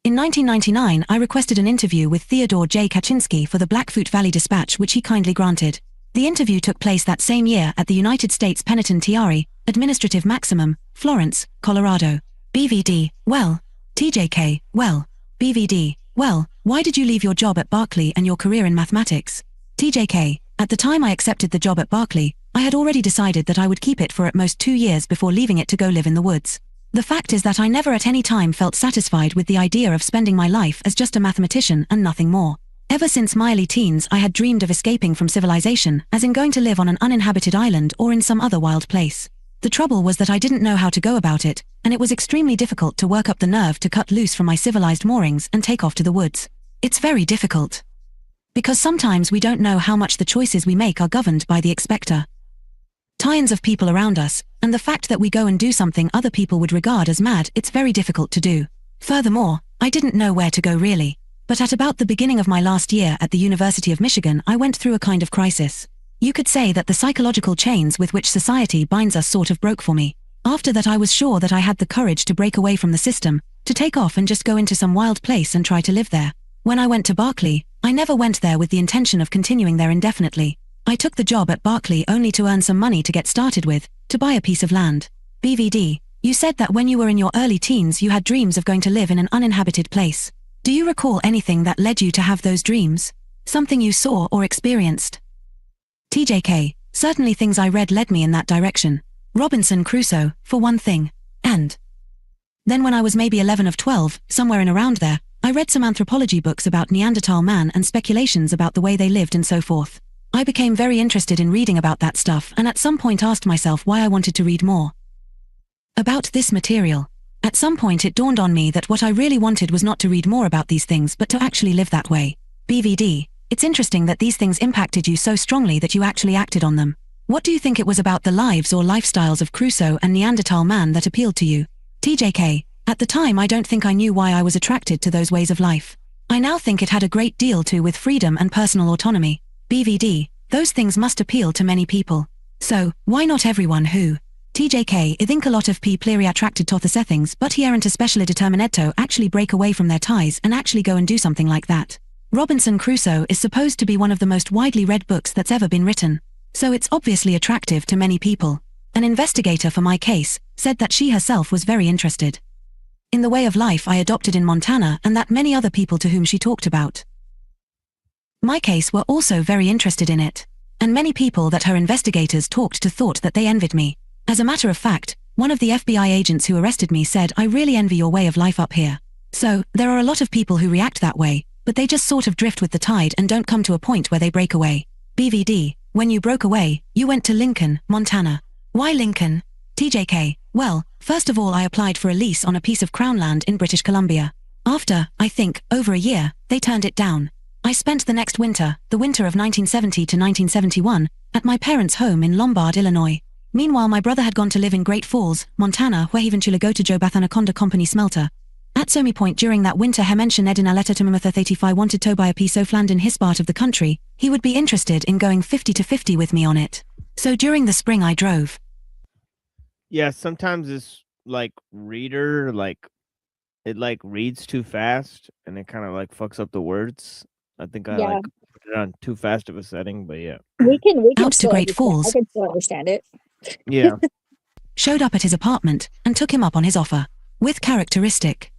In 1999, I requested an interview with Theodore J. Kaczynski for the Blackfoot Valley Dispatch, which he kindly granted. The interview took place that same year at the United States Penitentiary, Administrative Maximum, Florence, Colorado. BVD, well, TJK, well, BVD, well, why did you leave your job at Berkeley and your career in mathematics? TJK, at the time I accepted the job at Berkeley, I had already decided that I would keep it for at most 2 years before leaving it to go live in the woods. The fact is that I never at any time felt satisfied with the idea of spending my life as just a mathematician and nothing more. Ever since my early teens, I had dreamed of escaping from civilization, as in going to live on an uninhabited island or in some other wild place. The trouble was that I didn't know how to go about it, and it was extremely difficult to work up the nerve to cut loose from my civilized moorings and take off to the woods. It's very difficult. Because sometimes we don't know how much the choices we make are governed by the expector. Tie-ins of people around us, and the fact that we go and do something other people would regard as mad, it's very difficult to do. Furthermore, I didn't know where to go really. But at about the beginning of my last year at the University of Michigan, I went through a kind of crisis. You could say that the psychological chains with which society binds us sort of broke for me. After that, I was sure that I had the courage to break away from the system, to take off and just go into some wild place and try to live there. When I went to Berkeley, I never went there with the intention of continuing there indefinitely. I took the job at Berkeley only to earn some money to get started with, to buy a piece of land. BVD, you said that when you were in your early teens you had dreams of going to live in an uninhabited place. Do you recall anything that led you to have those dreams? Something you saw or experienced? TJK, certainly things I read led me in that direction. Robinson Crusoe, for one thing. And then when I was maybe 11 or 12, somewhere in around there, I read some anthropology books about Neanderthal man and speculations about the way they lived and so forth. I became very interested in reading about that stuff and at some point asked myself why I wanted to read more about this material. At some point it dawned on me that what I really wanted was not to read more about these things but to actually live that way. BVD, it's interesting that these things impacted you so strongly that you actually acted on them. What do you think it was about the lives or lifestyles of Crusoe and Neanderthal man that appealed to you? TJK, at the time I don't think I knew why I was attracted to those ways of life. I now think it had a great deal to do with freedom and personal autonomy. BVD, those things must appeal to many people. So, why not everyone who? TJK, I think a lot of people are attracted to the settings, but he aren't especially determined to actually break away from their ties and actually go and do something like that. Robinson Crusoe is supposed to be one of the most widely read books that's ever been written. So it's obviously attractive to many people. An investigator for my case said that she herself was very interested in the way of life I adopted in Montana and that many other people to whom she talked about my case were also very interested in it. And many people that her investigators talked to thought that they envied me. As a matter of fact, one of the FBI agents who arrested me said, "I really envy your way of life up here." So, there are a lot of people who react that way, but they just sort of drift with the tide and don't come to a point where they break away. BVD, when you broke away, you went to Lincoln, Montana. Why Lincoln? TJK, Well, first of all I applied for a lease on a piece of Crown land in British Columbia. After, I think, over a year, they turned it down. I spent the next winter, the winter of 1970 to 1971, at my parents' home in Lombard, Illinois. Meanwhile my brother had gone to live in Great Falls, Montana, where he eventually go to Joe Bath Anaconda Company smelter. At Somi Point during that winter he mentioned Ed in a letter to Mammoth 85 wanted to buy a piece of land in his part of the country. He would be interested in going 50-50 with me on it. So during the spring I drove. Yeah, sometimes this like reader it like reads too fast and it kind of like fucks up the words. I think I Yeah. like put it on too fast of a setting, but yeah. We can Out to still Great understand- Falls. I can still understand it. Yeah. Showed up at his apartment and took him up on his offer. With characteristic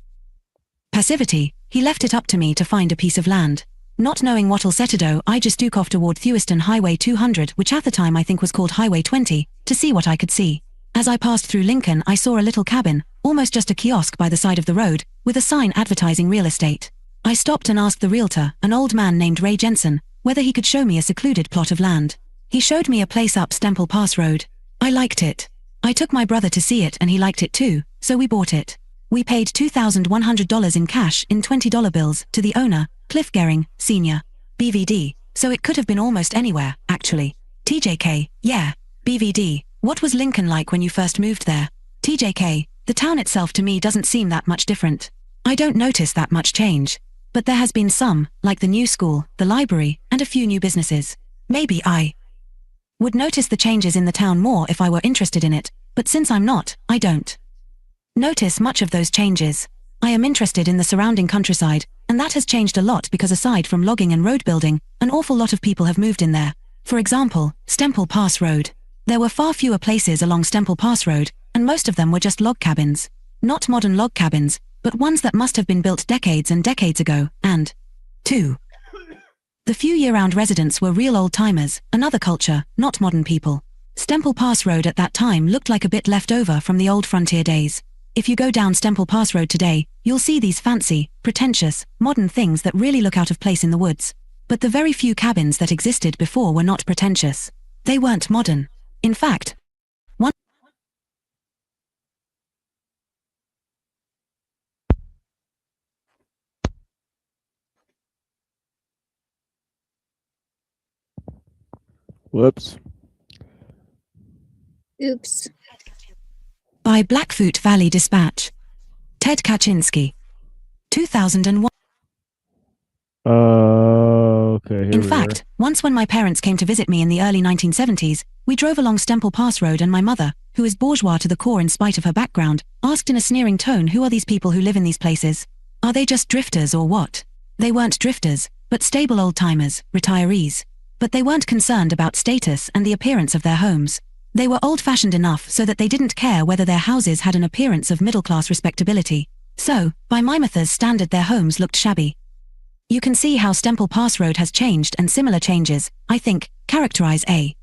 passivity, he left it up to me to find a piece of land. Not knowing what'll set to do, I just took off toward Thewiston Highway 200, which at the time I think was called Highway 20, to see what I could see. As I passed through Lincoln, I saw a little cabin, almost just a kiosk by the side of the road, with a sign advertising real estate. I stopped and asked the realtor, an old man named Ray Jensen, whether he could show me a secluded plot of land. He showed me a place up Stemple Pass Road. I liked it. I took my brother to see it and he liked it too, so we bought it. We paid $2,100 in cash in $20 bills to the owner, Cliff Gehring, Sr., BVD, so it could have been almost anywhere, actually. TJK, yeah, BVD, what was Lincoln like when you first moved there? TJK, the town itself to me doesn't seem that much different. I don't notice that much change. But there has been some, like the new school, the library, and a few new businesses. Maybe I would notice the changes in the town more if I were interested in it, but since I'm not, I don't notice much of those changes. I am interested in the surrounding countryside, and that has changed a lot because aside from logging and road building, an awful lot of people have moved in there. For example, Stemple Pass Road. There were far fewer places along Stemple Pass Road, and most of them were just log cabins. Not modern log cabins, but ones that must have been built decades and decades ago, and 2. The few year-round residents were real old-timers, another culture, not modern people. Stemple Pass Road at that time looked like a bit left over from the old frontier days. If you go down Stemple Pass Road today, you'll see these fancy, pretentious, modern things that really look out of place in the woods. But the very few cabins that existed before were not pretentious. They weren't modern. In fact, one Whoops. Oops. by Blackfoot Valley Dispatch. Ted Kaczynski. 2001. Okay. In fact, once when my parents came to visit me in the early 1970s, we drove along Stemple Pass Road and my mother, who is bourgeois to the core in spite of her background, asked in a sneering tone who are these people who live in these places? Are they just drifters or what? They weren't drifters, but stable old-timers, retirees. But they weren't concerned about status and the appearance of their homes. They were old-fashioned enough so that they didn't care whether their houses had an appearance of middle-class respectability. So, by my mother's standard their homes looked shabby. You can see how Stemple Pass Road has changed and similar changes, I think, characterize a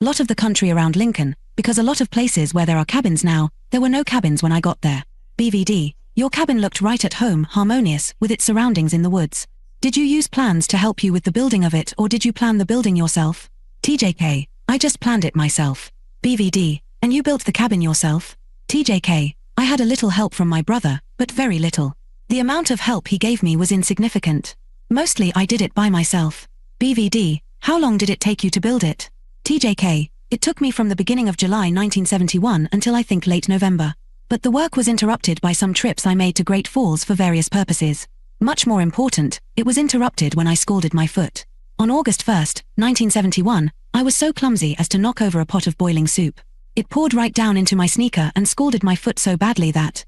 lot of the country around Lincoln, because a lot of places where there are cabins now, there were no cabins when I got there. BVD, your cabin looked right at home, harmonious, with its surroundings in the woods. Did you use plans to help you with the building of it or did you plan the building yourself? TJK, I just planned it myself. BVD, and you built the cabin yourself? TJK, I had a little help from my brother, but very little. The amount of help he gave me was insignificant. Mostly I did it by myself. BVD, how long did it take you to build it? TJK, it took me from the beginning of July 1971 until I think late November. But the work was interrupted by some trips I made to Great Falls for various purposes. Much more important, it was interrupted when I scalded my foot. On August 1st, 1971, I was so clumsy as to knock over a pot of boiling soup. It poured right down into my sneaker and scalded my foot so badly that,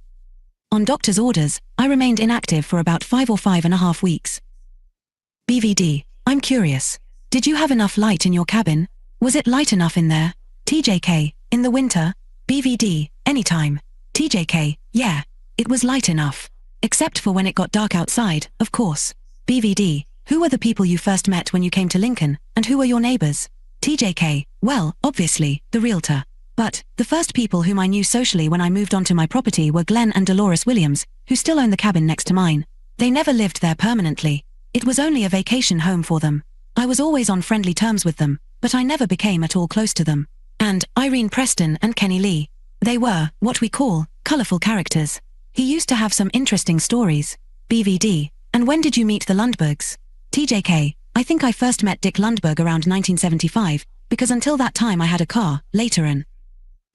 on doctor's orders, I remained inactive for about 5 or 5.5 weeks. BVD, I'm curious. Did you have enough light in your cabin? Was it light enough in there? TJK, in the winter? BVD, anytime. TJK, yeah, it was light enough. Except for when it got dark outside, of course. BVD, who were the people you first met when you came to Lincoln, and who were your neighbors? TJK, well, obviously, the realtor. But, the first people whom I knew socially when I moved onto my property were Glenn and Dolores Williams, who still own the cabin next to mine. They never lived there permanently. It was only a vacation home for them. I was always on friendly terms with them, but I never became at all close to them. And Irene Preston and Kenny Lee. They were, what we call, colourful characters. He used to have some interesting stories. BVD. And when did you meet the Lundbergs? TJK. I think I first met Dick Lundberg around 1975, because until that time I had a car, later an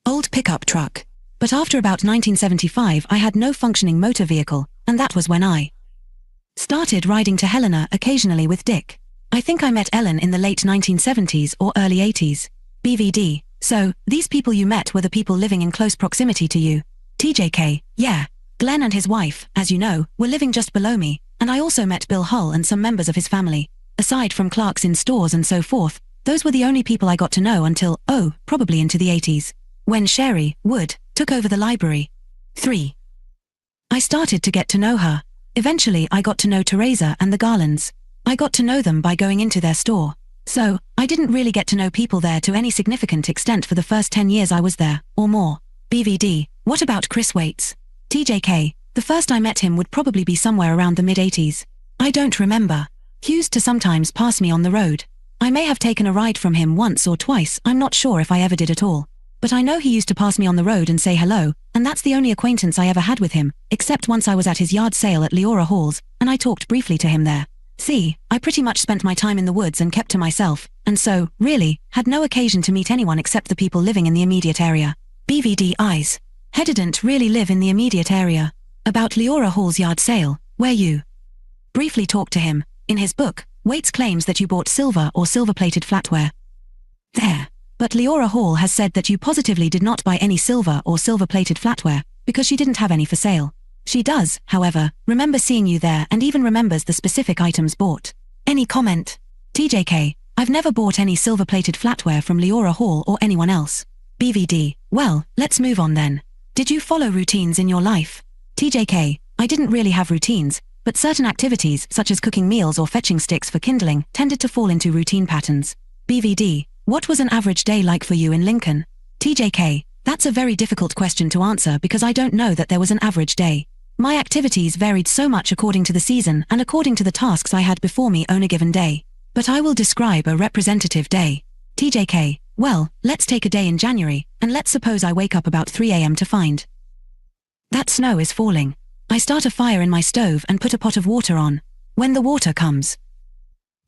old pickup truck. But after about 1975 I had no functioning motor vehicle, and that was when I started riding to Helena occasionally with Dick. I think I met Ellen in the late 1970s or early 80s. BVD. So, these people you met were the people living in close proximity to you. TJK. Yeah. Glenn and his wife, as you know, were living just below me, and I also met Bill Hull and some members of his family. Aside from clerks in stores and so forth, those were the only people I got to know until, probably into the 80s. When Sherry Wood took over the library. 3. I started to get to know her. Eventually I got to know Teresa and the Garlands. I got to know them by going into their store. So, I didn't really get to know people there to any significant extent for the first 10 years I was there, or more. BVD. What about Chris Waits? TJK. The first I met him would probably be somewhere around the mid-80s. I don't remember. He used to sometimes pass me on the road. I may have taken a ride from him once or twice, I'm not sure if I ever did at all. But I know he used to pass me on the road and say hello, and that's the only acquaintance I ever had with him, except once I was at his yard sale at Leora Halls, and I talked briefly to him there. See, I pretty much spent my time in the woods and kept to myself, and so, really, had no occasion to meet anyone except the people living in the immediate area. BVD eyes. He didn't really live in the immediate area. About Leora Hall's yard sale, where you briefly talked to him. In his book, Waits claims that you bought silver or silver-plated flatware there. But Leora Hall has said that you positively did not buy any silver or silver-plated flatware, because she didn't have any for sale. She does, however, remember seeing you there and even remembers the specific items bought. Any comment? TJK. I've never bought any silver-plated flatware from Leora Hall or anyone else. BVD. Well, let's move on then. Did you follow routines in your life? TJK. I didn't really have routines, but certain activities, such as cooking meals or fetching sticks for kindling, tended to fall into routine patterns. BVD. What was an average day like for you in Lincoln? TJK. That's a very difficult question to answer because I don't know that there was an average day. My activities varied so much according to the season and according to the tasks I had before me on a given day. But I will describe a representative day. TJK. Well, let's take a day in January, and let's suppose I wake up about 3 a.m. to find that snow is falling. I start a fire in my stove and put a pot of water on. When the water comes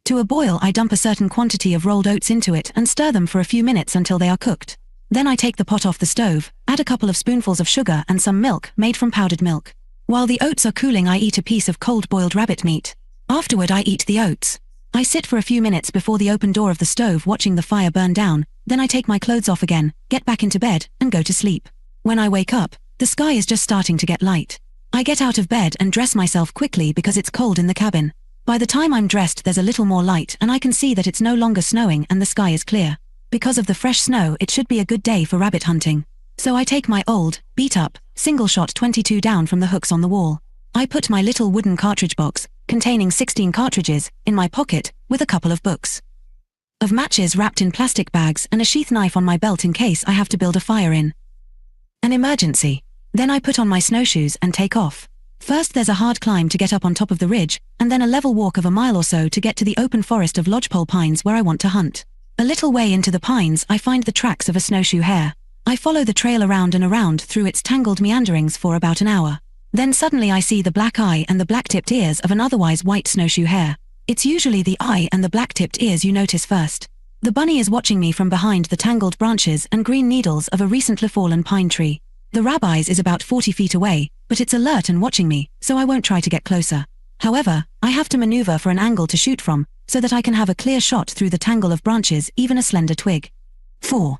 to a boil, I dump a certain quantity of rolled oats into it and stir them for a few minutes until they are cooked. Then I take the pot off the stove, add a couple of spoonfuls of sugar and some milk made from powdered milk. While the oats are cooling, I eat a piece of cold boiled rabbit meat. Afterward, I eat the oats. I sit for a few minutes before the open door of the stove watching the fire burn down, then I take my clothes off again, get back into bed, and go to sleep. When I wake up, the sky is just starting to get light. I get out of bed and dress myself quickly because it's cold in the cabin. By the time I'm dressed, there's a little more light and I can see that it's no longer snowing and the sky is clear. Because of the fresh snow, it should be a good day for rabbit hunting. So I take my old, beat-up, single-shot .22 down from the hooks on the wall. I put my little wooden cartridge box, containing 16 cartridges, in my pocket, with a couple of books of matches wrapped in plastic bags and a sheath knife on my belt in case I have to build a fire in an emergency. Then I put on my snowshoes and take off. First there's a hard climb to get up on top of the ridge, and then a level walk of a mile or so to get to the open forest of lodgepole pines where I want to hunt. A little way into the pines I find the tracks of a snowshoe hare. I follow the trail around and around through its tangled meanderings for about an hour. Then suddenly I see the black eye and the black-tipped ears of an otherwise white snowshoe hare. It's usually the eye and the black-tipped ears you notice first. The bunny is watching me from behind the tangled branches and green needles of a recently fallen pine tree. The rabbis is about 40 feet away, but it's alert and watching me, so I won't try to get closer. However, I have to maneuver for an angle to shoot from, so that I can have a clear shot through the tangle of branches, even a slender twig. 4.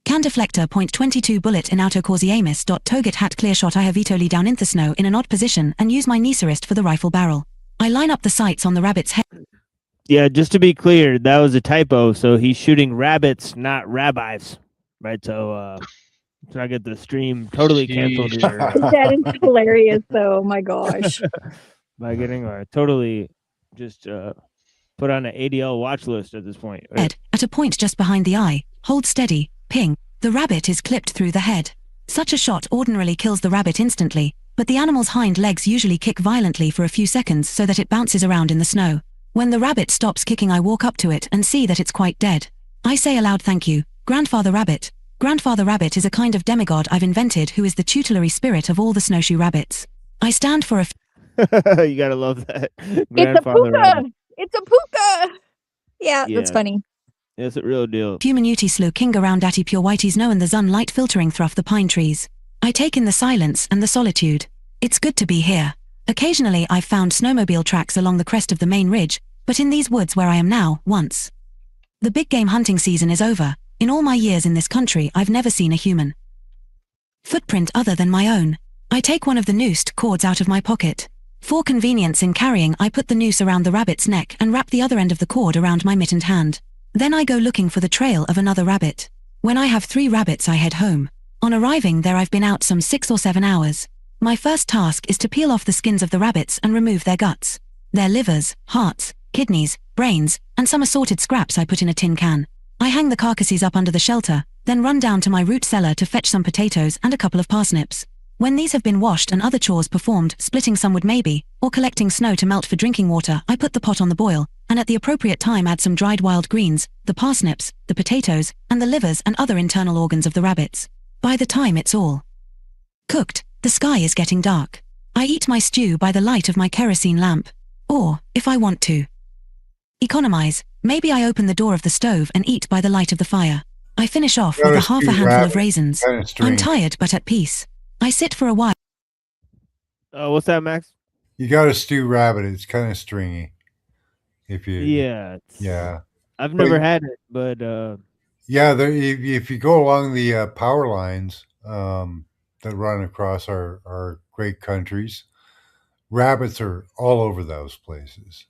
Can deflector .22 bullet in autocorsiamis. Target hat clear shot. I have Vitoli down in the snow in an odd position and use my Neeserist for the rifle barrel. I line up the sights on the rabbit's head. Yeah, just to be clear, that was a typo. So he's shooting rabbits, not rabbis, right? So I get the stream totally canceled here. That is hilarious, though. My gosh. By getting totally just put on an ADL watch list at this point. Right? Head, at a point just behind the eye, hold steady, ping. The rabbit is clipped through the head. Such a shot ordinarily kills the rabbit instantly, but the animal's hind legs usually kick violently for a few seconds so that it bounces around in the snow. When the rabbit stops kicking, I walk up to it and see that it's quite dead. I say aloud, "Thank you, Grandfather Rabbit." Grandfather Rabbit is a kind of demigod I've invented who is the tutelary spirit of all the snowshoe rabbits. I stand for a You gotta love that. It's a Grandfather puka. Rabbit. It's a puka. Yeah, that's Yeah. funny. It's a real deal. human uti slu king around ati pure whitey's no and the sun light filtering through the pine trees. I take in the silence and the solitude. It's good to be here. Occasionally I've found snowmobile tracks along the crest of the main ridge, but in these woods where I am now, once. The big game hunting season is over. In all my years in this country, I've never seen a human footprint other than my own. I take one of the noosed cords out of my pocket. For convenience in carrying, I put the noose around the rabbit's neck and wrap the other end of the cord around my mittened hand. Then I go looking for the trail of another rabbit. When I have 3 rabbits, I head home. On arriving there, I've been out some 6 or 7 hours. My first task is to peel off the skins of the rabbits and remove their guts, their livers, hearts, kidneys, brains, and some assorted scraps I put in a tin can. I hang the carcasses up under the shelter, then run down to my root cellar to fetch some potatoes and a couple of parsnips. When these have been washed and other chores performed, splitting some wood maybe, or collecting snow to melt for drinking water, I put the pot on the boil, and at the appropriate time add some dried wild greens, the parsnips, the potatoes, and the livers and other internal organs of the rabbits. By the time it's all cooked, the sky is getting dark. I eat my stew by the light of my kerosene lamp. Or, if I want to economize, maybe I open the door of the stove and eat by the light of the fire. I finish off with a half a handful of raisins. I'm tired but at peace. I sit for a while. What's that, Max? You got to stew rabbit. It's kind of stringy. If you, Yeah. yeah. I've But never had it, but yeah, if you go along the power lines that run across our great countries, rabbits are all over those places.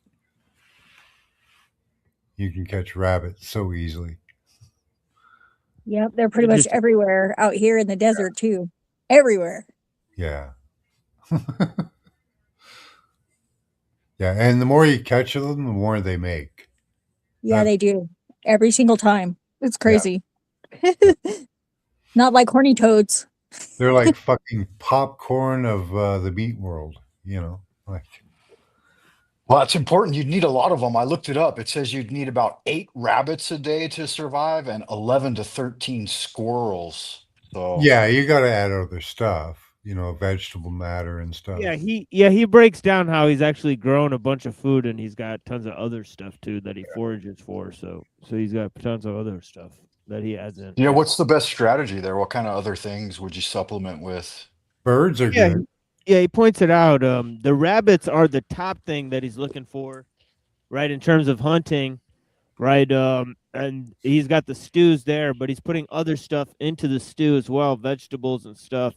You can catch rabbits so easily. Yep, they're pretty much everywhere out here in the desert too. Everywhere. Yeah. Yeah, and the more you catch of them, the more they make. Yeah, they do. Every single time. It's crazy. Not like horny toads. They're like fucking popcorn of the meat world, you know? Like, Well, it's important. You'd need a lot of them. I looked it up. It says you'd need about 8 rabbits a day to survive and 11 to 13 squirrels. So yeah, you got to add other stuff, you know, vegetable matter and stuff. yeah, he breaks down how he's actually grown a bunch of food and he's got tons of other stuff too that he forages for. So he's got tons of other stuff that he adds in. Yeah, what's the best strategy there? What kind of other things would you supplement with? Birds are good. Yeah, he points it out. The rabbits are the top thing that he's looking for, right, in terms of hunting, right? And he's got the stews there, but he's putting other stuff into the stew as well, vegetables and stuff.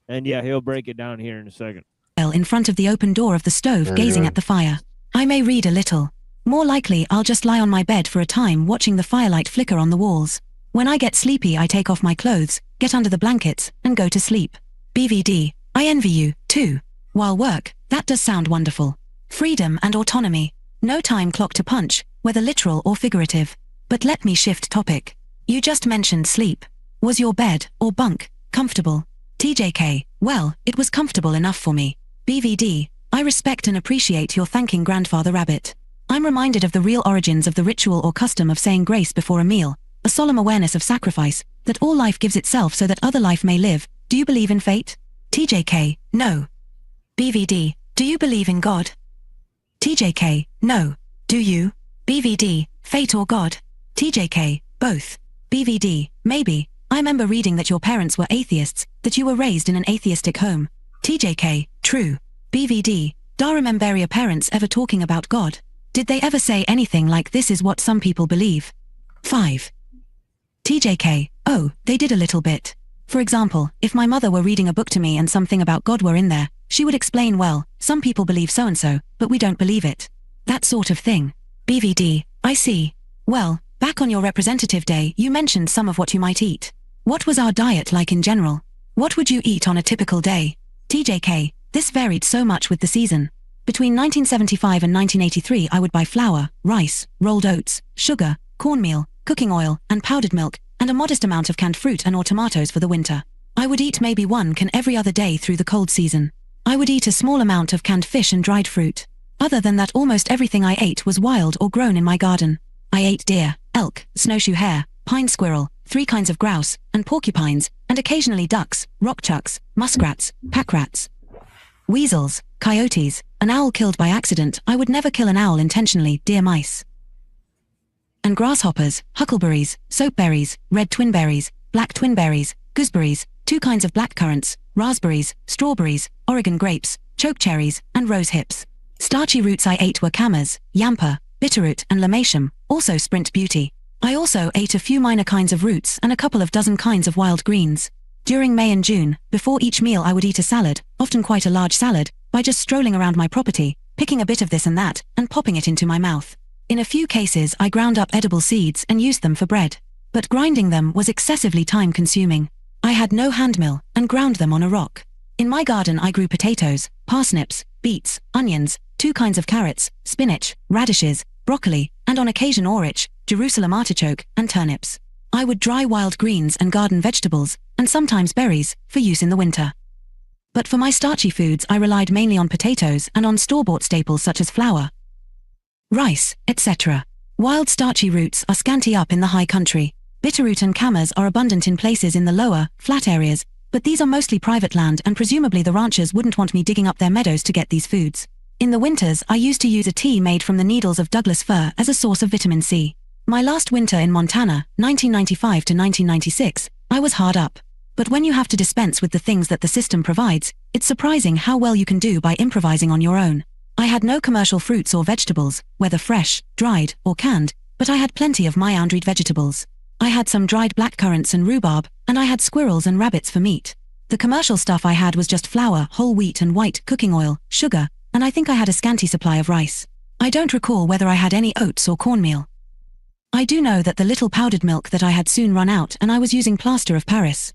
And yeah, he'll break it down here in a second. In front of the open door of the stove, Very gazing good. at the fire. I may read a little. More likely, I'll just lie on my bed for a time watching the firelight flicker on the walls. When I get sleepy, I take off my clothes, get under the blankets, and go to sleep. BVD, I envy you, too. While work, that does sound wonderful. Freedom and autonomy. No time clock to punch, whether literal or figurative. But let me shift topic. You just mentioned sleep. Was your bed, or bunk, comfortable? TJK, well, it was comfortable enough for me. BVD, I respect and appreciate your thanking Grandfather Rabbit. I'm reminded of the real origins of the ritual or custom of saying grace before a meal, a solemn awareness of sacrifice, that all life gives itself so that other life may live. Do you believe in fate? TJK, no. BVD, do you believe in God? TJK, no. Do you? BVD, fate or God? TJK, both. BVD, maybe. I remember reading that your parents were atheists, that you were raised in an atheistic home. TJK, true. BVD, do remember your parents ever talking about God? Did they ever say anything like this is what some people believe? 5. TJK, oh, they did a little bit. For example, if my mother were reading a book to me and something about God were in there, she would explain, well, some people believe so-and-so, but we don't believe it. That sort of thing. BVD, I see. Well, back on your representative day, you mentioned some of what you might eat. What was our diet like in general? What would you eat on a typical day? TJK, this varied so much with the season. Between 1975 and 1983, I would buy flour, rice, rolled oats, sugar, cornmeal, cooking oil, and powdered milk, and a modest amount of canned fruit and or tomatoes for the winter. I would eat maybe 1 can every other day through the cold season. I would eat a small amount of canned fish and dried fruit. Other than that, almost everything I ate was wild or grown in my garden. I ate deer, elk, snowshoe hare, pine squirrel, 3 kinds of grouse, and porcupines, and occasionally ducks, rockchucks, muskrats, pack rats, weasels, coyotes, an owl killed by accident. I would never kill an owl intentionally, dear mice. And grasshoppers, huckleberries, soapberries, red twinberries, black twinberries, gooseberries, 2 kinds of blackcurrants, raspberries, strawberries, Oregon grapes, chokecherries, and rose hips. Starchy roots I ate were camas, yampa, bitterroot, and lamatium, also sprint beauty. I also ate a few minor kinds of roots and a couple of dozen kinds of wild greens. During May and June, before each meal I would eat a salad, often quite a large salad, by just strolling around my property, picking a bit of this and that, and popping it into my mouth. In a few cases I ground up edible seeds and used them for bread. But grinding them was excessively time-consuming. I had no handmill, and ground them on a rock. In my garden I grew potatoes, parsnips, beets, onions, 2 kinds of carrots, spinach, radishes, broccoli, and on occasion orich, Jerusalem artichoke, and turnips. I would dry wild greens and garden vegetables, and sometimes berries, for use in the winter. But for my starchy foods I relied mainly on potatoes and on store-bought staples such as flour, rice, etc. Wild starchy roots are scanty up in the high country. Bitterroot and camas are abundant in places in the lower, flat areas, but these are mostly private land and presumably the ranchers wouldn't want me digging up their meadows to get these foods. In the winters I used to use a tea made from the needles of Douglas fir as a source of vitamin C. My last winter in Montana, 1995 to 1996, I was hard up. But when you have to dispense with the things that the system provides, it's surprising how well you can do by improvising on your own. I had no commercial fruits or vegetables, whether fresh, dried, or canned, but I had plenty of my own vegetables. I had some dried blackcurrants and rhubarb, and I had squirrels and rabbits for meat. The commercial stuff I had was just flour, whole wheat and white cooking oil, sugar, and I think I had a scanty supply of rice. I don't recall whether I had any oats or cornmeal. I do know that the little powdered milk that I had soon run out and I was using plaster of Paris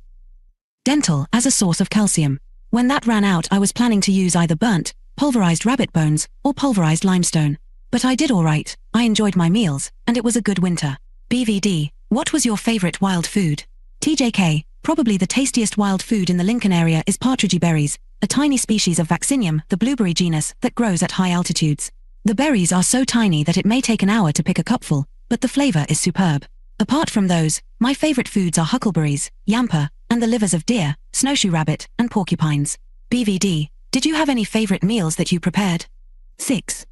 dental as a source of calcium. When that ran out I was planning to use either burnt, pulverized rabbit bones, or pulverized limestone. But I did alright, I enjoyed my meals, and it was a good winter. BVD, what was your favorite wild food? TJK, probably the tastiest wild food in the Lincoln area is partridge berries, a tiny species of Vaccinium, the blueberry genus, that grows at high altitudes. The berries are so tiny that it may take an hour to pick a cupful, but the flavor is superb. Apart from those, my favorite foods are huckleberries, yampa, and the livers of deer, snowshoe rabbit, and porcupines. BVD, did you have any favorite meals that you prepared? 6.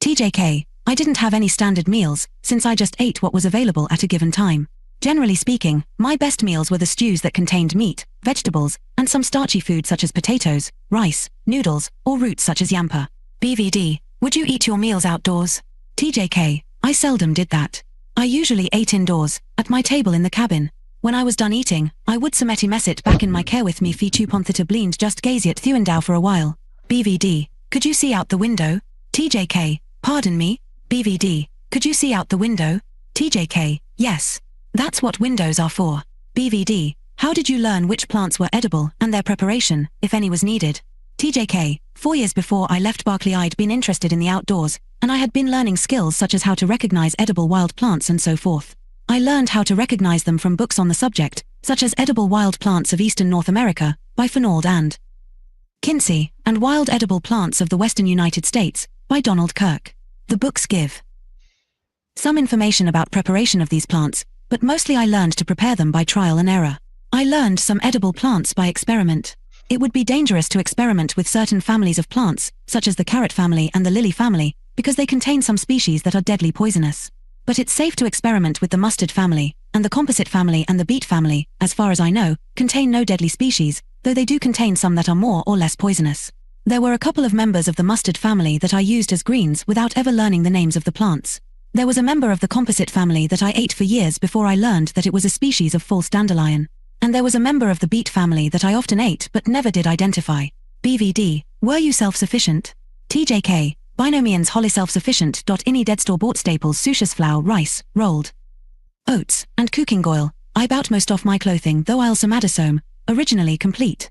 TJK, I didn't have any standard meals, since I just ate what was available at a given time. Generally speaking, my best meals were the stews that contained meat, vegetables, and some starchy food such as potatoes, rice, noodles, or roots such as yampa. BVD, would you eat your meals outdoors? TJK, I seldom did that. I usually ate indoors, at my table in the cabin. When I was done eating, I would semeti mesit back in my care with me fi tuponthita blind just gaze at thuendau for a while. BVD, could you see out the window? TJK, pardon me? BVD, could you see out the window? TJK, yes. That's what windows are for. BVD, how did you learn which plants were edible and their preparation, if any was needed? TJK, 4 years before I left Berkeley I'd been interested in the outdoors, and I had been learning skills such as how to recognize edible wild plants and so forth. I learned how to recognize them from books on the subject, such as Edible Wild Plants of Eastern North America, by Fernald and Kinsey, and Wild Edible Plants of the Western United States, by Donald Kirk. The books give some information about preparation of these plants, but mostly I learned to prepare them by trial and error. I learned some edible plants by experiment. It would be dangerous to experiment with certain families of plants, such as the carrot family and the lily family, because they contain some species that are deadly poisonous. But it's safe to experiment with the mustard family, and the composite family and the beet family, as far as I know, contain no deadly species, though they do contain some that are more or less poisonous. There were a couple of members of the mustard family that I used as greens without ever learning the names of the plants. There was a member of the composite family that I ate for years before I learned that it was a species of false dandelion. And there was a member of the beet family that I often ate but never did identify. BVD, were you self-sufficient? TJK, by no means wholly self-sufficient. Any dead store-bought staples, sushis flour, rice, rolled oats, and cooking oil. I bout most off my clothing, though I'll somatisome, originally complete.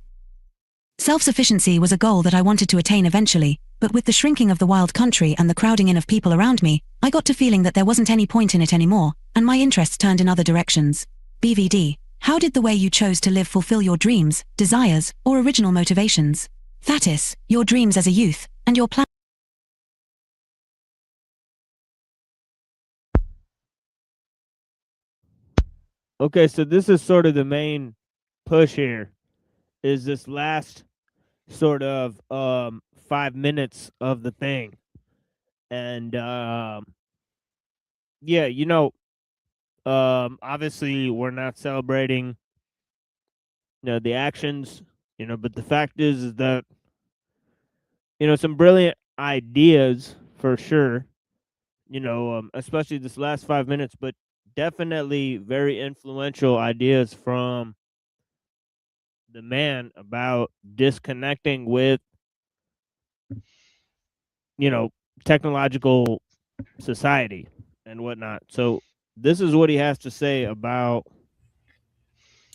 Self-sufficiency was a goal that I wanted to attain eventually, but with the shrinking of the wild country and the crowding in of people around me, I got to feeling that there wasn't any point in it anymore, and my interests turned in other directions. BVD, how did the way you chose to live fulfill your dreams, desires, or original motivations? Thatis, your dreams as a youth, and your plan. Okay, so this is sort of the main push here, is this last sort of 5 minutes of the thing. And yeah, obviously we're not celebrating the actions, but the fact is that some brilliant ideas for sure, especially this last 5 minutes, but definitely very influential ideas from the man about disconnecting with technological society and whatnot. So this is what he has to say about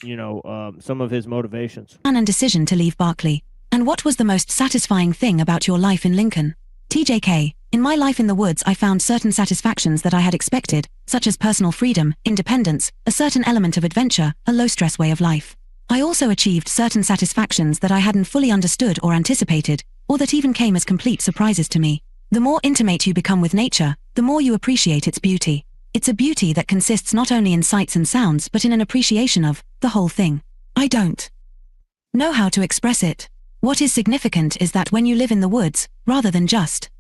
some of his motivations. And decision to leave Berkeley. And what was the most satisfying thing about your life in Lincoln? TJK, in my life in the woods I found certain satisfactions that I had expected, such as personal freedom, independence, a certain element of adventure, a low-stress way of life. I also achieved certain satisfactions that I hadn't fully understood or anticipated, or that even came as complete surprises to me. The more intimate you become with nature, the more you appreciate its beauty. It's a beauty that consists not only in sights and sounds but in an appreciation of the whole thing. I don't know how to express it. What is significant is that when you live in the woods, rather than just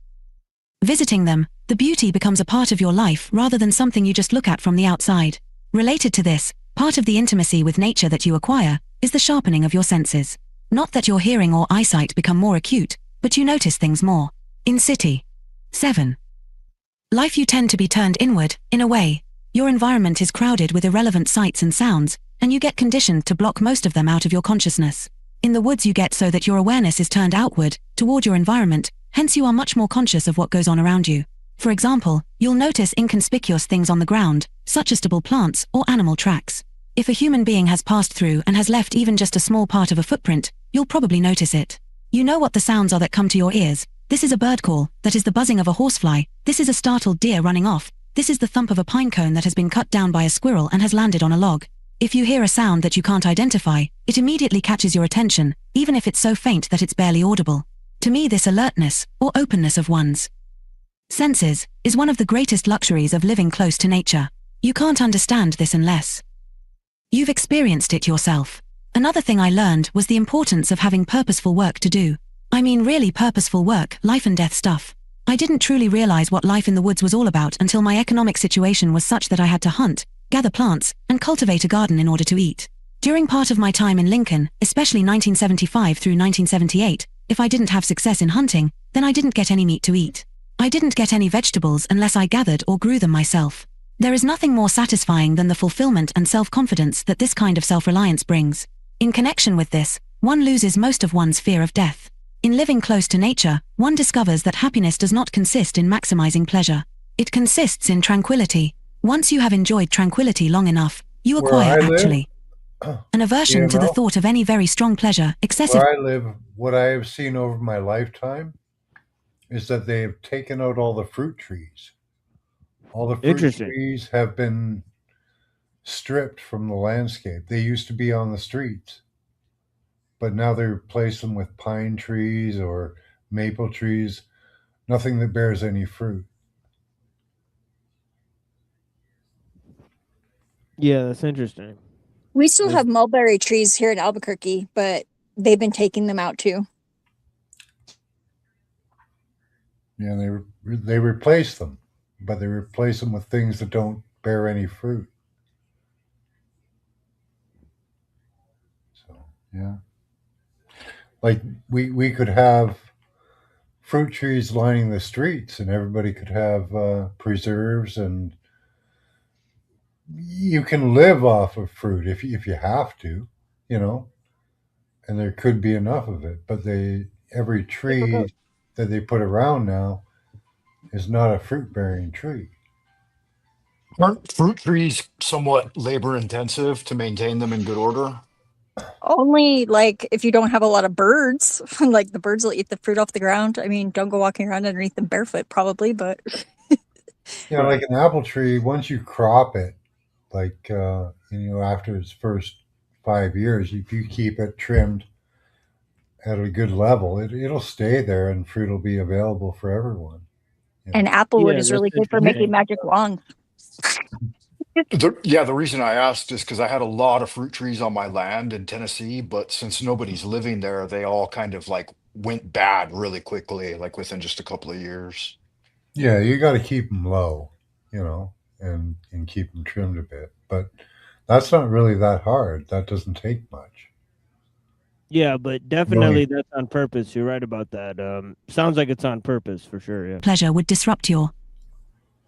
visiting them, the beauty becomes a part of your life rather than something you just look at from the outside. Related to this, part of the intimacy with nature that you acquire is the sharpening of your senses. Not that your hearing or eyesight become more acute, but you notice things more. In city 7 life you tend to be turned inward, in a way. Your environment is crowded with irrelevant sights and sounds, and you get conditioned to block most of them out of your consciousness. In the woods you get so that your awareness is turned outward, toward your environment, hence you are much more conscious of what goes on around you. For example, you'll notice inconspicuous things on the ground, such as stable plants or animal tracks. If a human being has passed through and has left even just a small part of a footprint, you'll probably notice it. You know what the sounds are that come to your ears. This is a bird call, that is the buzzing of a horsefly, this is a startled deer running off, this is the thump of a pine cone that has been cut down by a squirrel and has landed on a log. If you hear a sound that you can't identify, it immediately catches your attention, even if it's so faint that it's barely audible. To me, this alertness, or openness of one's senses, is one of the greatest luxuries of living close to nature. You can't understand this unless you've experienced it yourself. Another thing I learned was the importance of having purposeful work to do. I mean really purposeful work, life and death stuff. I didn't truly realize what life in the woods was all about until my economic situation was such that I had to hunt, gather plants, and cultivate a garden in order to eat. During part of my time in Lincoln, especially 1975 through 1978, if I didn't have success in hunting, then I didn't get any meat to eat. I didn't get any vegetables unless I gathered or grew them myself. There is nothing more satisfying than the fulfillment and self-confidence that this kind of self-reliance brings. In connection with this, one loses most of one's fear of death. In living close to nature, one discovers that happiness does not consist in maximizing pleasure. It consists in tranquility. Once you have enjoyed tranquility long enough, you acquire actually an aversion to the thought of any very strong pleasure, excessive. Where I live, what I have seen over my lifetime is that they have taken out all the fruit trees. All the fruit trees have been stripped from the landscape. They used to be on the streets, but now they replace them with pine trees or maple trees, nothing that bears any fruit. Yeah, that's interesting. We still have mulberry trees here in Albuquerque, but they've been taking them out too. Yeah, they replace them, but they replace them with things that don't bear any fruit. So, yeah. Like we could have fruit trees lining the streets and everybody could have preserves, and you can live off of fruit if you have to, and there could be enough of it, but every tree that they put around now is not a fruit bearing tree. Aren't fruit trees somewhat labor intensive to maintain them in good order? Only like if you don't have a lot of birds, like the birds will eat the fruit off the ground. I mean, don't go walking around underneath them barefoot probably, but like an apple tree, once you crop it, like after its first 5 years, if you keep it trimmed at a good level, it'll stay there and fruit will be available for everyone. and applewood is really good for making magic wands. The reason I asked is because I had a lot of fruit trees on my land in Tennessee, but since nobody's living there, they all kind of like went bad really quickly, like within just a couple of years. Yeah, you got to keep them low, and keep them trimmed a bit. But that's not really that hard. That doesn't take much. Yeah, but definitely that's on purpose. You're right about that. Sounds like it's on purpose for sure. Yeah. Pleasure would disrupt your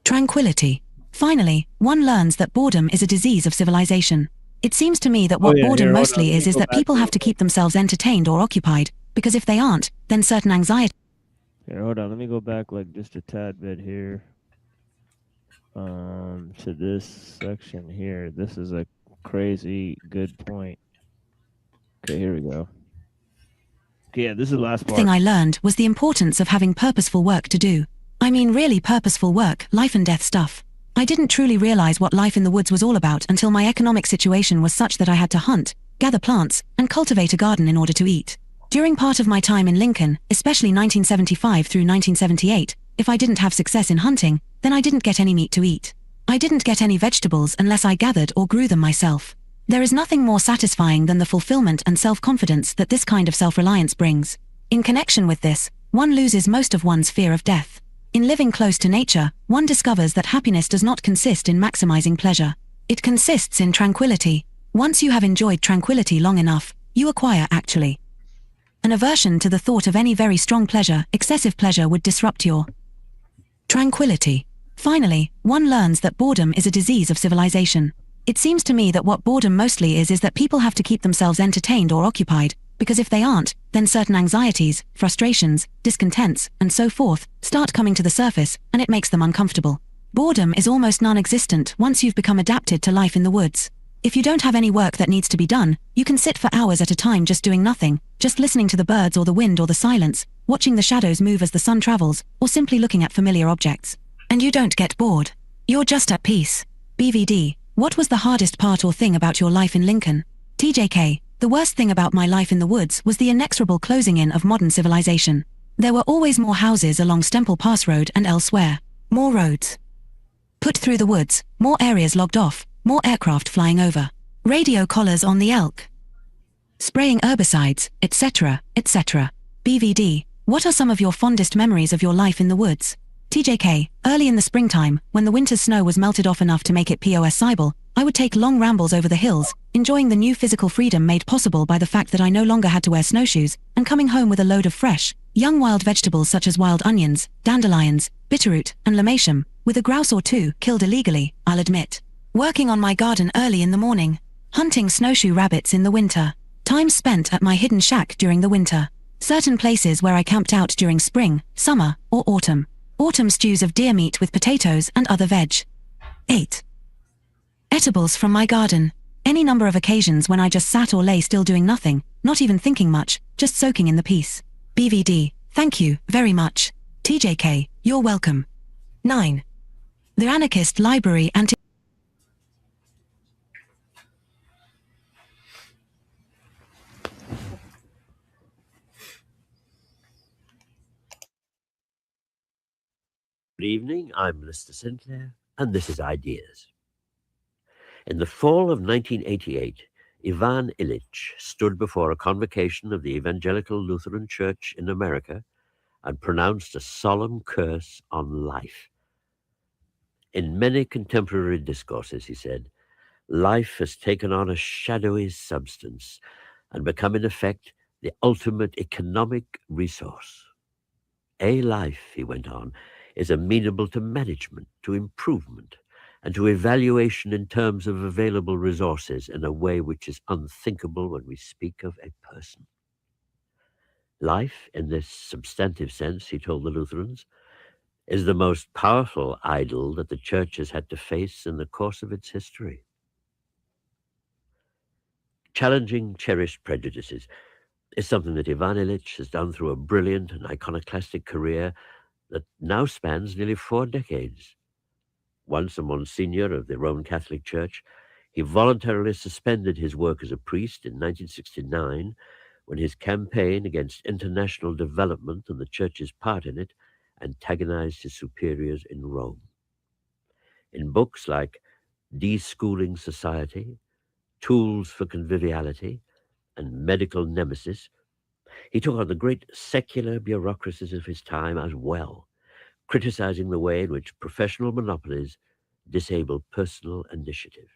tranquility. Finally, one learns that boredom is a disease of civilization. It seems to me that what boredom mostly is that people have to keep themselves entertained or occupied, because if they aren't, then certain anxiety. Here, hold on. Let me go back like just a tad bit here. To this section here. This is a crazy good point. Okay, here we go. Okay, yeah, this is the last part. Thing I learned was the importance of having purposeful work to do. I mean really purposeful work, life and death stuff. I didn't truly realize what life in the woods was all about until my economic situation was such that I had to hunt, gather plants, and cultivate a garden in order to eat. During part of my time in Lincoln, especially 1975 through 1978, if I didn't have success in hunting, then I didn't get any meat to eat. I didn't get any vegetables unless I gathered or grew them myself. There is nothing more satisfying than the fulfillment and self-confidence that this kind of self-reliance brings. In connection with this, one loses most of one's fear of death. In living close to nature, one discovers that happiness does not consist in maximizing pleasure. It consists in tranquility. Once you have enjoyed tranquility long enough, you acquire actually an aversion to the thought of any very strong pleasure. Excessive pleasure would disrupt your tranquility. Finally, one learns that boredom is a disease of civilization. It seems to me that what boredom mostly is that people have to keep themselves entertained or occupied, because if they aren't, then certain anxieties, frustrations, discontents, and so forth, start coming to the surface, and it makes them uncomfortable. Boredom is almost non-existent once you've become adapted to life in the woods. If you don't have any work that needs to be done, you can sit for hours at a time just doing nothing, just listening to the birds or the wind or the silence, watching the shadows move as the sun travels, or simply looking at familiar objects. And you don't get bored. You're just at peace. BVD, what was the hardest part or thing about your life in Lincoln? TJK, the worst thing about my life in the woods was the inexorable closing in of modern civilization. There were always more houses along Stemple Pass Road and elsewhere. More roads put through the woods, more areas logged off, more aircraft flying over, radio collars on the elk, spraying herbicides, etc., etc. BVD, what are some of your fondest memories of your life in the woods? TJK, early in the springtime, when the winter's snow was melted off enough to make it possible, I would take long rambles over the hills, enjoying the new physical freedom made possible by the fact that I no longer had to wear snowshoes, and coming home with a load of fresh, young wild vegetables such as wild onions, dandelions, bitterroot, and lamasham, with a grouse or two killed illegally, I'll admit. Working on my garden early in the morning, hunting snowshoe rabbits in the winter, time spent at my hidden shack during the winter, certain places where I camped out during spring, summer, or autumn. Autumn stews of deer meat with potatoes and other veg. 8. Edibles from my garden. Any number of occasions when I just sat or lay still doing nothing, not even thinking much, just soaking in the peace. BVD, thank you, very much. TJK, you're welcome. 9. The Anarchist Library Anti- Good evening, I'm Lister Sinclair, and this is Ideas. In the fall of 1988, Ivan Illich stood before a convocation of the Evangelical Lutheran Church in America and pronounced a solemn curse on life. In many contemporary discourses, he said, life has taken on a shadowy substance and become in effect the ultimate economic resource. A life, he went on, is amenable to management, to improvement, and to evaluation in terms of available resources in a way which is unthinkable when we speak of a person. Life, in this substantive sense, he told the Lutherans, is the most powerful idol that the Church has had to face in the course of its history. Challenging cherished prejudices is something that Ivan Illich has done through a brilliant and iconoclastic career that now spans nearly 4 decades. Once a Monsignor of the Roman Catholic Church, he voluntarily suspended his work as a priest in 1969 when his campaign against international development and the Church's part in it antagonized his superiors in Rome. In books like deschooling society, tools for conviviality, and medical nemesis, he took on the great secular bureaucracies of his time as well, criticizing the way in which professional monopolies disable personal initiative.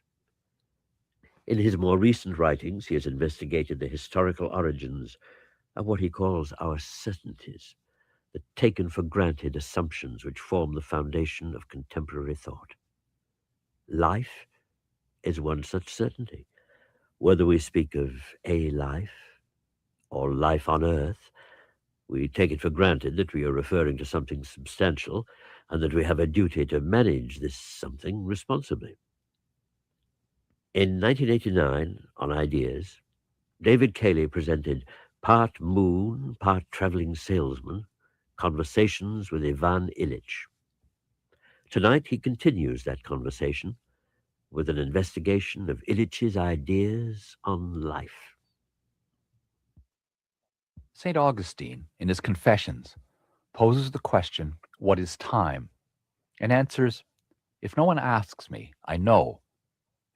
In his more recent writings, he has investigated the historical origins of what he calls our certainties, the taken-for-granted assumptions which form the foundation of contemporary thought. Life is one such certainty. Whether we speak of a life or life on Earth, we take it for granted that we are referring to something substantial and that we have a duty to manage this something responsibly. In 1989, on Ideas, David Cayley presented Part Moon, Part Traveling Salesman, Conversations with Ivan Illich. Tonight, he continues that conversation with an investigation of Illich's ideas on life. St. Augustine, in his Confessions, poses the question, what is time? And answers, if no one asks me, I know.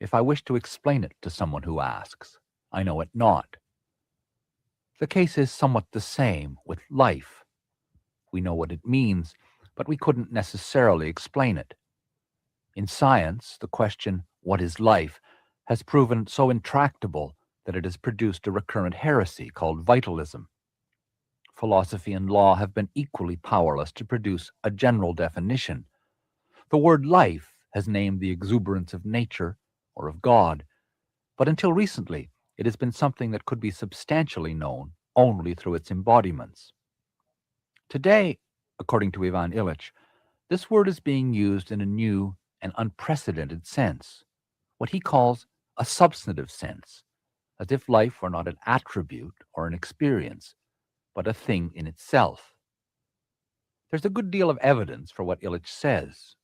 If I wish to explain it to someone who asks, I know it not. The case is somewhat the same with life. We know what it means, but we couldn't necessarily explain it. In science, the question, what is life, has proven so intractable that it has produced a recurrent heresy called vitalism. Philosophy and law have been equally powerless to produce a general definition. The word life has named the exuberance of nature or of God, but until recently it has been something that could be substantially known only through its embodiments. Today, according to Ivan Illich, this word is being used in a new and unprecedented sense, what he calls a substantive sense, as if life were not an attribute or an experience, but a thing in itself. There's a good deal of evidence for what Illich says.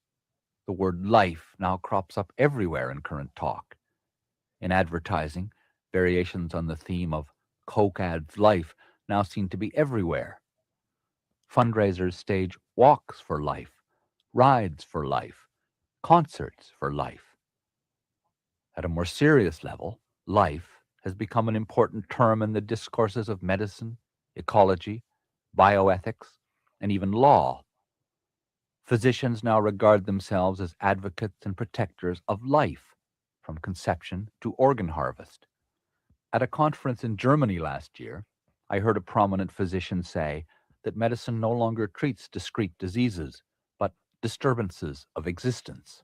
The word life now crops up everywhere in current talk. In advertising, variations on the theme of Coke adds life now seem to be everywhere. Fundraisers stage walks for life, rides for life, concerts for life. At a more serious level, life has become an important term in the discourses of medicine, ecology, bioethics, and even law. Physicians now regard themselves as advocates and protectors of life, from conception to organ harvest. At a conference in Germany last year, I heard a prominent physician say that medicine no longer treats discrete diseases, but disturbances of existence.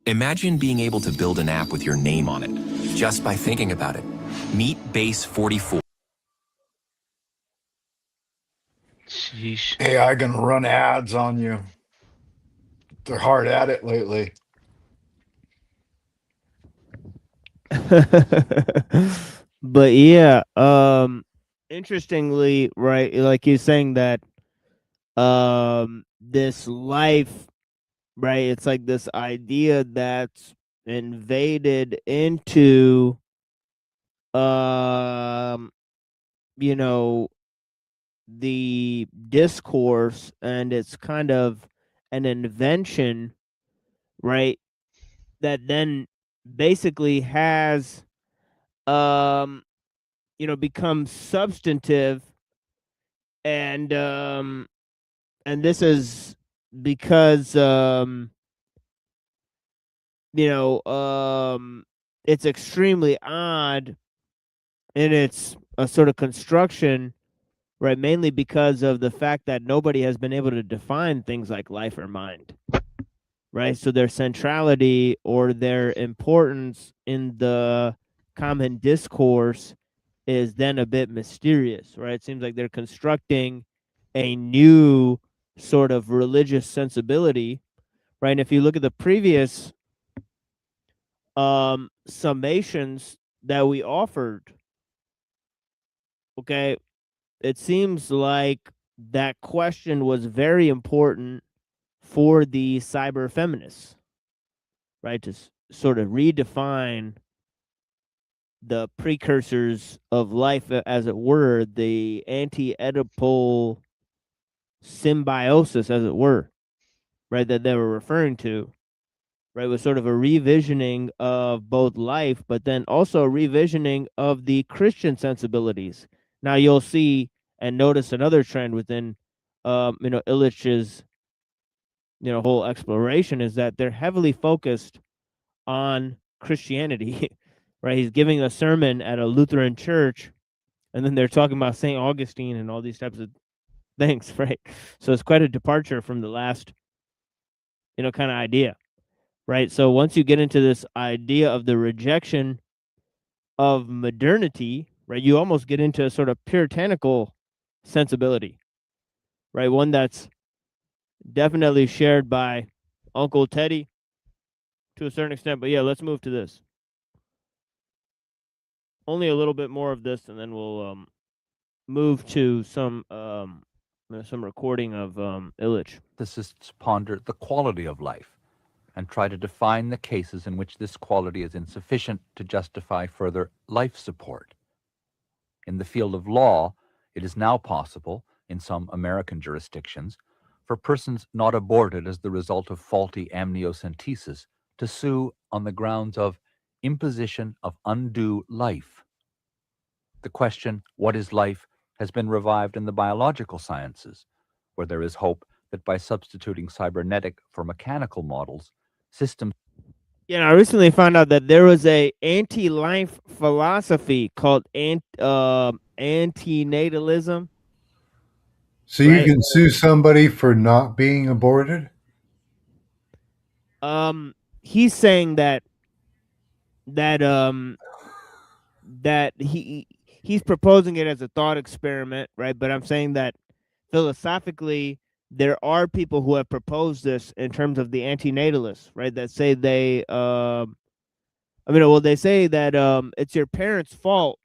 Imagine being able to build an app with your name on it, just by thinking about it. Meet Base 44. Sheesh. AI gonna run ads on you. They're hard at it lately. But yeah, interestingly, right, like you're saying that this life, right, it's like this idea that's invaded into you know, the discourse, and it's kind of an invention, right, that then basically has becomes substantive, and this is because it's extremely odd in its sort of construction, right? Mainly because of the fact that nobody has been able to define things like life or mind, right? So their centrality or their importance in the common discourse is then a bit mysterious, right? It seems like they're constructing a new sort of religious sensibility, right? And if you look at the previous summations that we offered, okay, it seems like that question was very important for the cyber feminists, right? To sort of redefine the precursors of life, as it were, the anti-Oedipal symbiosis, as it were, right, that they were referring to, right, was sort of a revisioning of both life, but then also a revisioning of the Christian sensibilities. Now you'll see and notice another trend within, Illich's, whole exploration is that they're heavily focused on Christianity, right? He's giving a sermon at a Lutheran church, and then they're talking about St. Augustine and all these types of things, right? So it's quite a departure from the last, kind of idea, right? So once you get into this idea of the rejection of modernity, right, you almost get into a sort of puritanical sensibility, right? One that's definitely shared by Uncle Teddy to a certain extent. But yeah, let's move to this. Only a little bit more of this, and then we'll move to some recording of Illich. Ethicists ponder the quality of life and try to define the cases in which this quality is insufficient to justify further life support. In the field of law, it is now possible, in some American jurisdictions, for persons not aborted as the result of faulty amniocentesis to sue on the grounds of imposition of undue life. The question, what is life, has been revived in the biological sciences, where there is hope that by substituting cybernetic for mechanical models, systems. Yeah, and I recently found out that there was a anti-life philosophy called antinatalism. So you Right. can sue somebody for not being aborted? He's saying that he's proposing it as a thought experiment, right? But I'm saying that philosophically, there are people who have proposed this in terms of the antinatalists, right? That say they, they say that it's your parents' fault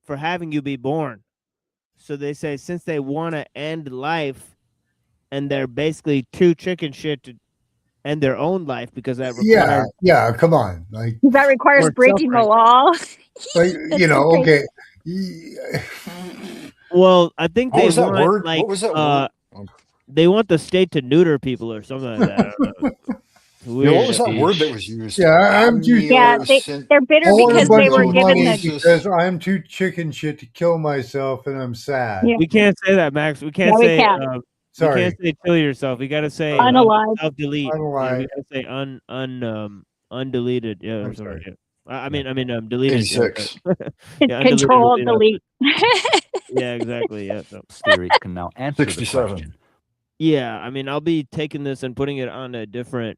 for having you be born. So they say since they want to end life, and they're basically too chicken shit to end their own life because that requires Yeah, come on. Like That requires more breaking the suffering. law. like That's you know, so crazy. okay. Well, I think What they was that want word? like What was that word? they want the state to neuter people or something like that. I don't know. It's Yeah, weird. what was that word that was used? Yeah, I'm too Yeah, they're bitter I want a because bunch they were of given money the. because I'm too chicken shit to kill myself and I'm sad. Yeah. We can't say that, Max. We can't No, we say can't. we Sorry. can't say kill yourself. We gotta say Unalive. self delete. Yeah, we Unalive. gotta say undeleted. Yeah, or I'm something. sorry. Yeah. I mean deleted. 86. Yeah, Control undeleted, delete. Yeah, exactly. Yeah. So. Theory can now answer the 67. question. Yeah, I mean, I'll be taking this and putting it on a different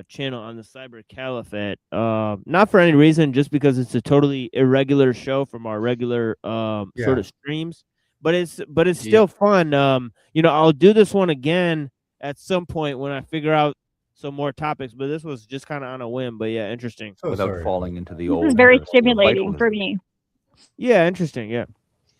channel on the Cyber Caliphate. Not for any reason, just because it's a totally irregular show from our regular sort Yeah. of streams. But it's still fun. I'll do this one again at some point when I figure out some more topics. But this was just kind of on a whim. But yeah, interesting. So Without sorry. falling into the This old is very heresy of stimulating for vitalism. me. Yeah, interesting. Yeah.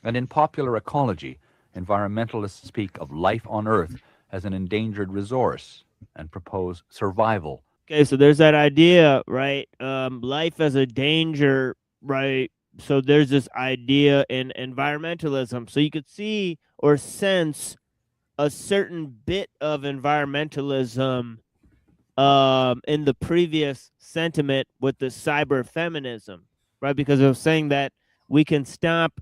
And in popular ecology, environmentalists speak of life on Earth as an endangered resource and propose survival. Okay, so there's that idea, right? Life as a danger, right? So there's this idea in environmentalism. So you could see or sense a certain bit of environmentalism in the previous sentiment with the cyber feminism, right? Because of saying that we can stop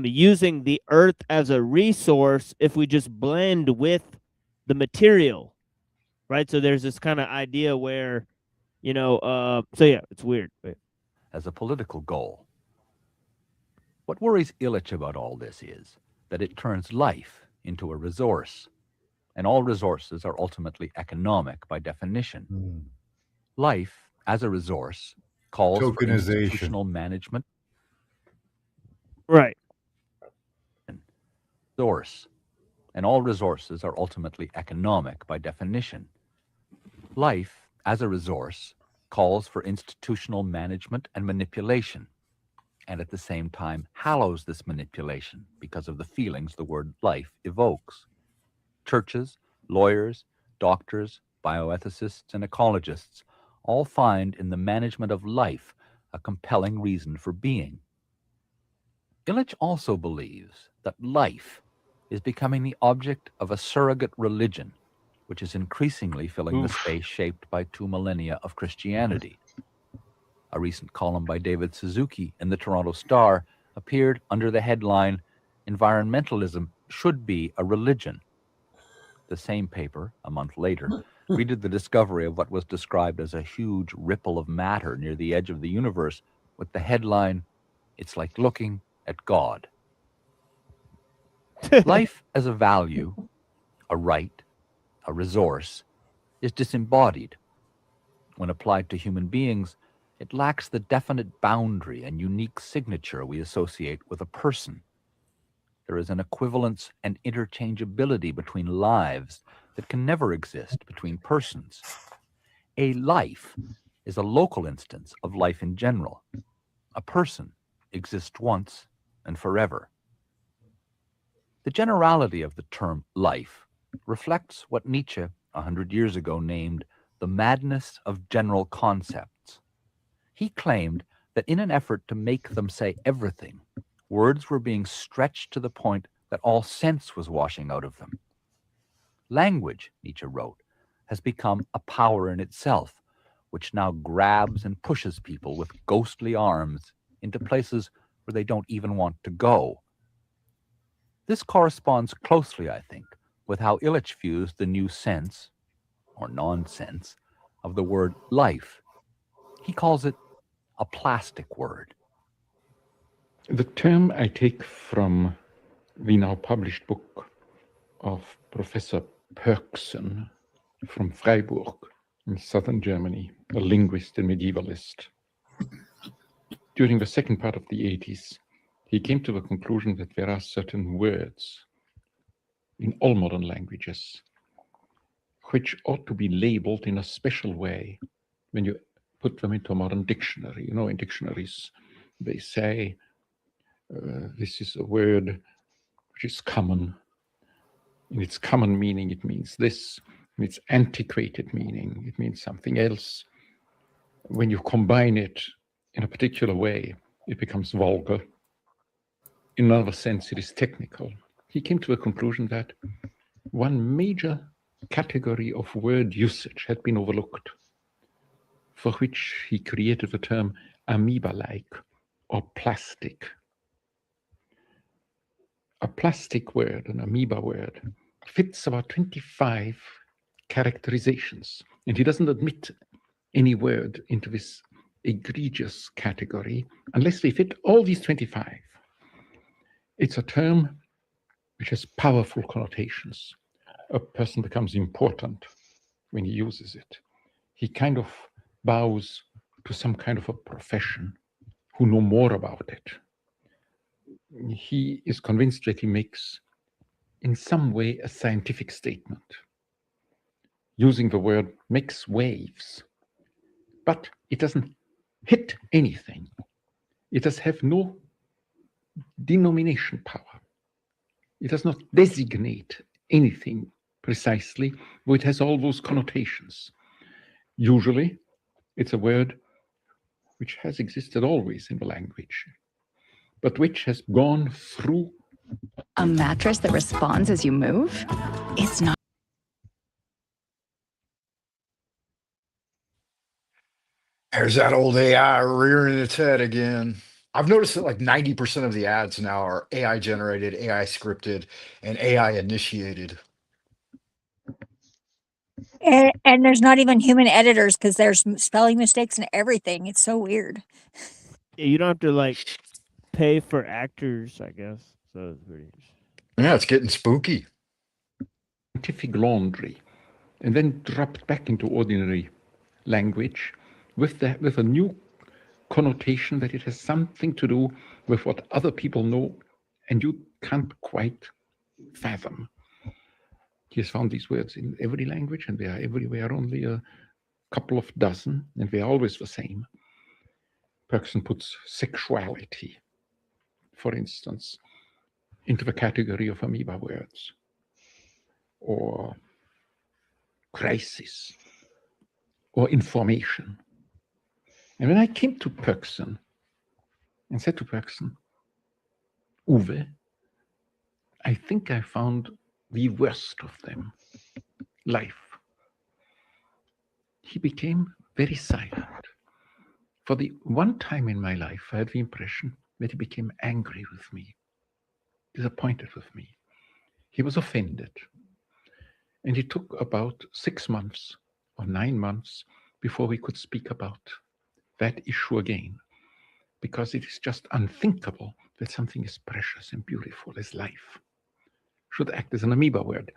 using the earth as a resource if we just blend with the material, right? So there's this kind of idea where, so yeah, it's weird. But as a political goal. What worries Illich about all this is that it turns life into a resource, and all resources are ultimately economic by definition. Life, as a resource, calls for Tokenization. institutional management. Right. Resource, and all resources are ultimately economic by definition. Life, as a resource, calls for institutional management and manipulation, and at the same time hallows this manipulation because of the feelings the word life evokes. Churches, lawyers, doctors, bioethicists, and ecologists all find in the management of life a compelling reason for being. Illich also believes that life is becoming the object of a surrogate religion which is increasingly filling the space shaped by 2 millennia of Christianity. A recent column by David Suzuki in the Toronto Star appeared under the headline, "Environmentalism Should Be a Religion." The same paper, a month later, greeted the discovery of what was described as a huge ripple of matter near the edge of the universe with the headline, "It's like looking at God." Life as a value, a right, a resource, is disembodied. When applied to human beings, it lacks the definite boundary and unique signature we associate with a person. There is an equivalence and interchangeability between lives that can never exist between persons. A life is a local instance of life in general. A person exists once and forever. The generality of the term life reflects what Nietzsche 100 years ago named the madness of general concepts. He claimed that in an effort to make them say everything, words were being stretched to the point that all sense was washing out of them. Language, Nietzsche wrote, has become a power in itself, which now grabs and pushes people with ghostly arms into places where they don't even want to go. This corresponds closely, I think, with how Illich views the new sense, or nonsense, of the word life. He calls it a plastic word. The term I take from the now published book of Professor Pörksen from Freiburg in southern Germany, a linguist and medievalist. During the second part of the 80s, he came to the conclusion that there are certain words in all modern languages which ought to be labeled in a special way when you put them into a modern dictionary. You know, in dictionaries, they say, this is a word which is common. In its common meaning, it means this. In its antiquated meaning, it means something else. When you combine it in a particular way, it becomes vulgar. In another sense, it is technical. He came to a conclusion that one major category of word usage had been overlooked, for which he created the term amoeba-like or plastic. A plastic word, an amoeba word, fits about 25 characterizations, and he doesn't admit any word into this egregious category unless they fit all these 25. It's a term which has powerful connotations. A person becomes important when he uses it. He kind of bows to some kind of a profession who know more about it. He is convinced that he makes, in some way, a scientific statement. Using the word makes waves, but it doesn't hit anything. It does have no denomination power. It does not designate anything precisely, though it has all those connotations. Usually, it's a word which has existed always in the language, but which has gone through. A mattress that responds as you move? It's not. There's that old AI rearing its head again. I've noticed that like 90% of the ads now are AI generated, AI scripted, and AI initiated. And there's not even human editors because there's spelling mistakes and everything. It's so weird. Yeah, you don't have to like pay for actors, I guess. So it's pretty. Yeah, it's getting spooky. Scientific laundry, and then dropped back into ordinary language with a new connotation that it has something to do with what other people know and you can't quite fathom. He has found these words in every language, and they are everywhere, only a couple of dozen, and they're always the same. Pörksen puts sexuality, for instance, into the category of amoeba words, or crisis, or information. And when I came to Pörksen and said to Pörksen, Uwe, I think I found the worst of them. life, he became very silent. For the one time in my life, I had the impression that he became angry with me, disappointed with me. He was offended. And it took about 6 months or 9 months before we could speak about that issue again, because it is just unthinkable that something as precious and beautiful as life should act as an amoeba word.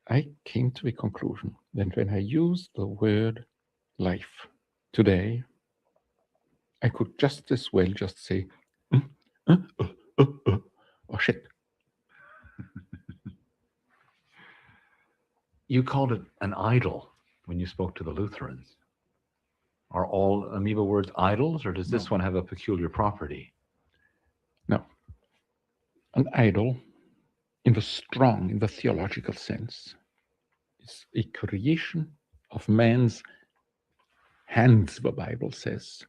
I came to the conclusion that when I use the word life today, I could just as well just say, or shit. You called it an idol when you spoke to the Lutherans. Are all amoeba words idols, or does this one have a peculiar property? No. An idol, in the theological sense, is a creation of man's hands, the Bible says,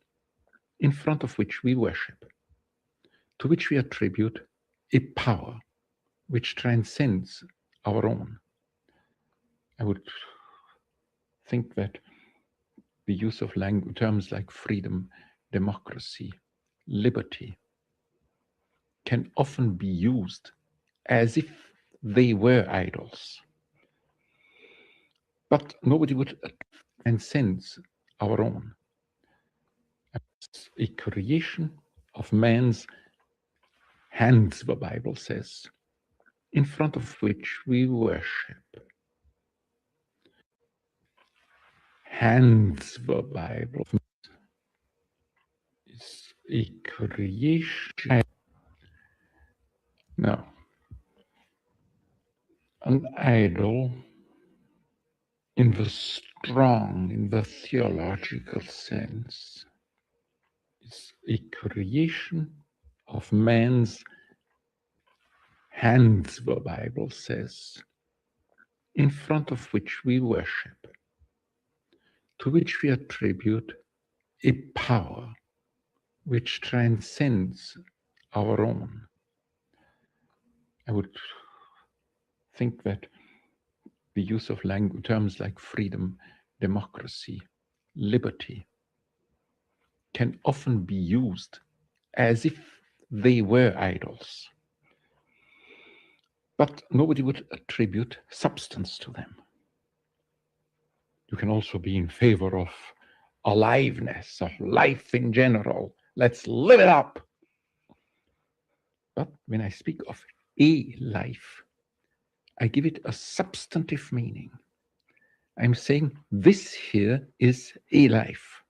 in front of which we worship, to which we attribute a power which transcends our own. I would think that the use of terms like freedom, democracy, liberty can often be used as if they were idols. But nobody would transcend our own. It's a creation of man's hands, the Bible says, in front of which we worship. Hands, the Bible is a creation. No. An idol in the theological sense, is a creation of man's hands, the Bible says, in front of which we worship, to which we attribute a power which transcends our own. I would think that the use of terms like freedom, democracy, liberty can often be used as if they were idols. But nobody would attribute substance to them. You can also be in favor of aliveness, of life in general. Let's live it up. But when I speak of a life, I give it a substantive meaning. I'm saying this here is a life.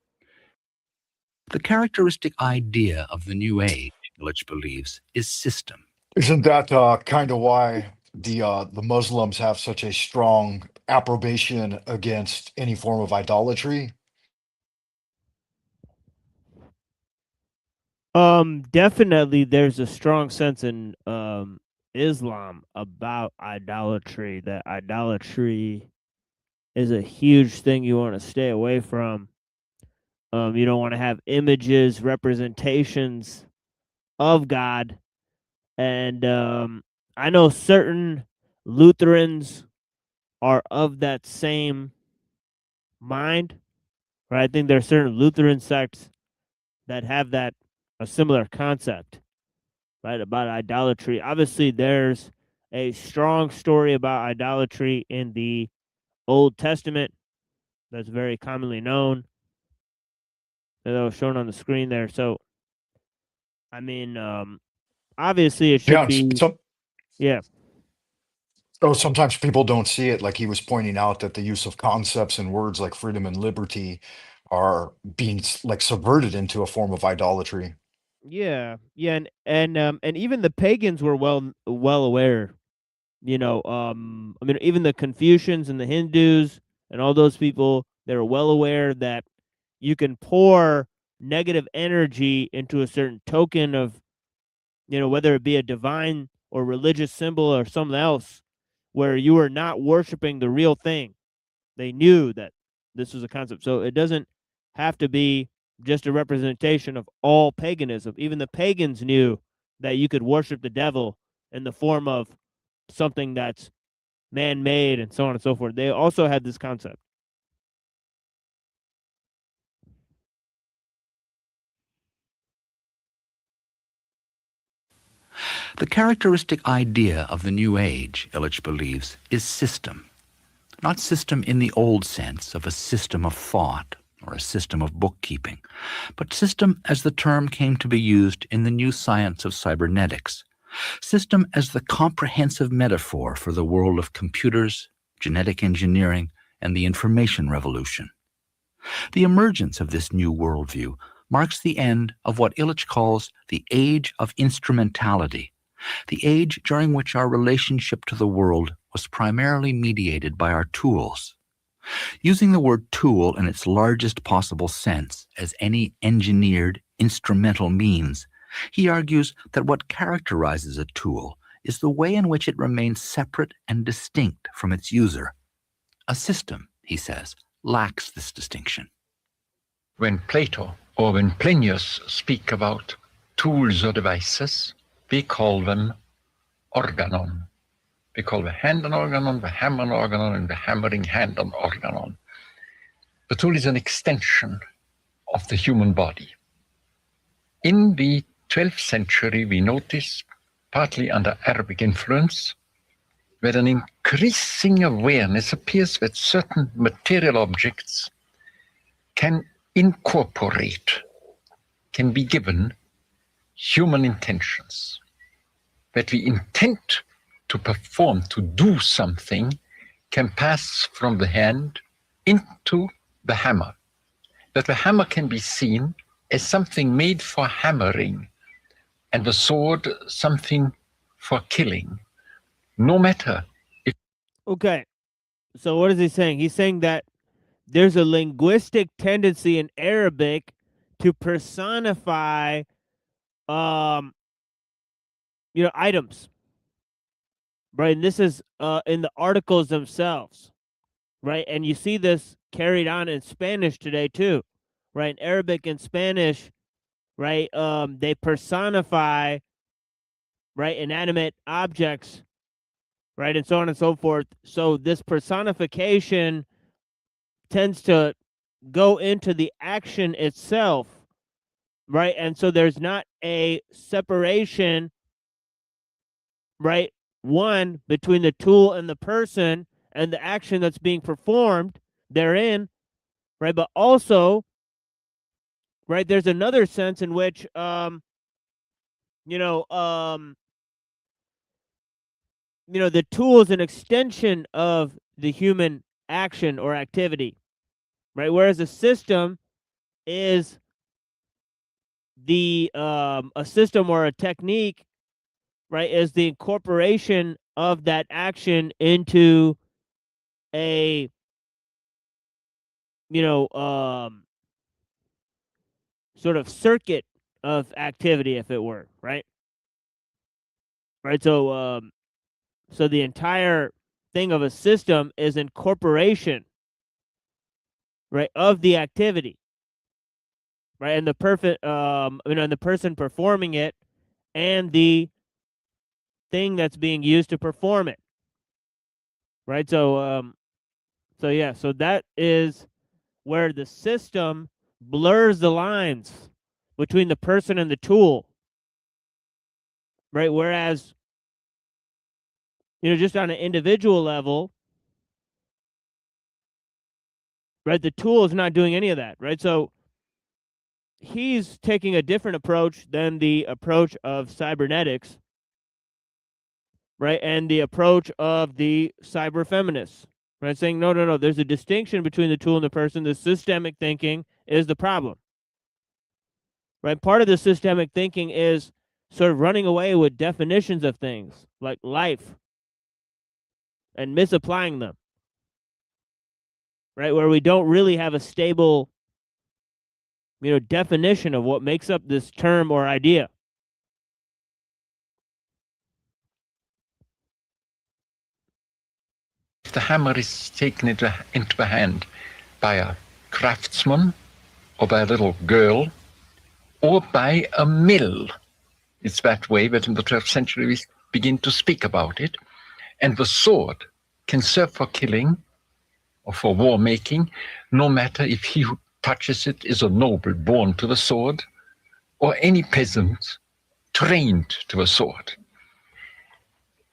The characteristic idea of the New Age, Illich believes, is system. Isn't that kind of why the Muslims have such a strong approbation against any form of idolatry? Definitely there's a strong sense in Islam about idolatry, that idolatry is a huge thing you want to stay away from. You don't want to have images, representations of God. And I know certain Lutherans are of that same mind, right? I think there are certain Lutheran sects that have a similar concept, right, about idolatry. Obviously, there's a strong story about idolatry in the Old Testament that's very commonly known, that was shown on the screen there. So, I mean, obviously it should be. Yeah. Oh, sometimes people don't see it. Like he was pointing out that the use of concepts and words like freedom and liberty are being like subverted into a form of idolatry. Yeah, and even the pagans were well aware. I mean, even the Confucians and the Hindus and all those people, they were well aware that you can pour negative energy into a certain token of, whether it be a divine or religious symbol or something else, where you are not worshiping the real thing. They knew that this was a concept. So it doesn't have to be just a representation of all paganism. Even the pagans knew that you could worship the devil in the form of something that's man-made and so on and so forth. They also had this concept. The characteristic idea of the New Age, Illich believes, is system. Not system in the old sense of a system of thought or a system of bookkeeping, but system as the term came to be used in the new science of cybernetics. System as the comprehensive metaphor for the world of computers, genetic engineering, and the information revolution. The emergence of this new worldview marks the end of what Illich calls the age of instrumentality, the age during which our relationship to the world was primarily mediated by our tools. Using the word tool in its largest possible sense as any engineered, instrumental means, he argues that what characterizes a tool is the way in which it remains separate and distinct from its user. A system, he says, lacks this distinction. When Plato or when Plinius speak about tools or devices, we call them organon. We call the hand an organon, the hammer an organon, and the hammering hand an organon. The tool is an extension of the human body. In the 12th century, we notice, partly under Arabic influence, that an increasing awareness appears that certain material objects can incorporate, can be given human intentions. That the intent to perform, to do something, can pass from the hand into the hammer. That the hammer can be seen as something made for hammering, and the sword something for killing. No matter if... Okay, so what is he saying? He's saying that there's a linguistic tendency in Arabic to personify, items, right? And this is in the articles themselves, right? And you see this carried on in Spanish today too, right? In Arabic and Spanish, right? They personify, right, inanimate objects, right, and so on and so forth. So this personification tends to go into the action itself, right? And so there's not a separation, right, one, between the tool and the person and the action that's being performed therein, right? But also, right, there's another sense in which, the tool is an extension of the human action or activity, right? Whereas a system is a system or a technique, right, is the incorporation of that action into a, sort of circuit of activity, if it were, right? Right, so the entire thing of a system is incorporation, right, of the activity, right, and the and the person performing it, and the thing that's being used to perform it, right? So so that is where the system blurs the lines between the person and the tool, right? Whereas, just on an individual level, right, the tool is not doing any of that, right? So he's taking a different approach than the approach of cybernetics, right, and the approach of the cyber feminists, right, saying, no, there's a distinction between the tool and the person. The systemic thinking is the problem, right? Part of the systemic thinking is sort of running away with definitions of things like life and misapplying them, right, where we don't really have a stable, definition of what makes up this term or idea. If the hammer is taken into the hand by a craftsman, or by a little girl, or by a mill, it's that way that in the 12th century we begin to speak about it. And the sword, can serve for killing or for war making, no matter if he who touches it is a noble born to the sword or any peasant trained to a sword.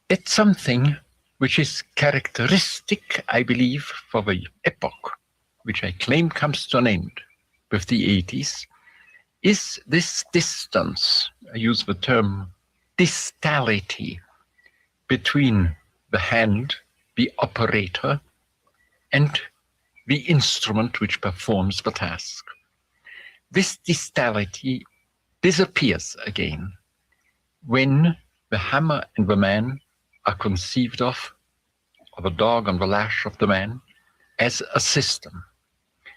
It's something which is characteristic, I believe, for the epoch, which I claim comes to an end with the 80s, is this distance, I use the term distality, between the hand, the operator, and the instrument which performs the task. This distality disappears again when the hammer and the man are conceived of, or the dog on the lash of the man, as a system.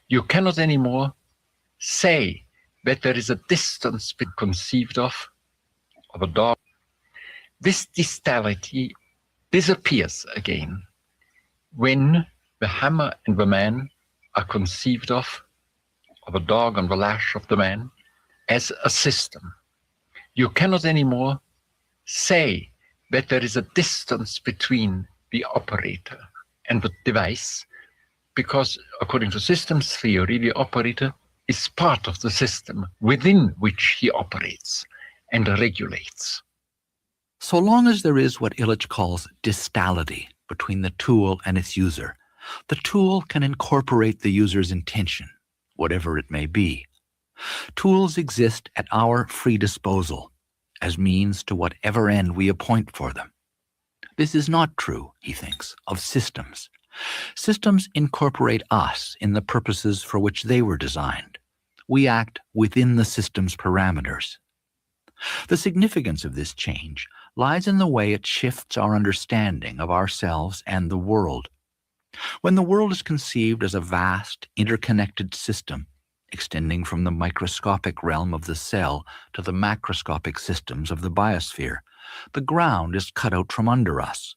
You cannot anymore say that there is a distance being conceived of a dog. This distality disappears again when the hammer and the man are conceived of a dog on the lash of the man, as a system. You cannot anymore say that there is a distance between the operator and the device, because according to systems theory, the operator is part of the system within which he operates and regulates. So long as there is what Illich calls distality between the tool and its user, the tool can incorporate the user's intention, whatever it may be. Tools exist at our free disposal as means to whatever end we appoint for them. This is not true, he thinks, of systems. Systems incorporate us in the purposes for which they were designed. We act within the system's parameters. The significance of this change lies in the way it shifts our understanding of ourselves and the world. When the world is conceived as a vast, interconnected system, extending from the microscopic realm of the cell to the macroscopic systems of the biosphere, the ground is cut out from under us.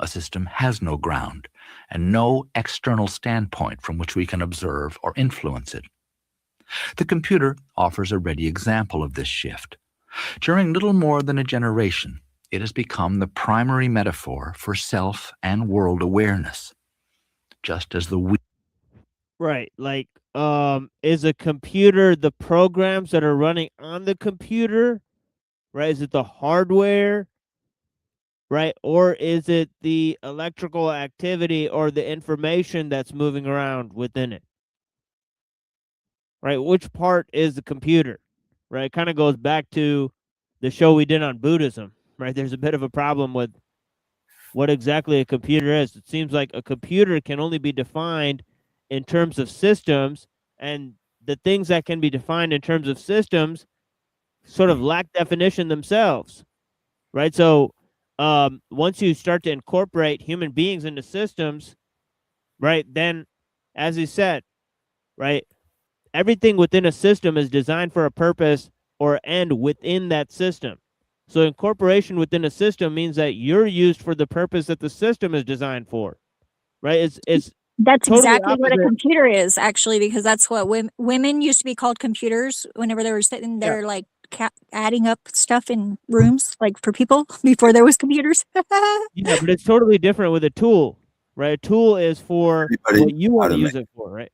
A system has no ground and no external standpoint from which we can observe or influence it. The computer offers a ready example of this shift. During little more than a generation, it has become the primary metaphor for self and world awareness, just as the Right, like, is a computer the programs that are running on the computer, right? Is it the hardware, right? Or is it the electrical activity or the information that's moving around within it? Right, which part is the computer? Right, it kind of goes back to the show we did on Buddhism, right? There's a bit of a problem with what exactly a computer is. It seems like a computer can only be defined in terms of systems, and the things that can be defined in terms of systems sort of lack definition themselves, right? So once you start to incorporate human beings into systems, right, then, as he said, right, everything within a system is designed for a purpose or end within that system. So incorporation within a system means that you're used for the purpose that the system is designed for, right? It's That's totally exactly what a opposite. computer is, actually, because that's what women used to be called computers whenever they were sitting there, like adding up stuff in rooms, like for people before there was computers. Yeah, but it's totally different with a tool, right? A tool is for what you want to use it for, right?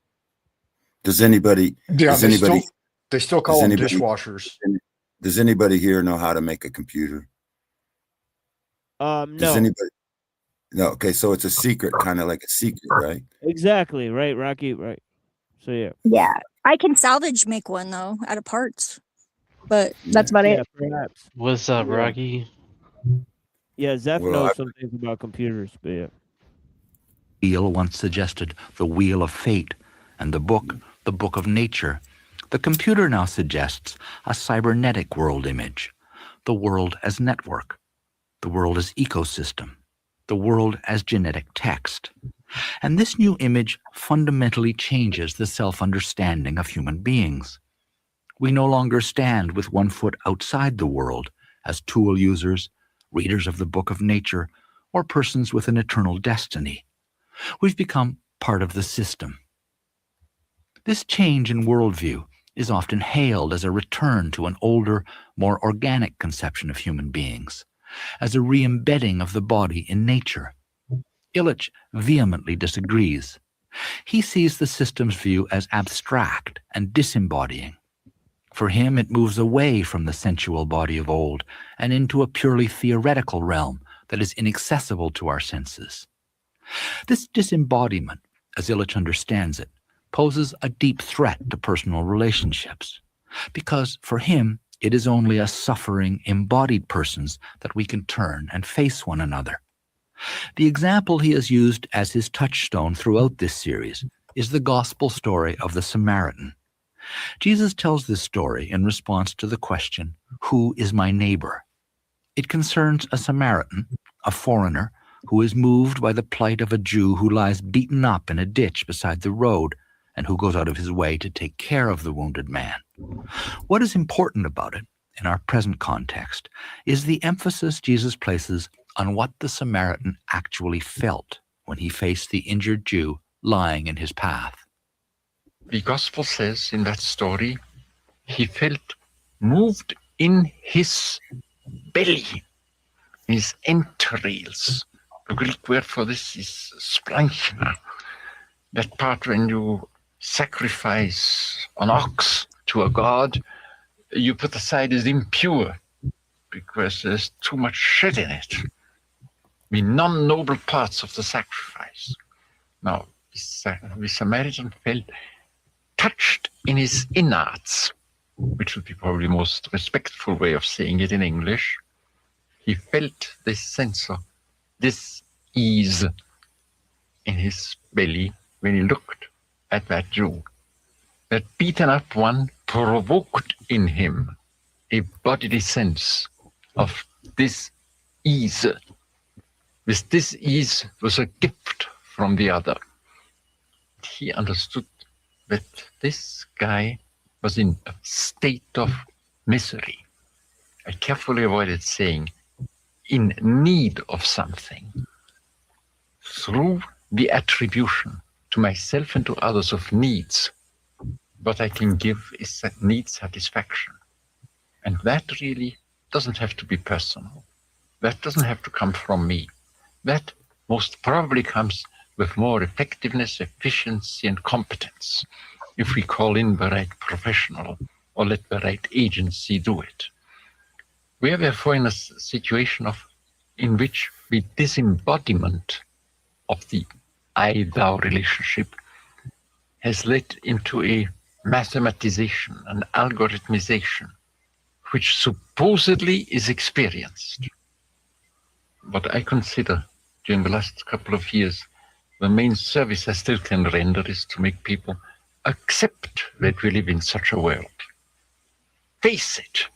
Does anybody? Yeah, does they anybody? still call does them anybody- dishwashers. Does anybody here know how to make a computer? Does No. anybody? No. Okay, so it's a secret, kind of like a secret, right? Exactly, right, Rocky, right. So yeah. Yeah, I can salvage make one though out of parts, but that's about Yeah, it. perhaps. What's up, Rocky? Yeah, Zeph Well, knows I- some things about computers, but yeah. Wheel once suggested the wheel of fate, and the book of nature. The computer now suggests a cybernetic world image, the world as network, the world as ecosystem, the world as genetic text. And this new image fundamentally changes the self-understanding of human beings. We no longer stand with one foot outside the world as tool users, readers of the book of nature, or persons with an eternal destiny. We've become part of the system. This change in worldview is often hailed as a return to an older, more organic conception of human beings, as a re-embedding of the body in nature. Illich vehemently disagrees. He sees the system's view as abstract and disembodying. For him, it moves away from the sensual body of old and into a purely theoretical realm that is inaccessible to our senses. This disembodiment, as Illich understands it, poses a deep threat to personal relationships, because for him, it is only as suffering, embodied persons that we can turn and face one another. The example he has used as his touchstone throughout this series is the gospel story of the Samaritan. Jesus tells this story in response to the question, "Who is my neighbor?" It concerns a Samaritan, a foreigner, who is moved by the plight of a Jew who lies beaten up in a ditch beside the road and who goes out of his way to take care of the wounded man. What is important about it, in our present context, is the emphasis Jesus places on what the Samaritan actually felt when he faced the injured Jew lying in his path. The Gospel says in that story, he felt moved in his belly, his entrails. The Greek word for this is splanchna. That part when you sacrifice an ox to a god, you put aside as impure because there's too much shit in it. The non-noble parts of the sacrifice. Now, the Samaritan felt touched in his innards, which would be probably the most respectful way of saying it in English. He felt this sense of dis-ease in his belly when he looked at that Jew. That beaten up one provoked in him a bodily sense of dis-ease. This dis-ease was a gift from the other. He understood that this guy was in a state of misery. I carefully avoided saying in need of something. Through the attribution to myself and to others of needs, what I can give is that need satisfaction. And that really doesn't have to be personal. That doesn't have to come from me. That most probably comes with more effectiveness, efficiency, and competence if we call in the right professional or let the right agency do it. We are therefore in a situation in which the disembodiment of the I-thou relationship has led into a mathematization, an algorithmization, which supposedly is experienced. What I consider during the last couple of years, the main service I still can render is to make people accept that we live in such a world. Face it.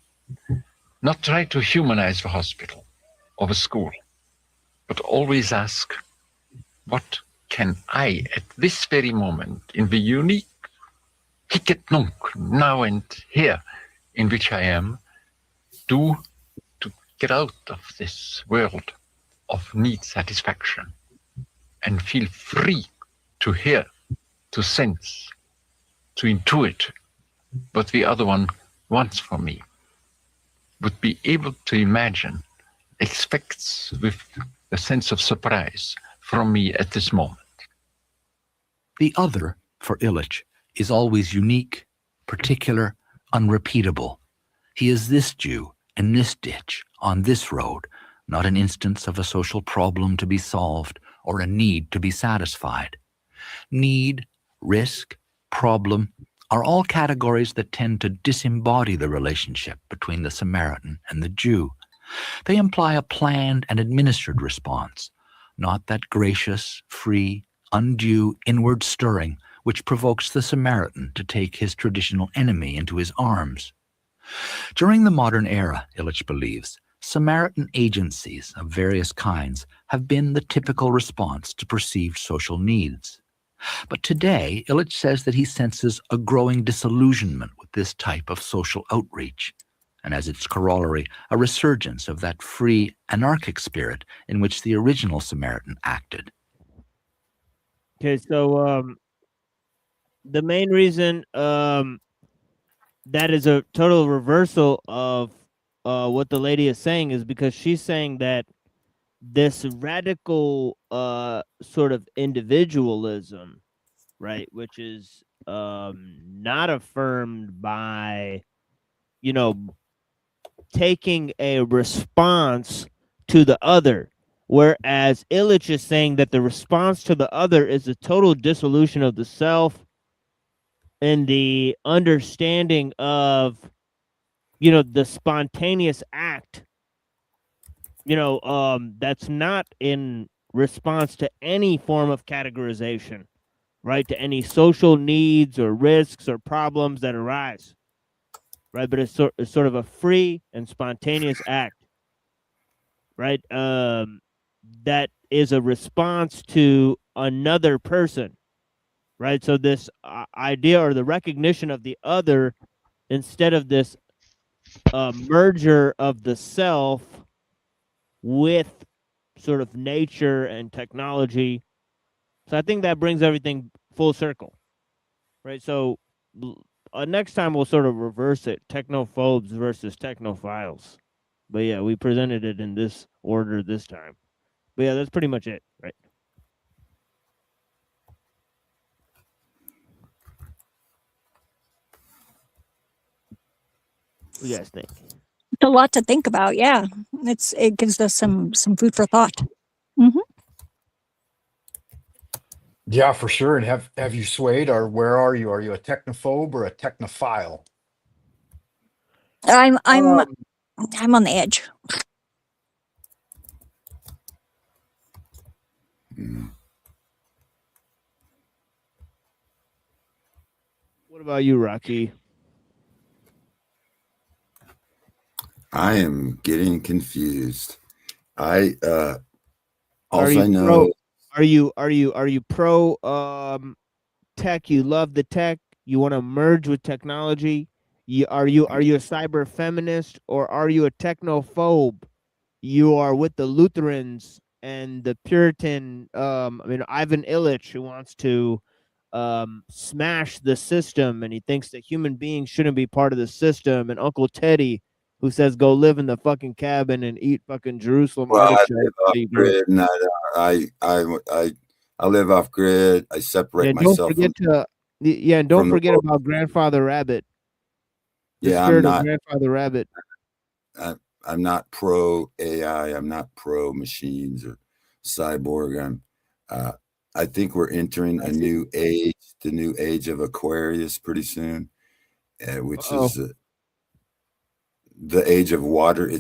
Not try to humanize the hospital or the school, but always ask, what can I, at this very moment, in the unique hic et nunc, now and here, in which I am, do to get out of this world of need satisfaction and feel free to hear, to sense, to intuit what the other one wants from me, would be able to imagine, expects with a sense of surprise from me at this moment. The other, for Illich, is always unique, particular, unrepeatable. He is this Jew in this ditch, on this road, not an instance of a social problem to be solved or a need to be satisfied. Need, risk, problem are all categories that tend to disembody the relationship between the Samaritan and the Jew. They imply a planned and administered response, not that gracious, free, undue inward stirring which provokes the Samaritan to take his traditional enemy into his arms. During the modern era, Illich believes, Samaritan agencies of various kinds have been the typical response to perceived social needs. But today, Illich says that he senses a growing disillusionment with this type of social outreach, and as its corollary, a resurgence of that free, anarchic spirit in which the original Samaritan acted. Okay, so the main reason that is a total reversal of what the lady is saying is because she's saying that this radical sort of individualism, right, which is not affirmed by, you know, taking a response to the other, whereas Illich is saying that the response to the other is a total dissolution of the self and the understanding of, you know, the spontaneous act, you know, that's not in response to any form of categorization, right, to any social needs or risks or problems that arise, right, but it's sort of a free and spontaneous act, right, that is a response to another person, right, so this idea or the recognition of the other instead of this merger of the self with sort of nature and technology. So I think that brings everything full circle, right? So next time we'll sort of reverse it: technophobes versus technophiles. But yeah, we presented it in this order this time. But yeah, that's pretty much it, right? What do you guys think? It's a lot to think about. Yeah, it gives us some food for thought. Mm-hmm. Yeah, for sure. And have you swayed, or where are you? Are you a technophobe or a technophile? I'm on the edge. What about you, Rocky? I am getting confused. I Are all you I know. pro? Are you pro tech? You love the tech. You want to merge with technology. Are you a cyber feminist or are you a technophobe? You are with the Lutherans and the Puritan. I mean, Ivan Illich, who wants to smash the system, and he thinks that human beings shouldn't be part of the system. And Uncle Teddy, who says go live in the fucking cabin and eat fucking Jerusalem Well, I artichoke. live off grid, and I live off grid. I separate Yeah, myself don't forget from. and don't from the forget world. about Grandfather Rabbit. The Yeah, I'm spirit of not. Grandfather Rabbit. I'm not pro AI. I'm not pro machines or cyborg. I think we're entering a new age, the new age of Aquarius, pretty soon, which is the age of water.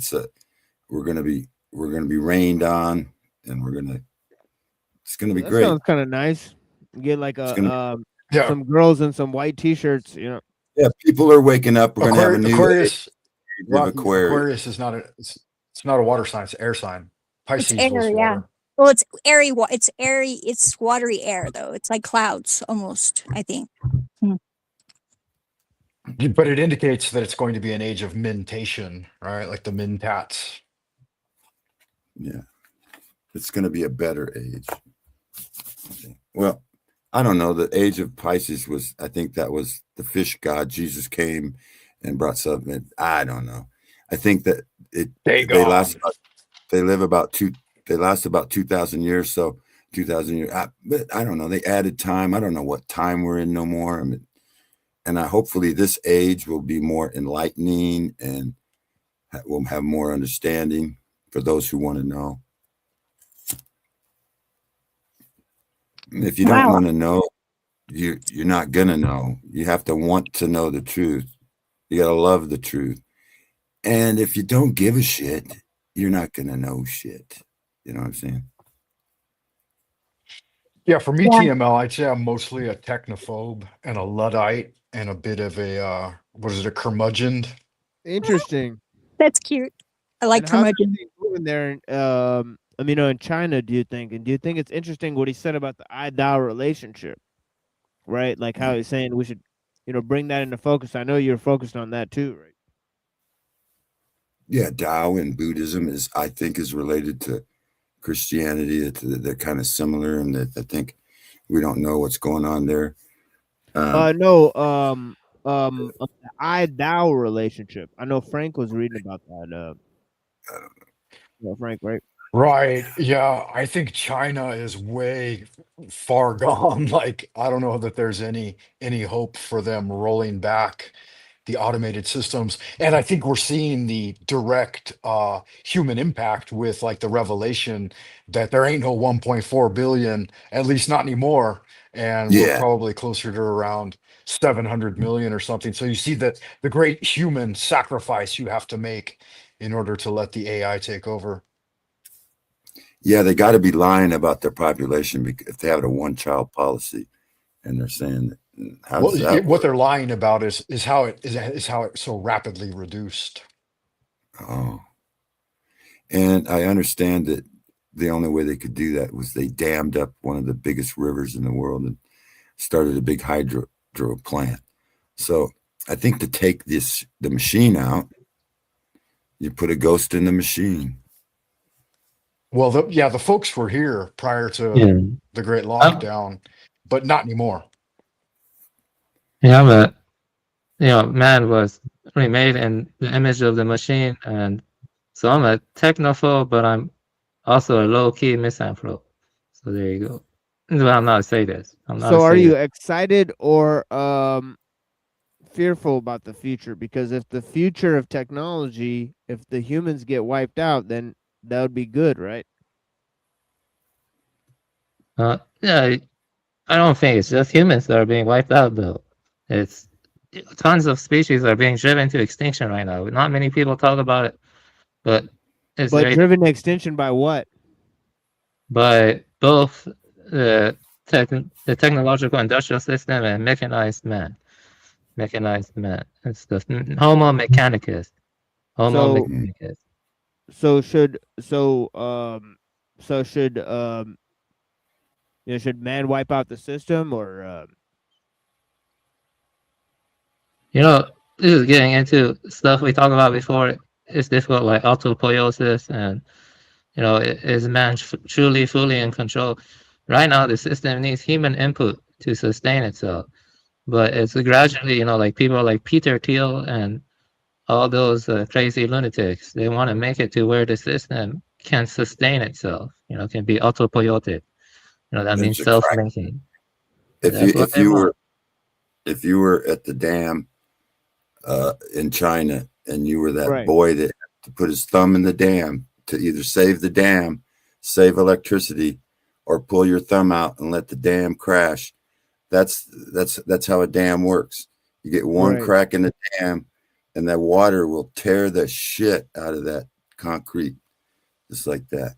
We're gonna be rained on, and it's gonna be That great. sounds kind of nice. Get like some girls in some white t-shirts, you know. Yeah, people are waking up. We're gonna have a new Aquarius. age of Rocky, Aquarius. Aquarius is not it's not a water sign. It's an air sign. Pisces It's was air, water. yeah. Well, it's airy. It's airy. It's watery air, though. It's like clouds, almost. I think. But it indicates that it's going to be an age of mentation, right? Like the mentats. Yeah, it's going to be a better age. Well, I don't know. The age of Pisces was, I think that was the fish god. Jesus came and brought something. I don't know. I think that they last about 2,000 years. So 2,000 years. But I don't know. They added time. I don't know what time we're in no more. I mean, and hopefully this age will be more enlightening and we'll have more understanding for those who want to know. If you don't want to know, you're not gonna know. You have to want to know the truth. You gotta love the truth. And if you don't give a shit, you're not gonna know shit. You know what I'm saying? Yeah, for me, TML, I'd say I'm mostly a technophobe and a Luddite and a bit of a a curmudgeon. Interesting. That's cute. I like And how's curmudgeon. everything moving there in China, do you think? And do you think it's interesting what he said about the I-Thou relationship? Right? Like how he's saying we should, bring that into focus. I know you're focused on that too, right? Yeah, Tao and Buddhism I think is related to Christianity. They're kind of similar, and that I think we don't know what's going on there. The I-Thou relationship. I know Frank was reading about that. Frank, right? Right. Yeah. I think China is way far gone. Like, I don't know that there's any hope for them rolling back the automated systems. And I think we're seeing the direct human impact with like the revelation that there ain't no 1.4 billion, at least not anymore. And we're Yeah. probably closer to around 700 million or something. So you see that the great human sacrifice you have to make in order to let the AI take over. Yeah, they got to be lying about their population because if they have a one-child policy, and they're saying that, how Well, does that what work? they're lying about is how it so rapidly reduced. Oh, and I understand that the only way they could do that was they dammed up one of the biggest rivers in the world and started a big hydro plant. So I think to take the machine out, you put a ghost in the machine. Well, the folks were here prior to Yeah. the Great Lockdown, but not anymore. Yeah, but man was remade in the image of the machine, and so I'm a technophobe, but I'm also a low-key misanthrope. So there you go. But I'm not a sadist. I'm not a So are you sadist. excited or fearful about the future? Because if the future of technology, if the humans get wiped out, then that would be good, right? Yeah, I don't think it's just humans that are being wiped out, though. It's tons of species are being driven to extinction right now. Not many people talk about it, but it's But very driven to extinction by what? by both the technological industrial system and mechanized man. Mechanized man. It's the Homo mechanicus. Homo So mechanicus. Should man wipe out the system or This is getting into stuff we talked about before. It's difficult, like autopoiesis, and is man truly fully in control? Right now, the system needs human input to sustain itself, but it's gradually, like people like Peter Thiel and all those crazy lunatics. They want to make it to where the system can sustain itself. Can be autopoietic. That means It's a crack. self-linking. If That's what they you want. you were at the dam in China and you were that Right. boy that had to put his thumb in the dam to either save the dam, save electricity, or pull your thumb out and let the dam crash, that's how a dam works. You get one Right. crack in the dam and that water will tear the shit out of that concrete just like that.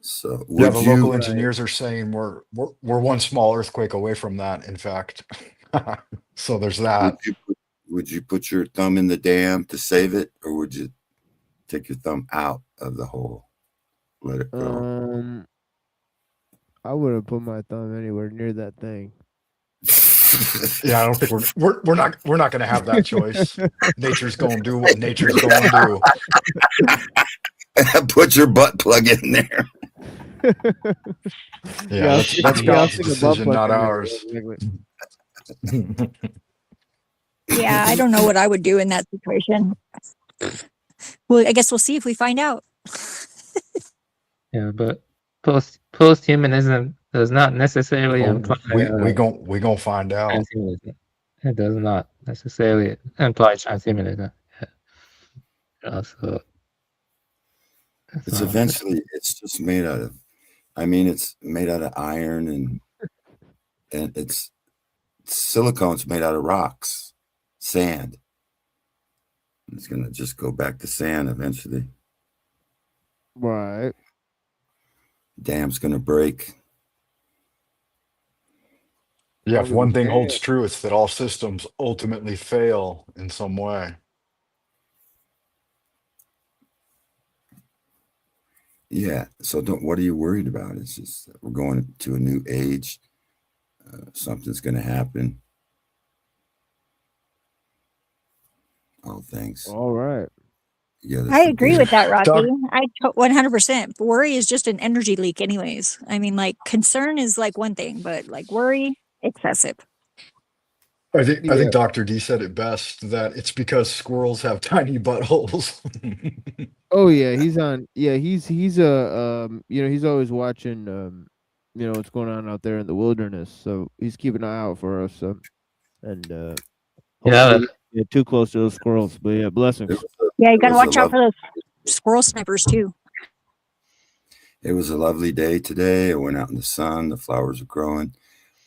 So Yeah, would the you local engineers are saying we're one small earthquake away from that, in fact. So there's that. would you put your thumb in the dam to save it, or would you take your thumb out of the hole, let it go? I wouldn't put my thumb anywhere near that thing. Yeah, I don't think we're not going to have that choice. Nature's going to do what nature's going to do. Put your butt plug in there. Yeah, that's God's decision, not ours. Yeah, I don't know what I would do in that situation. Well, I guess we'll see if we find out. Yeah, but post-humanism does not necessarily imply We gonna find out. transhumanism. It does not necessarily imply transhumanism. Yeah. So It's eventually, it's just made out of, it's made out of iron and it's silicone's made out of rocks, sand. It's going to just go back to sand eventually. Right. Dam's going to break. Yeah, if one thing holds true, it's that all systems ultimately fail in some way. Yeah. So what are you worried about? It's just that we're going to a new age. Something's going to happen. Oh, thanks. All right. Yeah, I agree with that, Rocky. 100%. Worry is just an energy leak anyways. Concern is like one thing, but like worry, excessive. I think Yeah. Dr. D said it best that it's because squirrels have tiny buttholes. Oh yeah, he's on. Yeah, he's he's always watching what's going on out there in the wilderness. So he's keeping an eye out for us. And Yeah. hopefully we get too close to those squirrels. But yeah, blessings. Yeah, you It gotta was a watch out love. for those squirrel snipers too. It was a lovely day today. I went out in the sun. The flowers are growing.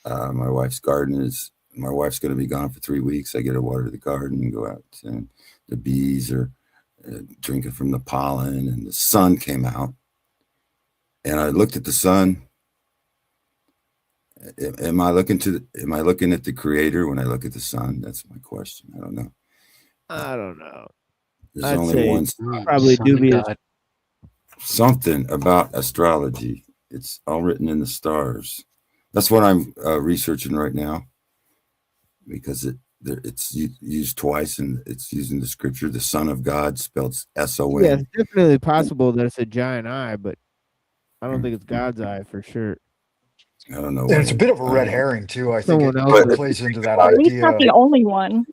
My wife's garden is. My wife's going to be gone for 3 weeks. I get to water the garden and go out, and the bees are drinking from the pollen. And the sun came out, and I looked at the sun. Am I looking at the Creator when I look at the sun? That's my question. I don't know. I don't know. There's I'd only say one. probably Son of dubious. God. Something about astrology. It's all written in the stars. That's what I'm researching right now, because it's used twice, and it's used in the scripture. The Son of God, spelled S-O-N. Yeah, it's definitely possible that it's a giant eye, but I don't think it's God's eye for sure. I don't know. And it's a bit of a red herring too. I think Someone it else. plays into that Well, at least idea. not the only one.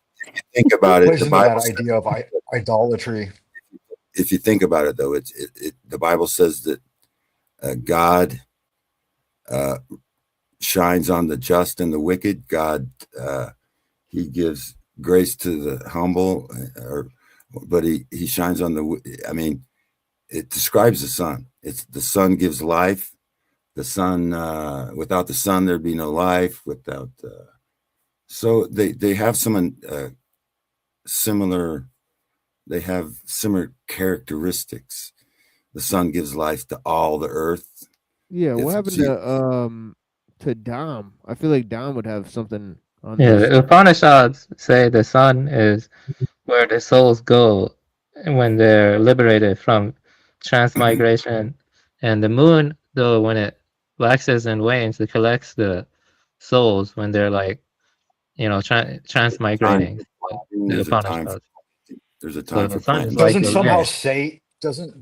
Think about it. Plays The into that Bible says, idea of idolatry. if you think about it, though, the Bible says that God shines on the just and the wicked. God, he gives grace to the humble, but he shines on the. I mean, it describes the sun. It's the sun gives life. The sun, without the sun, there'd be no life. Without, so they have some similar. They have similar characteristics. The sun gives life to all the earth. Yeah, what It's- happened to Dom? I feel like Dom would have something on Yeah, this. the Upanishads say the sun is where the souls go when they're liberated from transmigration, and the moon, though, when it waxes and wanes, it collects the souls when they're like, transmigrating. There's The a time. Upanishads. There's a time So for the sun is planting. like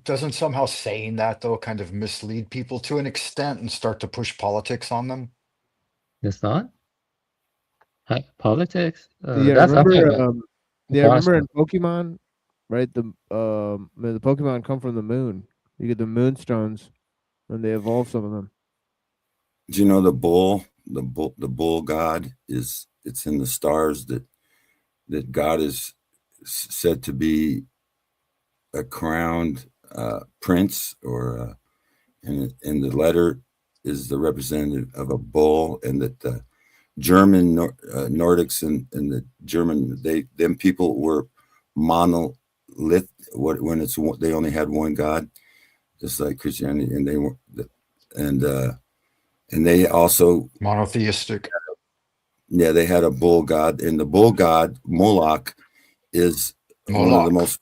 Doesn't somehow saying that though kind of mislead people to an extent and start to push politics on them? the sun. Politics. Yeah, That's up remember? there. Remember in Pokemon, right? The Pokemon come from the moon. You get the moonstones, and they evolve some of them. Do you know the bull god it's in the stars that God is said to be a crowned prince, or and the letter is the representative of a bull, and that the German Nordics and the German them people were monolith when they only had one God, just like Christianity, and they were and they also monotheistic. Yeah, they had a bull god, and the bull god Moloch is one of the most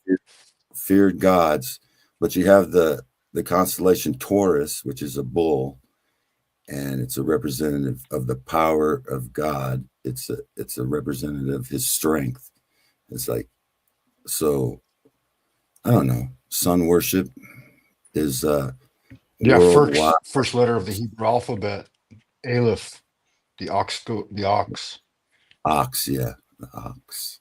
feared gods. But you have the constellation Taurus, which is a bull, and it's a representative of the power of God. It's a representative of his strength. It's like, so I don't know. Sun worship is worldwide. first letter of the Hebrew alphabet, Aleph, the ox. Ox, yeah, the ox,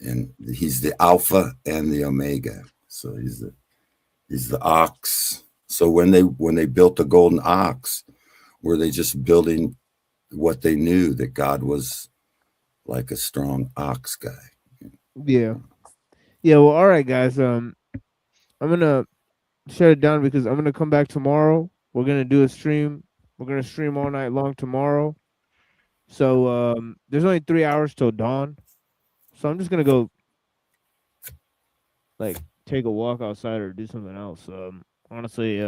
and he's the Alpha and the Omega. So he's the ox. So when they built the golden ox, were they just building what they knew, that God was like a strong ox guy? Yeah. Well, all right, guys. I'm gonna shut it down because I'm gonna come back tomorrow. We're gonna do a stream. We're gonna stream all night long tomorrow. So there's only 3 hours till dawn. So I'm just gonna go like take a walk outside or do something else. Honestly,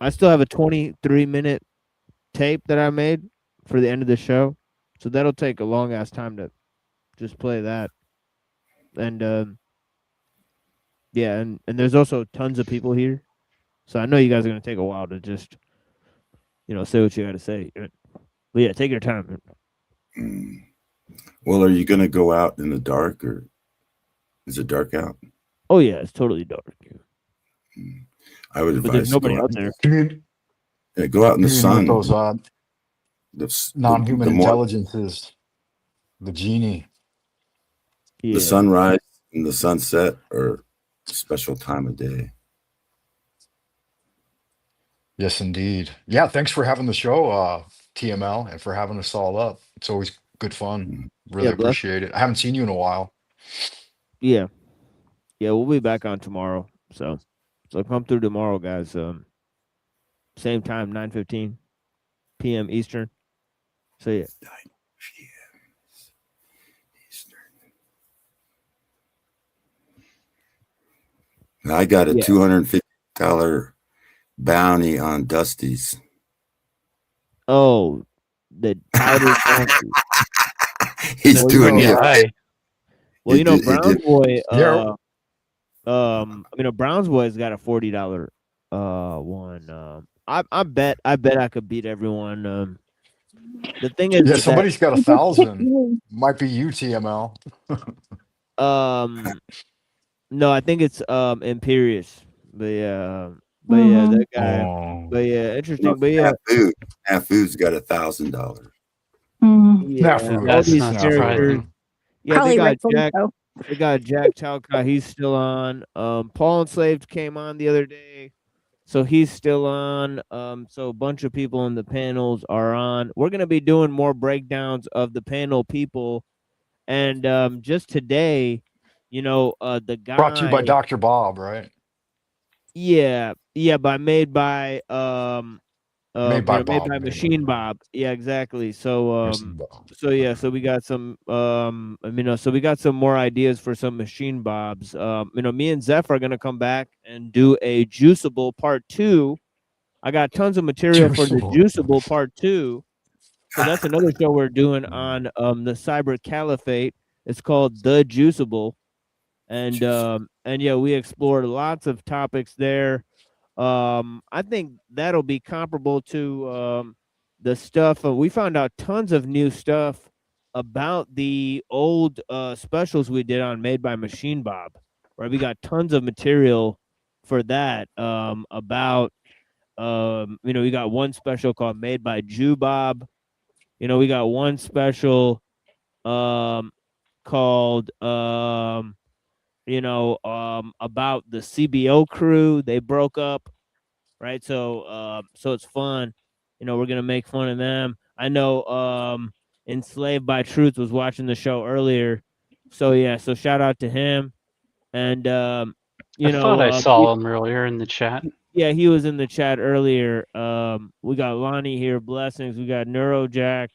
I still have a 23-minute tape that I made for the end of the show. So that'll take a long ass time to just play that. And yeah, and there's also tons of people here. So I know you guys are gonna take a while to just say what you gotta say. But yeah, take your time. Well, are you going to go out in the dark, or is it dark out? Oh yeah, it's totally dark. I would But advise there's nobody go out there. Yeah, go out in the sun. Those non-human the more- intelligences. The genie. Yeah. The sunrise and the sunset are a special time of day. Yes, indeed. Yeah, thanks for having the show, TML, and for having us all up. It's always good fun. Really Yeah, bless. appreciate it. I haven't seen you in a while. Yeah. Yeah, we'll be back on tomorrow. So come through tomorrow, guys. Same time, 9:15 p.m. Eastern. So yeah. I got a Yeah. $250 bounty on Dusty's. Oh, the powdered donkey. He's doing it. Right. Well, He you know, did- he Browns did- Boy. Yeah. Browns Boy's got a $40 one. I bet I could beat everyone. The thing is, Yeah, with somebody's got 1,000. Might be you, TML. that, no, I think it's Imperious. But yeah, that guy. Oh. But yeah, interesting. But yeah, Snafu's got $1,000. yeah, Snafu, all That's these not characters. surprising. Yeah, Probably they got rightfully Jack. so. They got Jack Chalcott. He's still on. Paul Enslaved came on the other day, so he's still on. So a bunch of people in the panels are on. We're gonna be doing more breakdowns of the panel people, and just today, the guy. Brought to you by Dr. Bob, right? Yeah, made by Made by Bob, made by made by Machine Bob. Yeah, exactly. So Machine Bob. so yeah, so we got some so we got some more ideas for some Machine Bobs. Me and Zeph are gonna come back and do a Juiceable Part 2. I got tons of material for the Juiceable Part 2. So that's another show we're doing on the Cyber Caliphate. It's called The Juiceable. And yeah, we explored lots of topics there. I think that'll be comparable to the stuff. We found out tons of new stuff about the old specials we did on Made by Machine Bob. Right, we got tons of material for that. About we got one special called Made by Jew Bob. We got one special called about the CBO crew. They broke up, right? So it's fun. We're gonna make fun of them. I know Enslaved by Truth was watching the show earlier. So yeah, so shout out to him. And I thought I saw him earlier in the chat. yeah, he was in the chat earlier. We got Lonnie here, blessings. We got Neurojack,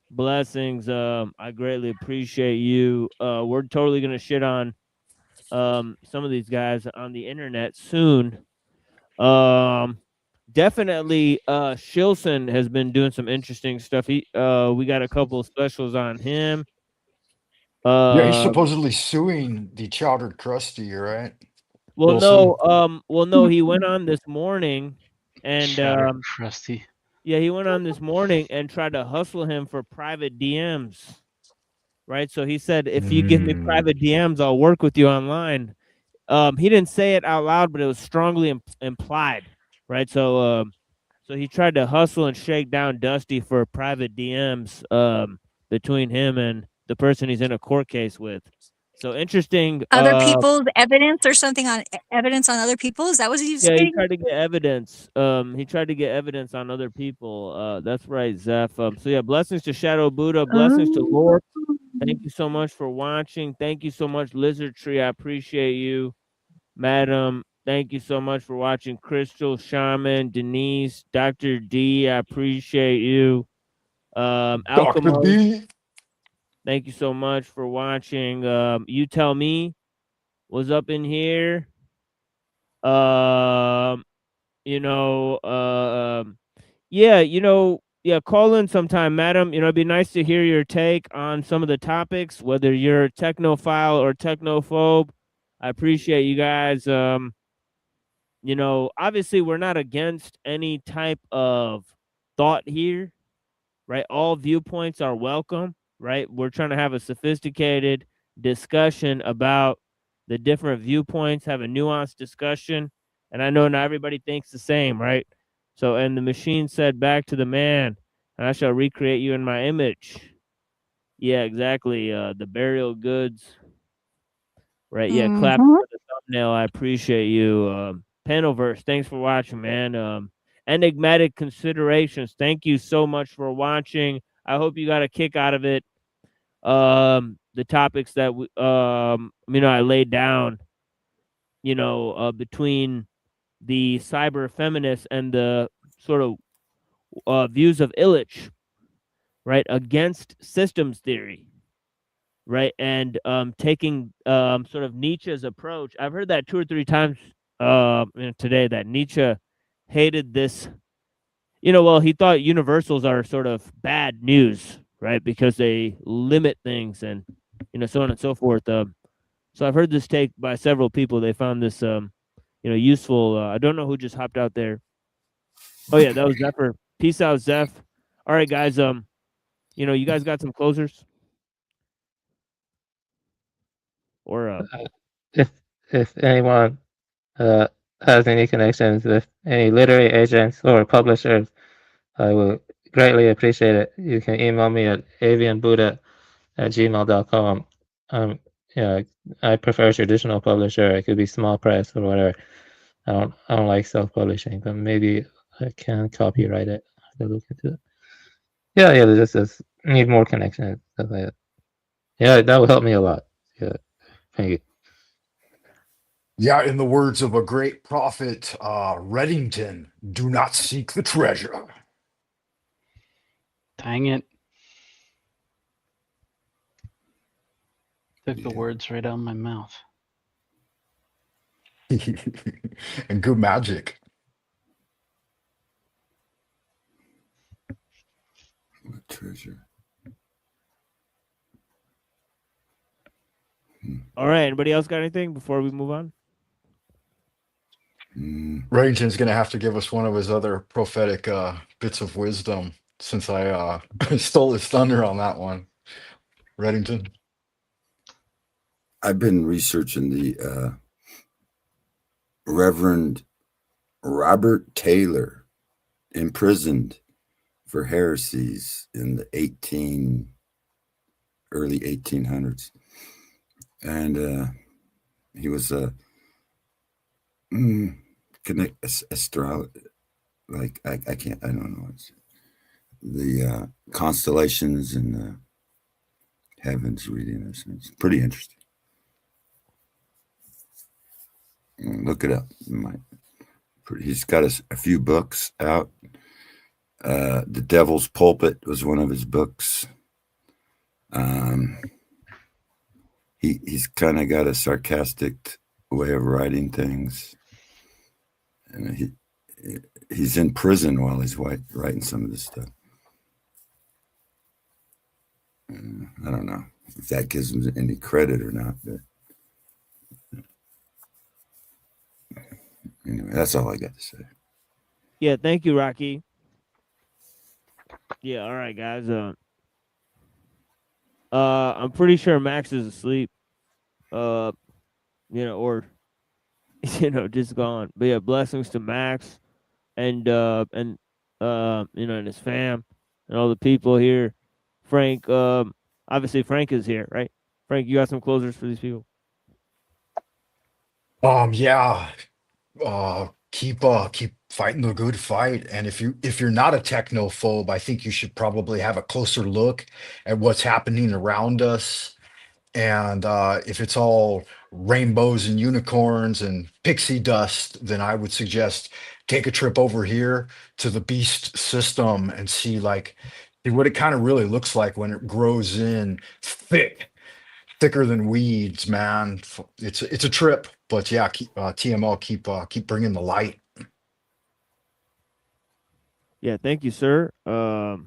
blessings. I greatly appreciate you. We're totally gonna shit on some of these guys on the internet soon. Definitely Shilson has been doing some interesting stuff. We got a couple of specials on him. Yeah, he's supposedly suing the Chowdered Krusty, right? Well, Wilson? no, he went on this morning and Chowdered Krusty. yeah, he went on this morning and tried to hustle him for private DMs. Right? So he said, if you give me private DMs, I'll work with you online. He didn't say it out loud, but it was strongly implied, right? So he tried to hustle and shake down Dusty for private DMs between him and the person he's in a court case with. So interesting. Other people's evidence or something on evidence on other people. Is that what he's Yeah, he saying? tried to get evidence. He tried to get evidence on other people. That's right, Zeph. So yeah, blessings to Shadow Buddha. Blessings to Lord. Thank you so much for watching. Thank you so much, Lizard Tree. I appreciate you, Madam. Thank you so much for watching, Crystal, Shaman, Denise, Dr. D. I appreciate you. Alchemo, D. thank you so much for watching. You Tell Me was up in here. Yeah, call in sometime, Madam. It'd be nice to hear your take on some of the topics, whether you're a technophile or technophobe. I appreciate you guys. Obviously we're not against any type of thought here, right? All viewpoints are welcome, right? We're trying to have a sophisticated discussion about the different viewpoints, have a nuanced discussion. And I know not everybody thinks the same, right? So, and the machine said, back to the man, and I shall recreate you in my image. Yeah, exactly. The burial goods. Right. Yeah. Clap for the thumbnail. I appreciate you. Panoverse, thanks for watching, man. Enigmatic Considerations, thank you so much for watching. I hope you got a kick out of it. The topics that I laid down, between the cyber feminists and the sort of views of Illich, right, against systems theory, right, and taking sort of Nietzsche's approach. I've heard that 2 or 3 times today, that Nietzsche hated this. Well, he thought universals are sort of bad news, right, because they limit things and so on and so forth. So I've heard this take by several people. They found this useful. I don't know who just hopped out there. Oh yeah, that was Zephyr. Peace out, Zeph. All right, guys. You guys got some closers? Or if anyone has any connections with any literary agents or publishers, I will greatly appreciate it. You can email me at avianbuddha@gmail.com. I prefer traditional publisher. It could be small press or whatever. I don't like self-publishing, but maybe I can copyright it. I have to look into it. Yeah, just need more connections, stuff like that. Yeah, that will help me a lot. Yeah, thank you. Yeah, in the words of a great prophet, Reddington, do not seek the treasure. Dang it. Took the words right out of my mouth. And good magic. What treasure? all right, anybody else got anything before we move on? Reddington's going to have to give us one of his other prophetic bits of wisdom, since I stole his thunder on that one. Reddington. I've been researching the Reverend Robert Taylor, imprisoned for heresies in the early 1800s, and he was a astrology, like I don't know, the constellations and the heavens reading. It's pretty interesting. Look it up. He's got a few books out. The Devil's Pulpit was one of his books. He's kind of got a sarcastic way of writing things, and he's in prison while he's writing some of this stuff. I don't know if that gives him any credit or not, but anyway, that's all I got to say. Yeah, thank you, Rocky. Yeah, all right, guys. I'm pretty sure Max is asleep. Or just gone. But yeah, blessings to Max and and his fam and all the people here. Frank, obviously Frank is here, right? Frank, you got some closers for these people? Yeah. Keep fighting the good fight. And if you're not a technophobe, I think you should probably have a closer look at what's happening around us. And if it's all rainbows and unicorns and pixie dust, then I would suggest take a trip over here to the Beast system and see what it kind of really looks like when it grows in thicker than weeds, man. It's a trip, but yeah, TMO, keep bringing the light. Yeah, thank you, sir. All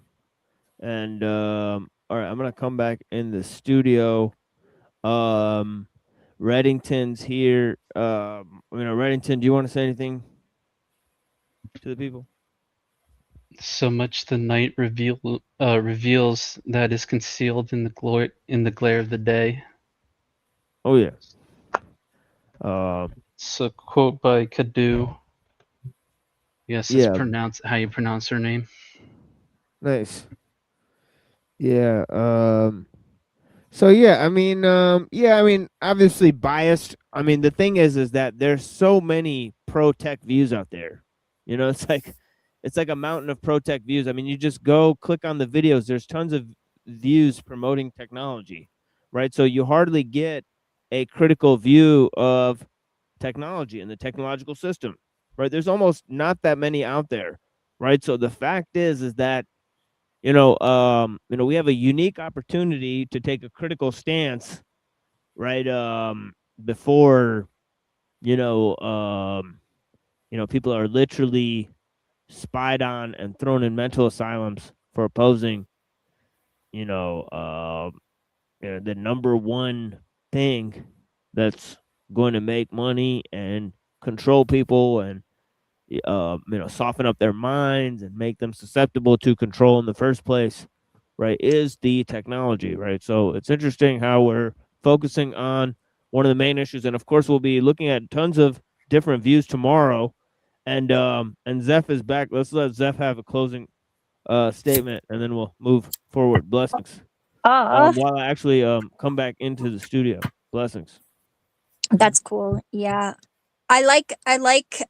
right, I'm gonna come back in the studio. Reddington's here. Reddington, do you want to say anything to the people? So much the night reveals that is concealed in the glare of the day. Oh yeah. It's a quote by Kadu. Yes, Yeah. it's how you pronounce her name. Nice. Yeah. So yeah, I mean, obviously biased. I mean, the thing is that there's so many pro tech views out there. You know, it's like a mountain of pro tech views. I mean, you just go click on the videos. There's tons of views promoting technology, right? So you hardly get a critical view of technology and the technological system, right? There's almost not that many out there, right? So the fact is that we have a unique opportunity to take a critical stance, right? Before, people are literally spied on and thrown in mental asylums for opposing, the number one thing that's going to make money and control people and soften up their minds and make them susceptible to control in the first place, right, is the technology, right? So it's interesting how we're focusing on one of the main issues, and of course we'll be looking at tons of different views tomorrow. And Zeph is back. Let's let Zeph have a closing statement, and then we'll move forward. Blessings. While I actually come back into the studio. Blessings. That's cool. Yeah. I like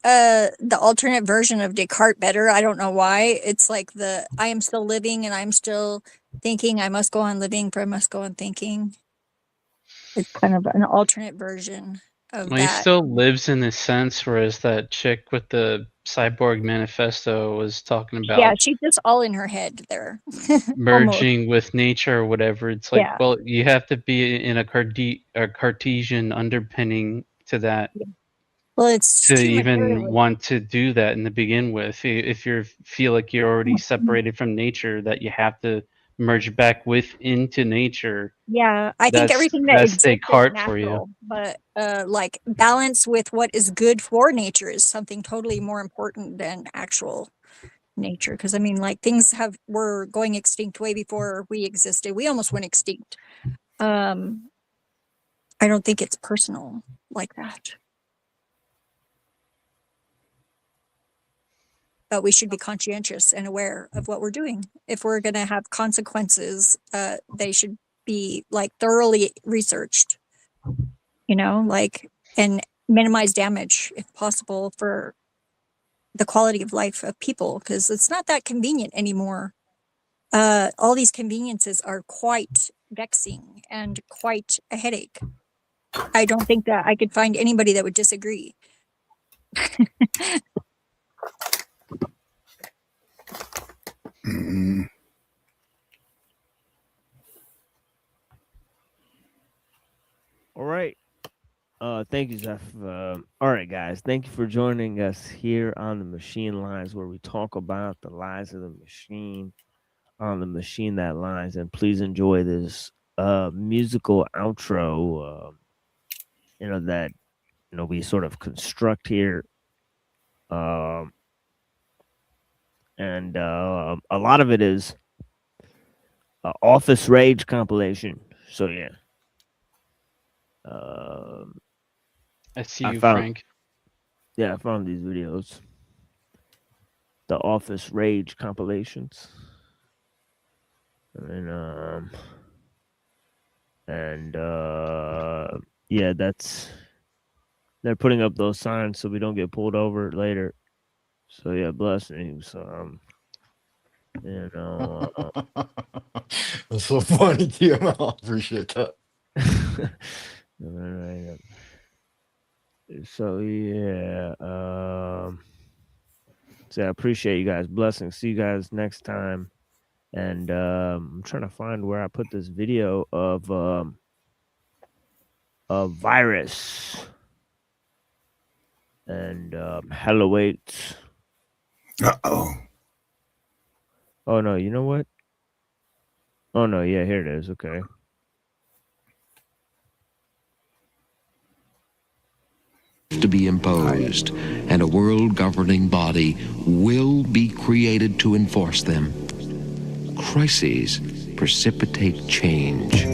the alternate version of Descartes better. I don't know why. It's like I am still living and I'm still thinking. I must go on living, for I must go on thinking. It's kind of an alternate version of Well, he that. still lives in this sense, whereas that chick with the Cyborg Manifesto was talking about Yeah, she's just all in her head there. Almost. merging with nature or whatever. It's like, Yeah. well, you have to be in a Cartesian underpinning to that. Well, it's To too even materialistic. want to do that in the begin with. If you feel like you're already separated from nature, that you have to merge back into nature. Yeah, I think everything that that's exists is Descartes for you. natural, but like balance with what is good for nature is something totally more important than actual nature. Because I mean, like things were going extinct way before we existed. We almost went extinct. I don't think it's personal like that. But we should be conscientious and aware of what we're doing. If we're going to have consequences, they should be like thoroughly researched, and minimize damage if possible for the quality of life of people, because it's not that convenient anymore. All these conveniences are quite vexing and quite a headache. I don't think that I could find anybody that would disagree. All right. Thank you, Zeph. All right, guys. Thank you for joining us here on the Machine Lines, where we talk about the lies of the machine on the machine that lies. And please enjoy this musical outro, that we sort of construct here. And a lot of it is Office Rage compilation. So yeah. I see you, Frank. Yeah, I found these videos. The Office Rage compilations. Yeah, they're putting up those signs so we don't get pulled over later. So yeah, blessings. That's so funny, TML. Appreciate that. All right. So yeah, so I appreciate you guys. Blessings. See you guys next time. And I'm trying to find where I put this video of Virus and Hello 8. Uh-oh. Oh no, you know what? Oh no, yeah, here it is. Okay. To be imposed, and a world governing body will be created to enforce them. Crises precipitate change.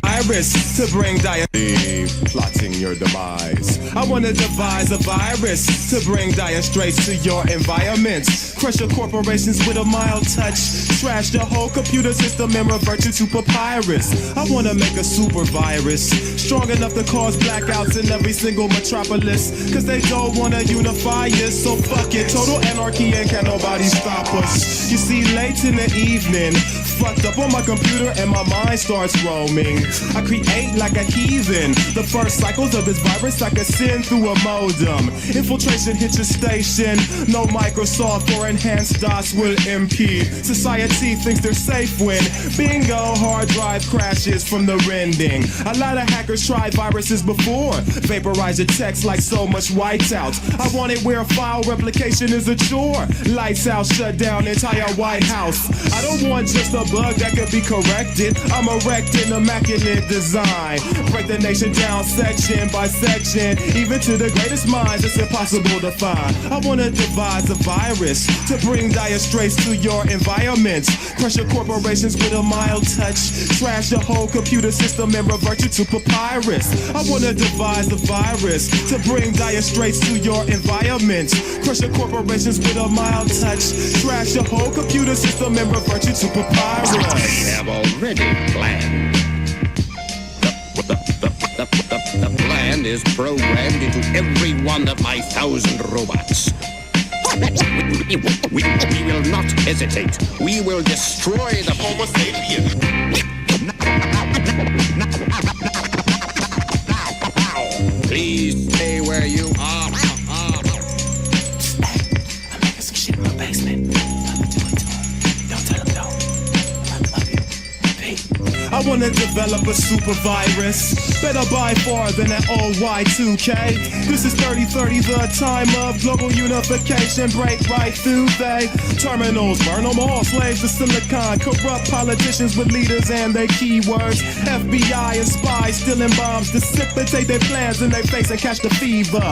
Virus to bring plotting your demise. I want to devise a virus to bring dire straits to your environment. Crush your corporations with a mild touch. Trash the whole computer system and revert you to papyrus. I wanna make a super virus, strong enough to cause blackouts in every single metropolis. Cause they don't wanna unify us, so fuck it. Total anarchy and can't nobody stop us. You see, late in the evening, fucked up on my computer and my mind starts roaming. I create like a heathen. The first cycles of this virus I can send through a modem. Infiltration hits your station. No Microsoft or enhanced DOS will impede. Society thinks they're safe when bingo, hard drive crashes from the rending. A lot of hackers tried viruses before. Vaporize your text like so much whiteout. I want it where file replication is a chore. Lights out, shut down entire White House. I don't want just a bug that could be corrected. I'm erecting immaculate design. Break the nation down section by section. Even to the greatest minds, it's impossible to find. I wanna devise a virus to bring dire straits to your environment. Crush your corporations with a mild touch. Trash the whole computer system and revert you to papyrus. I wanna devise a virus to bring dire straits to your environment. Crush your corporations with a mild touch. Trash the whole computer system and revert you to papyrus. I have already planned. The plan is programmed into every one of my 1,000 robots. We will not hesitate. We will destroy the Homo sapiens. Now, please stay where you are. I'm making some shit in my basement. Don't tell him no. I wanna develop a super virus, better by far than that old Y2K. This is 3030, the time of global unification. Break right through they terminals, burn them all, slaves to silicon. Corrupt politicians with leaders and their keywords. FBI and spies stealing bombs, dissipate their plans in their face and catch the fever.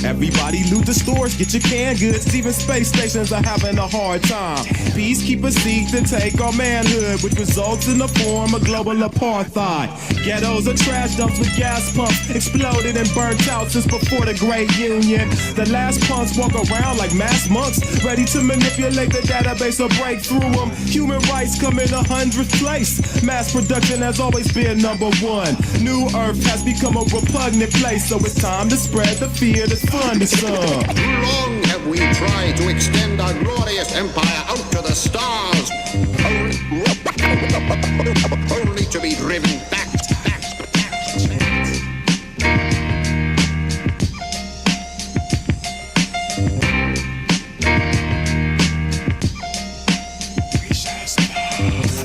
Everybody loot the stores, get your canned goods. Even space stations are having a hard time. Peacekeepers seek to take our manhood, which results in the form of global apartheid. Ghettos are trash dumps with gas pumps, exploded and burnt out since before the Great Union. The last punks walk around like mass monks, ready to manipulate the database or break through them. Human rights come in 100th place. Mass production has always been number one. New Earth has become a repugnant place, so it's time to spread the fear that's fun to some. Too long have we tried to extend our glorious empire out to the stars, only to be driven back.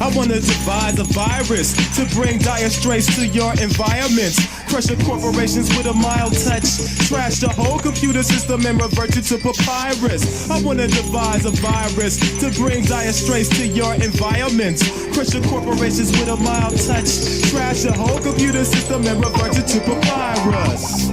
I wanna devise a virus to bring dire straits to your environment. Crush your corporations with a mild touch. Trash the whole computer system and revert you to papyrus. I wanna devise a virus to bring dire straits to your environment. Crush your corporations with a mild touch. Trash the whole computer system and revert you to papyrus.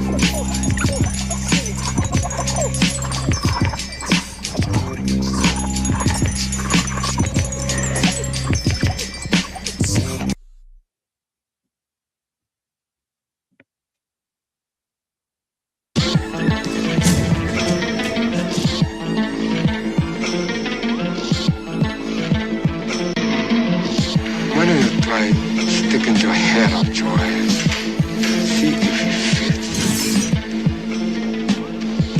Sticking your head up, Joy. See if you fit.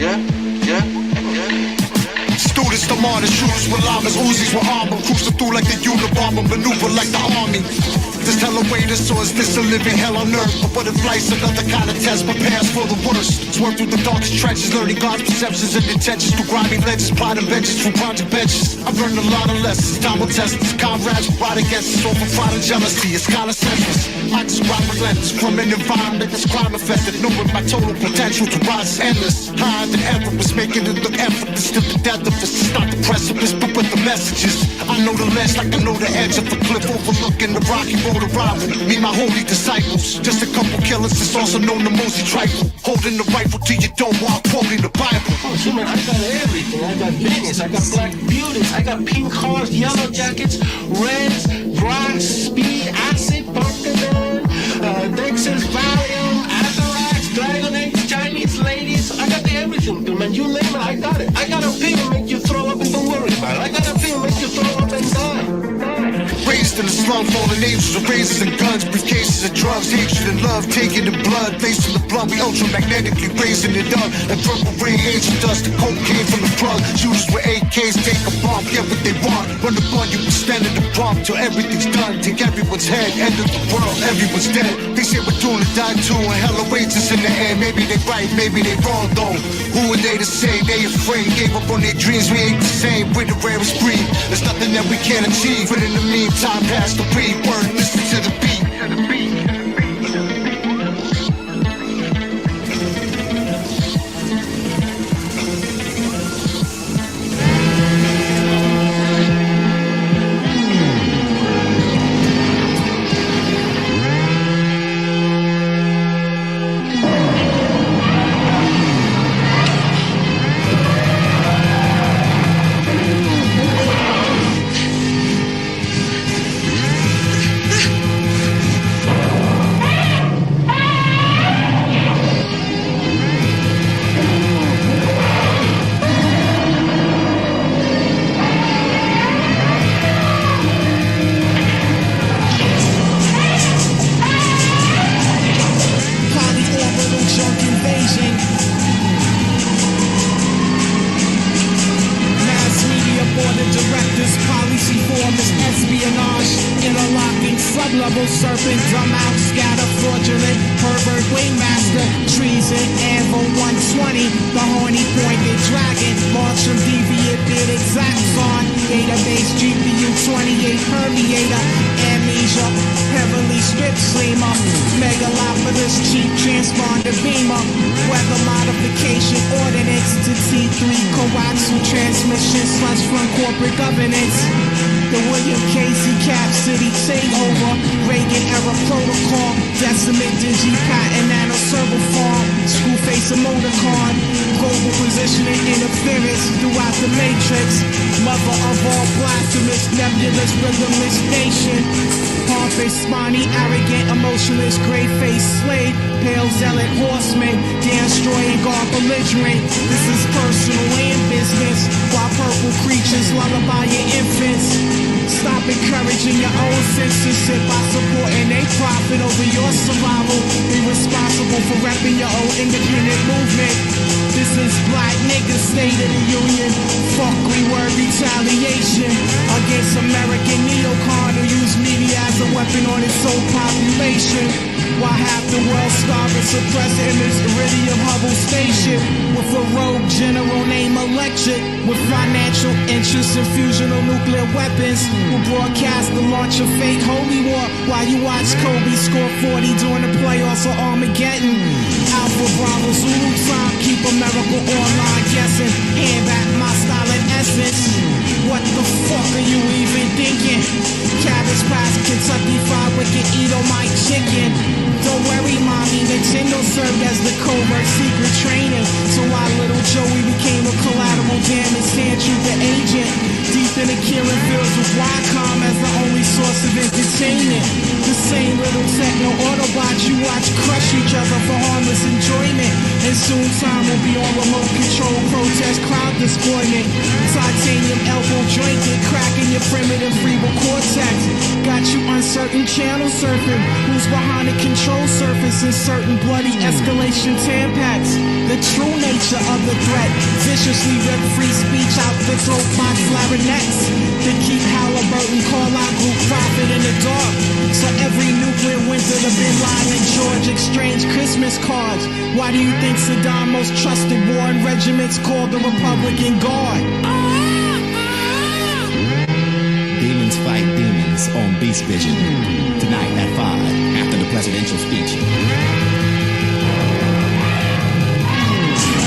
Yeah? Students, the modern shooters with llamas, Uzis with armor, cruising through like the Unabomber, maneuver like the army. This hell away, this or is this a living hell on earth? But if life's another kind of test, prepares for the worst. Swerve through the darkest trenches, learning God's perceptions and intentions through grimy ledges, plotting benches from project benches. I've learned a lot of lessons, time will test us. Comrades will ride against us over pride and jealousy. It's kind of senseless. I describe relentless from an environment that's crime affected, knowing my total potential to rise is endless. Higher than ever was making it look effortless to the death of us. It's not the precipice, but with the messages. I know the ledge like I know the edge of the cliff, overlooking the rocky road of rival. Me, my holy disciples, just a couple killers. It's also known to Mosey Trifle, holding the rifle to your dome while quoting the Bible. Oh, shit, man, I got everything. I got Venus, I got black beauties, I got pink cars, yellow jackets, reds, grass, speed, acid, pumpkin, Dexter's Valium, Azarax, Dragon Eggs, Chinese ladies. I got everything, man. You name it, I got it. I got a pig to make you throw up and don't worry about it. slum, fallen angels with razors and guns, briefcases of drugs, hatred and love, taking the blood, lacing the blunt, we ultramagnetically raising it up, like purple rain, angel dust, the cocaine from the plug, shooters with AKs, take a bomb, get what they want, run upon you, we stand in the prompt till everything's done, take everyone's head, end of the world, everyone's dead, they say we're doomed to die too, and hell awaits us in the end, maybe they right, maybe they wrong though, who are they to say, they afraid, gave up on their dreams, we ain't the same, we're the rarest breed, there's nothing that we can't achieve, but in the meantime, pass the beat, word, listen to the beat. Serpent, drum out, scatter, fraudulent, pervert, wingmaster, treason, anvil 120, the horny pointed dragon, march from deviant bid exacts on, database GPU 28 permeator, amnesia, heavily strip slimmer, megalopolis, cheap transponder beamer, weather modification ordinance to T3 coaxial transmission slush from corporate governance. The William Casey Cap City takeover, Reagan era protocol, decimate digi patent nano server farm, screw face and motor card, global positioning interference throughout the matrix, mother of all blasphemous, nebulous, rhythmless nation, pompous, spiny, arrogant, emotionless, gray-faced slave, pale zealot horseman, destroying guard belligerent. This is personal and business, while purple creatures lullaby your infants. Stop encouraging your own censorship by supporting a profit over your survival. Be responsible for repping your own independent movement. This is Black Niggas State of the Union. Fuck, we were retaliation against American neocon who use media as a weapon on its own population. While half the world starving, suppressing this iridium Hubble station with a rogue general named Electric, with financial interests in fusional nuclear weapons, will broadcast the launch of fake holy war while you watch Kobe score 40 during the playoffs or Armageddon. Alpha Bravo Zulu time, keep America online guessing, hand back my style and essence. What the fuck are you even thinking? Cabbage Patch, Kentucky Fried Wicked, Edomite chicken. Don't worry, mommy, Nintendo served as the covert secret training. So why little Joey became a collateral damage sand trooper agent. Deep in the killing fields with Wacom as the only source of entertainment. The same little techno Autobots you watch crush each other for harmless enjoyment. And soon time will be on remote control protest crowd deployment. Titanium elbow jointed, cracking your primitive cerebral cortex. Got you uncertain channel surfing. Who's behind the control surface in certain bloody escalation tampons? The true nature of the threat. Viciously rip free speech out the throat box clarinets. To keep Halliburton call out group profit in the dark. So every nuclear winter the Bin Laden George exchange Christmas cards. Why do you think Saddam most trusted warring regiments called the Republican Guard? Demons fight demons on Beast Vision. Tonight at 5 after the presidential speech.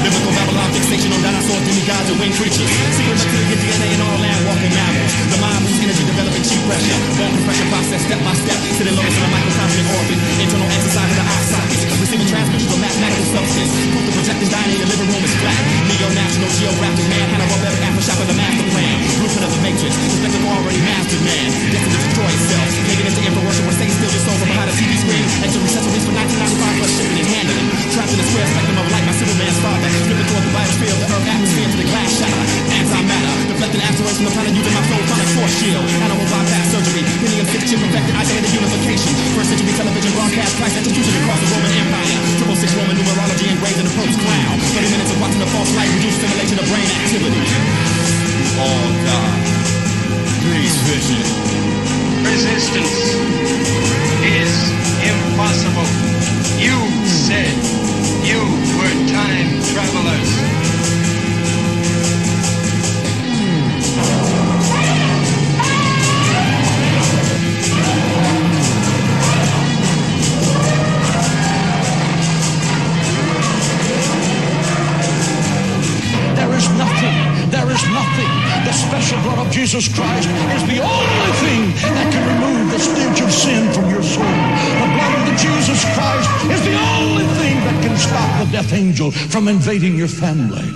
Biblical Babylon fixation on dinosaurs, demigods, and winged creatures. Secret to the DNA and all land walking mammals. The mind whose energy developing cheap pressure. Bone compression process step by step. Sitting low in a microcosmic orbit. Internal exercise of the eye sockets. Receiving transmissions of mathematical substance. Proof the projecting dining in your living room is flat. Neo-national geographic man. Hanna-Barbera aftershock of the master plan. Blueprint of the matrix. Perspective already mastered man. Destined to destroy itself. Making into info worship where Satan steals your soul from behind a TV screen. Entering accessories for 1995 plus shipping and handling. Trapped in the square spectrum of light by Superman's father. Flipping toward the biosphere of the earth atmosphere to the glass shatter. Antimatter. Deflecting asteroids from the planet using my soul sonic force shield. Animal bypass surgery. Pinning Chip perfected, isolated unification. First century television broadcast, Christ execution across the Roman Empire. 666 Roman numerology engraved in the Pope's crown. 30 minutes of watching the false light reduce stimulation of brain activity. All God. Please vision. Resistance is impossible. You said you were time travelers. There is nothing. The special blood of Jesus Christ is the only thing that can remove the stench of sin from your soul. The blood of the Jesus Christ is the only thing that can stop the death angel from invading your family.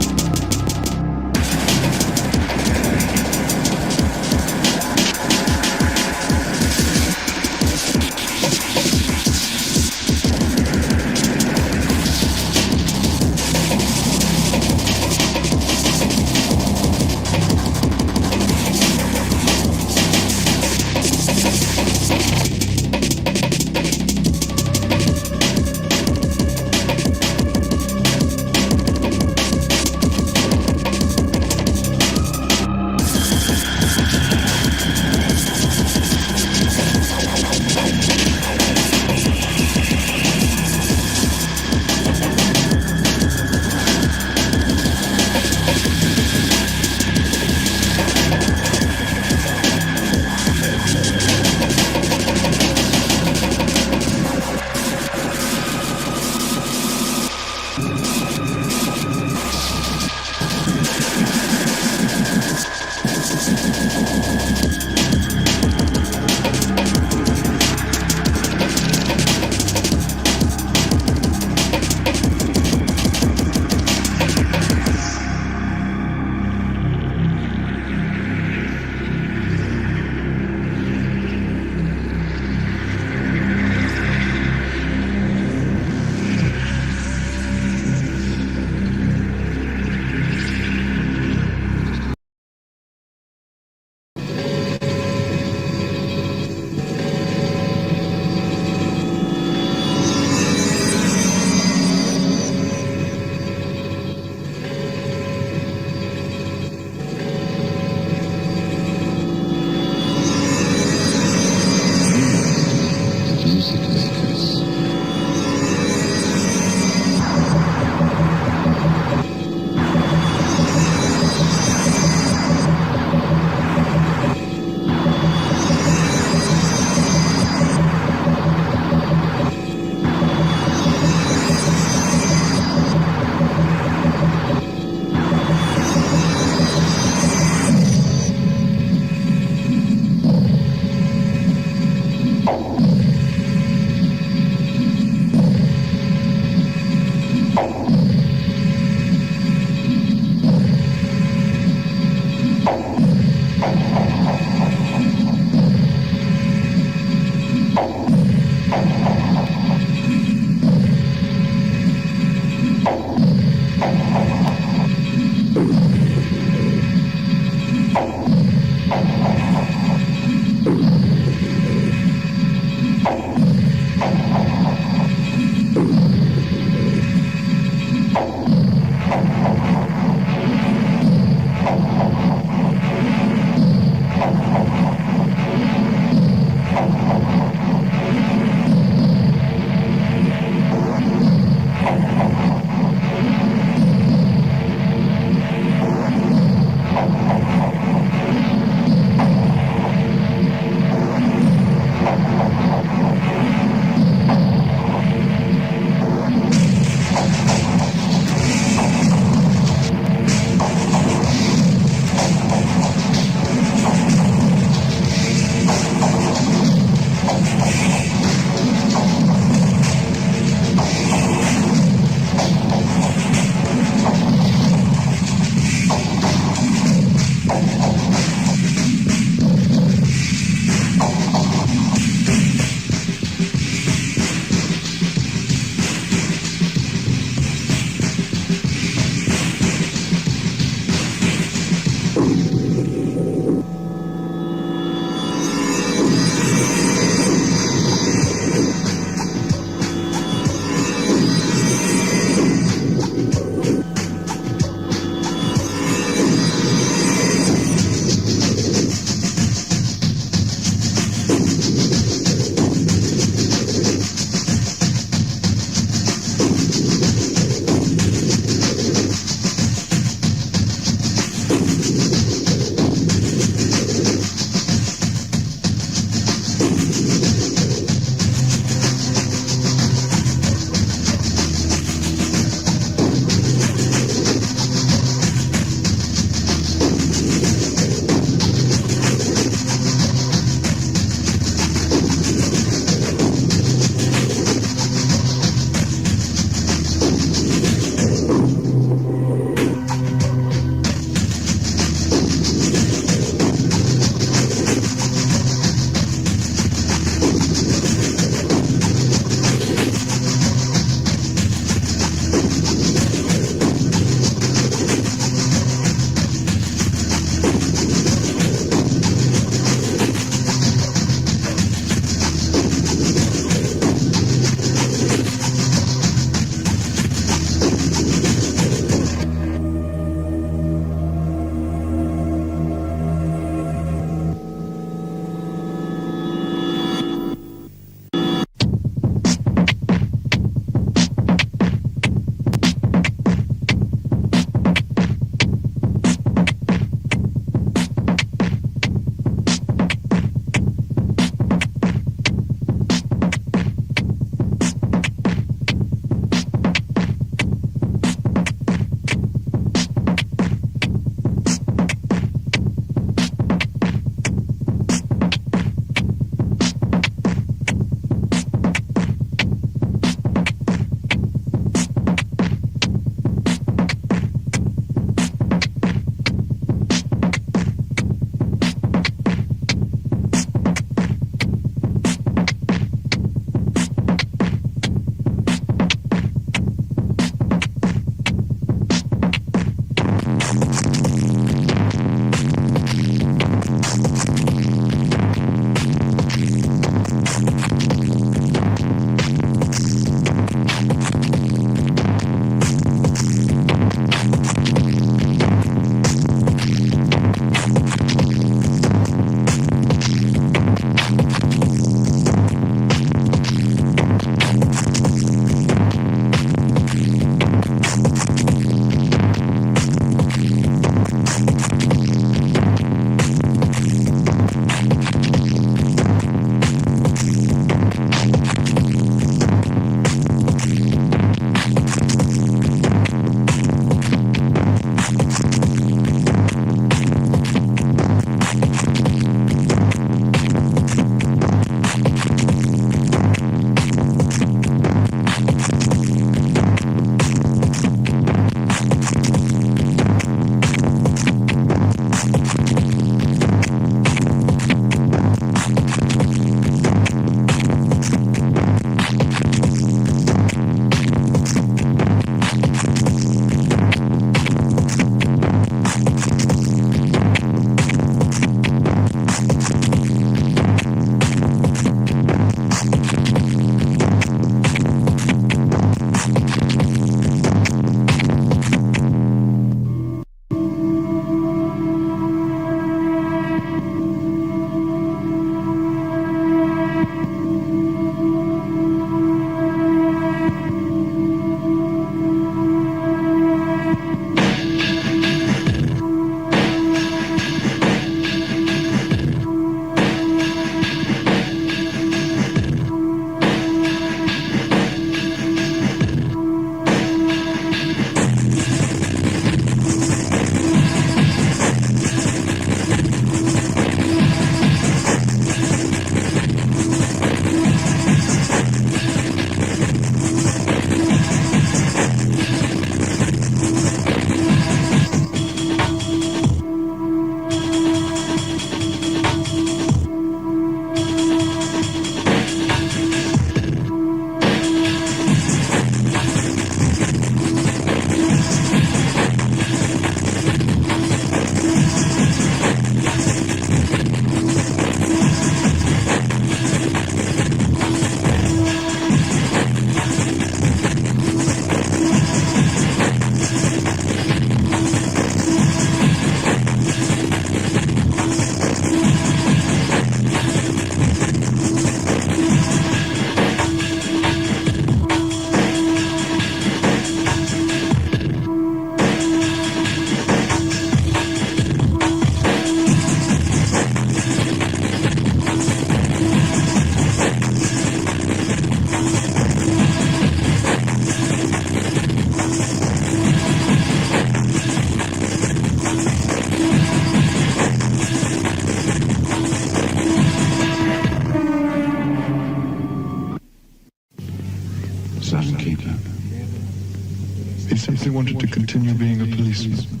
to continue being a policeman.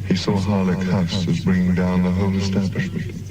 He saw Harlech House as bringing down the whole establishment.